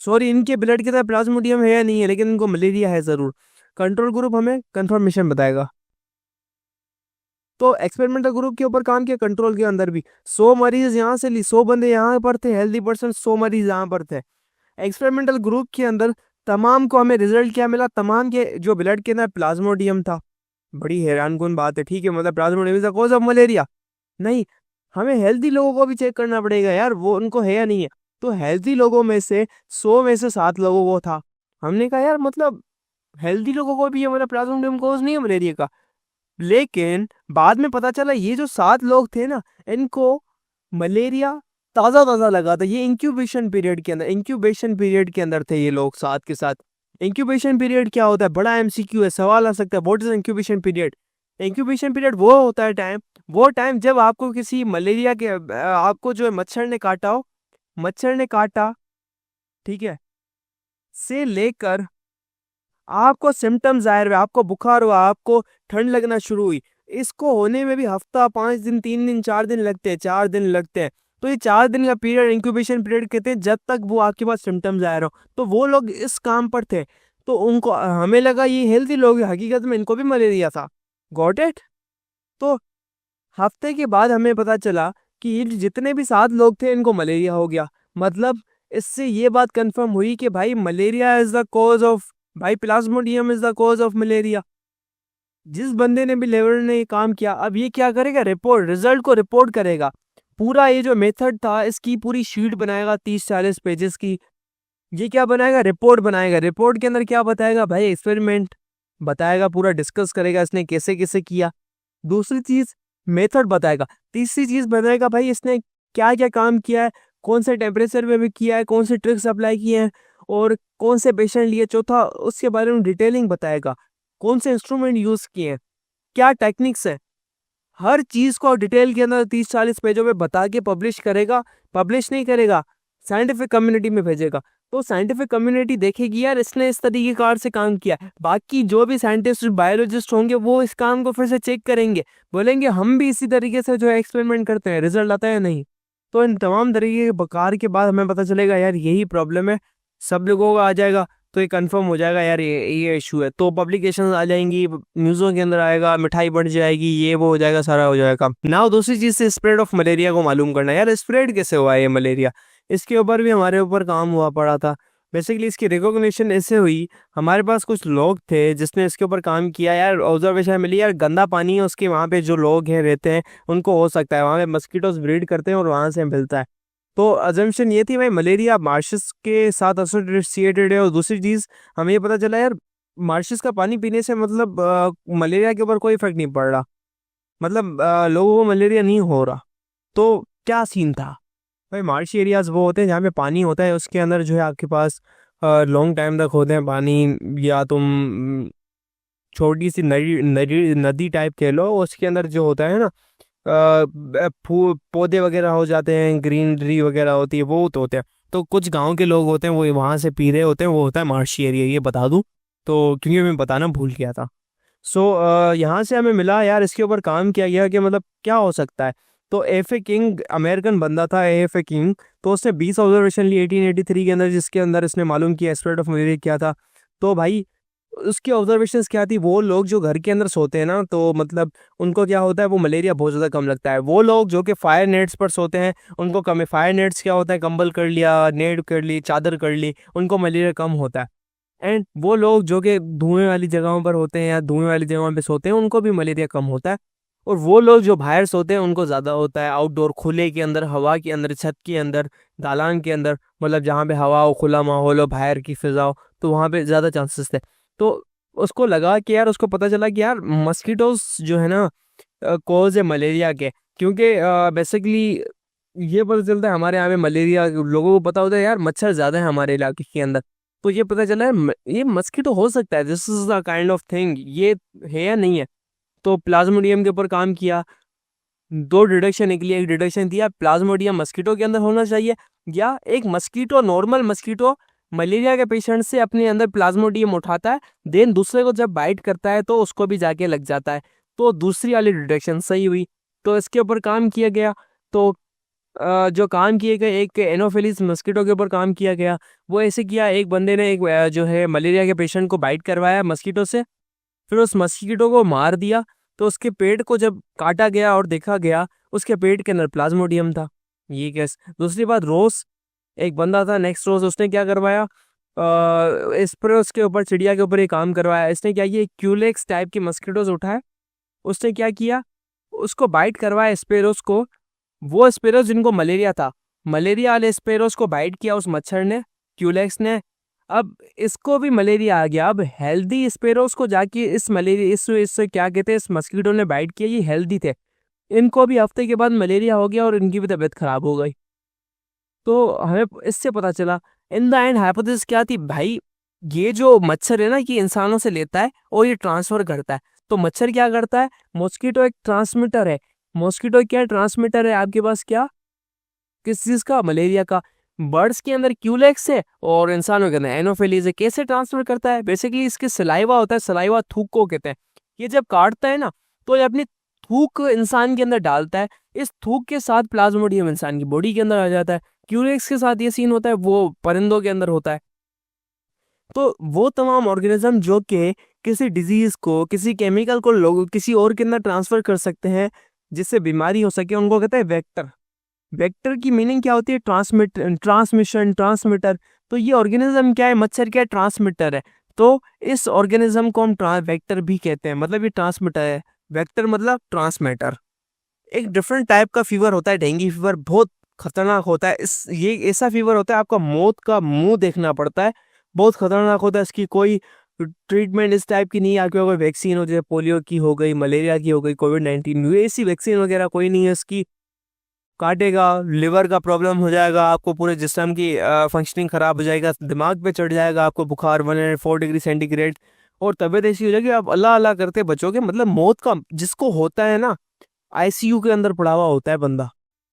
सॉरी इनके ब्लड के अंदर प्लाज्मोडियम है या नहीं है, लेकिन इनको मलेरिया है जरूर। कंट्रोल ग्रुप हमें कंफर्मेशन बताएगा। तो एक्सपेरिमेंटल ग्रुप के ऊपर काम किया, कंट्रोल के अंदर भी 100 मरीज यहाँ से ली, 100 बंदे यहाँ पर थे हेल्दी पर्सन, 100 मरीज यहाँ पर थे। एक्सपेरिमेंटल ग्रुप के अंदर तमाम को हमें रिजल्ट क्या मिला, तमाम के जो ब्लड के अंदर प्लाज्मोडियम था। बड़ी हैरानकुन बात है, ठीक है, मतलब Plasmodium is the cause of malaria नहीं, हमें हेल्दी लोगों को भी चेक करना पड़ेगा यार वो उनको है या नहीं है। तो हेल्दी लोगों में से 100 में से 7 लोगों को था। हमने कहा यार मतलब हेल्दी लोगों को भी ये मतलब प्लाज्मोडियम कॉज नहीं है मलेरिया का। लेकिन बाद में पता चला ये जो 7 लोग थे ना, इनको मलेरिया ताज़ा ताज़ा लगा था। ये इंक्यूबेशन पीरियड के अंदर थे ये लोग साथ के साथ। इंक्यूबेशन पीरियड क्या होता है, बड़ा एमसीक्यू है, सवाल आ सकता है, what is incubation period. Incubation period वो होता है टाइम जब आपको किसी मलेरिया के आपको जो है मच्छर ने काटा, ठीक है, से लेकर आपको सिम्टम्स जाहिर हुए, आपको बुखार हुआ, आपको ठंड लगना शुरू हुई, इसको होने में भी हफ्ता, 5 दिन, 3 दिन, 4 दिन लगते हैं, 4 दिन लगते हैं। तो ये 4 दिन का पीरियड इंक्यूबेशन पीरियड कहते हैं, जब तक वो आपके पास सिम्टम्स जाहिर हो। तो वो लोग इस काम पर थे तो उनको हमें लगा ये हेल्दी लोग हैं, हकीकत में इनको भी मलेरिया था। Got it. तो हफ्ते के बाद हमें पता चला कि ये जितने भी 7 लोग थे इनको मलेरिया हो गया। मतलब इससे ये बात कंफर्म हुई कि भाई malaria is the cause of, भाई plasmodium is the cause of malaria. जिस बंदे ने भी लेबर ने ये काम किया, अब ये क्या करेगा, रिपोर्ट, रिजल्ट को रिपोर्ट करेगा। पूरा ये जो मेथड था इसकी पूरी शीट बनाएगा 30-40 पेजेस की। ये क्या बनाएगा, रिपोर्ट बनाएगा। रिपोर्ट के अंदर क्या बताएगा भाई, एक्सपेरिमेंट बताएगा, पूरा डिस्कस करेगा इसने कैसे कैसे किया। दूसरी चीज मेथड बताएगा। तीसरी चीज बताएगा भाई इसने क्या क्या काम किया है, कौन से टेम्परेचर में भी किया है, कौन से ट्रिक्स अप्लाई किए हैं और कौन से पेशेंट लिए। चौथा उसके बारे में डिटेलिंग बताएगा, कौन से इंस्ट्रूमेंट यूज किए हैं, क्या टेक्निक्स है। हर चीज को डिटेल के अंदर 30-40 पेजों में बता के पब्लिश करेगा। पब्लिश नहीं करेगा, साइंटिफिक कम्युनिटी में भेजेगा। तो साइंटिफिक कम्युनिटी देखेगी यार इसने इस तरीके कार से काम किया। बाकी जो भी साइंटिस्ट बायोलॉजिस्ट होंगे वो इस काम को फिर से चेक करेंगे, बोलेंगे हम भी इसी तरीके से जो है एक्सपेरिमेंट करते हैं, रिजल्ट आता है नहीं। तो इन तमाम तरीके के बकार के बाद हमें पता चलेगा यार यही प्रॉब्लम है, सब लोगों का आ जाएगा। तो ये कंफर्म हो जाएगा यार ये इशू है। तो पब्लिकेशंस आ जाएंगी, न्यूज़ों के अंदर आएगा, मिठाई बढ़ जाएगी, ये वो हो जाएगा, सारा हो जाएगा। नाउ दूसरी चीज़ से स्प्रेड ऑफ मलेरिया को मालूम करना। यार स्प्रेड कैसे हुआ है ये मलेरिया, इसके ऊपर भी हमारे ऊपर काम हुआ पड़ा था। बेसिकली इसकी रिकॉग्निशन ऐसे हुई, हमारे पास कुछ लोग थे जिसने इसके ऊपर काम किया। यार ऑब्जर्वेशन मिली यार गंदा पानी है उसके, वहाँ पे जो लोग हैं रहते हैं उनको हो सकता है, वहाँ पे मस्कीटोज ब्रीड करते हैं और वहाँ से मिलता है। तो अजम्पशन ये थी भाई मलेरिया मार्शस के साथ एसोसिएटेड है। और दूसरी चीज़ हमें ये पता चला यार मार्शस का पानी पीने से मतलब मलेरिया के ऊपर कोई इफेक्ट नहीं पड़ रहा, मतलब लोगों को मलेरिया नहीं हो रहा। तो क्या सीन था भाई, मार्श एरियाज वो होते हैं जहाँ पे पानी होता है, उसके अंदर जो है आपके पास लॉन्ग टाइम तक होते हैं पानी, या तुम छोटी सी नदी नदी नदी टाइप कह लो, उसके अंदर जो होता है ना पौधे वगैरह हो जाते हैं, ग्रीनरी वगैरह होती है, वो तो होते हैं। तो कुछ गांव के लोग होते हैं वो वहाँ से पी रहे होते हैं, वो होता है मार्शी एरिया, ये बता दूं तो, क्योंकि मैं बताना भूल गया था। सो यहाँ से हमें मिला यार इसके ऊपर काम किया गया कि मतलब क्या हो सकता है। तो एफ ए किंग अमेरिकन बंदा था, एफ ए किंग। तो उसने 20 ऑब्जर्वेशन ली 1883 के अंदर, जिसके अंदर इसने मालूम किया स्प्रेड ऑफ मलेरिया क्या था। तो भाई उसकी ऑब्जर्वेशंस क्या थी, वो लोग जो घर के अंदर सोते हैं ना, तो मतलब उनको क्या होता है, वो मलेरिया बहुत ज़्यादा कम लगता है। वो लोग जो कि फायर नेट्स पर सोते हैं उनको कम है। फायर नेट्स क्या होता है, कंबल कर लिया, नेट कर ली, चादर कर ली, उनको मलेरिया कम होता है। एंड वो लोग जो कि धुएं वाली जगहों पर होते हैं या धुएं वाली जगहों पे सोते हैं उनको भी मलेरिया कम होता है। और वो लोग जो बाहर सोते हैं उनको ज़्यादा होता है, आउटडोर, खुले के अंदर, हवा के अंदर, छत के अंदर, दालान के अंदर, मतलब जहाँ पे हवा हो, खुला माहौल हो, बाहर की फिजा हो, तो वहाँ पे ज़्यादा चांसेस थे। तो उसको लगा कि यार, उसको पता चला कि यार मस्कीटोज जो है ना कॉज है मलेरिया के। क्योंकि बेसिकली ये पता चलता है हमारे यहाँ पे मलेरिया, लोगों को पता होता है यार मच्छर ज़्यादा है हमारे इलाके के अंदर। तो ये पता चला है ये मस्कीटो हो सकता है, this is the kind of thing, ये है या नहीं है। तो प्लाज्मोडियम के ऊपर काम किया, 2 डिडक्शन निकली। एक डिडक्शन दिया प्लाज्मोडियम मस्कीटो के अंदर होना चाहिए, या एक मस्कीटो, नॉर्मल मस्कीटो मलेरिया के पेशेंट से अपने अंदर प्लाज्मोडियम उठाता है, देन दूसरे को जब बाइट करता है तो उसको भी जाके लग जाता है। तो दूसरी वाली डिडक्शन सही हुई, तो इसके ऊपर काम किया गया। तो जो काम किए गए, एक एनोफिलिस मस्कीटो के ऊपर काम किया गया। वो ऐसे किया, एक बंदे ने एक जो है मलेरिया के पेशेंट को बाइट करवाया मस्कीटो से, फिर उस मस्कीटो को मार दिया। तो उसके पेट को जब काटा गया और देखा गया, उसके पेट के अंदर प्लाज्मोडियम था। ये केस। दूसरी बात, रोज एक बंदा था, नेक्स्ट रोज, उसने क्या करवाया, इस पर उसके ऊपर, चिड़िया के ऊपर ये काम करवाया। इसने क्या किया, क्यूलेक्स टाइप की मस्कीटोज उठाए, उसने क्या किया, उसको बाइट करवाया स्पेरोस को। वो स्पेरोस जिनको मलेरिया था, मलेरिया वाले स्पेरोस को बाइट किया उस मच्छर ने, क्यूलेक्स ने। अब इसको भी मलेरिया आ गया। अब हेल्दी स्पेरोस को जाके इस मलेरिया, इससे क्या कहते हैं, इस मस्कीटो ने बाइट किया, ये हेल्दी थे, इनको भी हफ्ते के बाद मलेरिया हो गया और इनकी भी तबीयत खराब हो गई। तो हमें इससे पता चला, इन द एंड हाइपोथेसिस क्या थी भाई, ये जो मच्छर है ना, ये इंसानों से लेता है और ये ट्रांसफर करता है। तो मच्छर क्या करता है, मॉस्किटो एक ट्रांसमीटर है। मॉस्किटो क्या ट्रांसमीटर है आपके पास, क्या, किस चीज का, मलेरिया का। बर्ड्स के अंदर क्यूलेक्स है और इंसानों के अंदर एनोफिलीज है। कैसे ट्रांसफर करता है, बेसिकली इसके सलाइवा होता है, सलाइवा थूक को कहते हैं। ये जब काटता है ना, तो ये अपनी थूक इंसान के अंदर डालता है। इस थूक के साथ प्लाज्मोडियम इंसान की बॉडी के अंदर आ जाता है। क्यूलेक्स के साथ ये सीन होता है, वो परिंदों के अंदर होता है। तो वो तमाम ऑर्गेनिज्म जो कि किसी डिजीज को, किसी केमिकल को लोग किसी और के अंदर ट्रांसफर कर सकते हैं जिससे बीमारी हो सके, उनको कहते हैं वेक्टर। वेक्टर की मीनिंग क्या होती है? Transmission, transmitter. तो ये ऑर्गेनिज्म क्या है? मच्छर क्या है? ट्रांसमीटर है। तो इस ऑर्गेनिज्म को हम वेक्टर भी कहते हैं, मतलब ये ट्रांसमीटर है। वेक्टर मतलब ट्रांसमीटर। एक डिफरेंट टाइप का फीवर होता है डेंगू फीवर, बहुत खतरनाक होता है। ये ऐसा फीवर होता है आपका मौत का मुंह देखना पड़ता है, बहुत खतरनाक होता है। इसकी कोई ट्रीटमेंट इस टाइप की नहीं है, आपके कोई वैक्सीन हो, जैसे पोलियो की हो गई, मलेरिया की हो गई, कोविड-19, ऐसी वैक्सीन वगैरह कोई नहीं है इसकी। काटेगा, लिवर का प्रॉब्लम हो जाएगा, आपको पूरे जिस्म की फंक्शनिंग खराब हो जाएगा, दिमाग पे चढ़ जाएगा, आपको बुखार 104 डिग्री सेंटीग्रेड, और तबीयत ऐसी हो जाएगी आप अल्लाह अल्लाह करते बचोगे। मतलब मौत का जिसको होता है ना, आईसीयू के अंदर पड़ा हुआ होता है बंदा,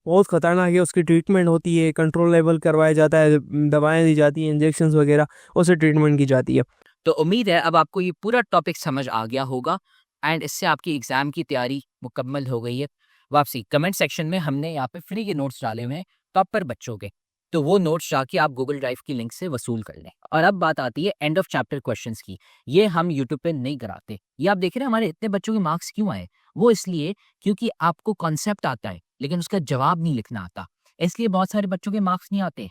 बहुत खतरनाक है। उसकी ट्रीटमेंट होती है, कंट्रोल लेवल करवाया जाता है, दवाएं दी जाती हैं, इंजेक्शन वगैरह, उससे ट्रीटमेंट की जाती है। तो उम्मीद है अब आपको ये पूरा टॉपिक समझ आ गया होगा एंड इससे आपकी एग्जाम की तैयारी मुकम्मल हो गई है। वापसी कमेंट सेक्शन में हमने यहाँ पे फ्री के नोट्स डाले हुए हैं टॉपर बच्चों के, तो वो नोट्स जाके आप गूगल ड्राइव की लिंक से वसूल कर लें। और अब बात आती है एंड ऑफ चैप्टर क्वेश्चंस की। ये हम यूट्यूब पे नहीं कराते। ये आप देख रहे हैं हमारे इतने बच्चों के मार्क्स क्यों आए? वो इसलिए क्योंकि आपको कॉन्सेप्ट आता है लेकिन उसका जवाब नहीं लिखना आता, इसलिए बहुत सारे बच्चों के मार्क्स नहीं आते।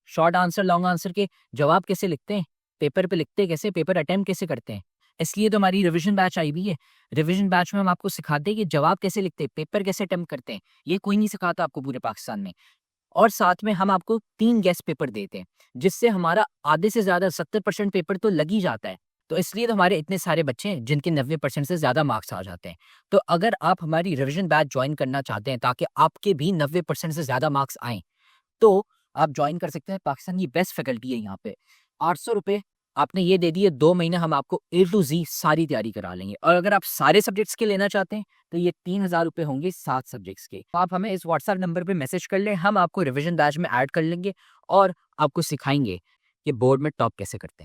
शॉर्ट आंसर, लॉन्ग आंसर के जवाब कैसे लिखते हैं, पेपर पे लिखते कैसे, पेपर अटेम्प्ट कैसे करते हैं। इसलिए तो हमारी रिवीजन बैच आई हुई है। रिवीजन बैच में हम आपको सिखाते हैं कि जवाब कैसे लिखते हैं, पेपर कैसे अटेम्प्ट करते हैं। ये कोई नहीं सिखाता आपको पूरे पाकिस्तान में। और साथ में हम आपको 3 गेस्ट पेपर देते हैं, जिससे हमारा आधे से ज़्यादा 70% पेपर तो लग ही जाता है। तो इसलिए तो हमारे इतने सारे बच्चे हैं जिनके 90% से ज़्यादा मार्क्स आ जाते हैं। तो अगर आप हमारी रिवीजन बैच ज्वाइन करना चाहते हैं ताकि आपके भी 90% से ज़्यादा मार्क्स आएँ, तो आप ज्वाइन कर सकते हैं। पाकिस्तान की बेस्ट फैकल्टी है यहाँ पे। 800 रुपए आपने ये दे दिए, 2 महीने हम आपको ए टू ज़ी सारी तैयारी करा लेंगे। और अगर आप सारे सब्जेक्ट्स के लेना चाहते हैं तो ये 3000 रुपए होंगे 7 सब्जेक्ट्स के। तो आप हमें इस व्हाट्सएप नंबर पे मैसेज कर लें, हम आपको रिवीजन बैच में ऐड कर लेंगे और आपको सिखाएंगे कि बोर्ड में टॉप कैसे करते हैं।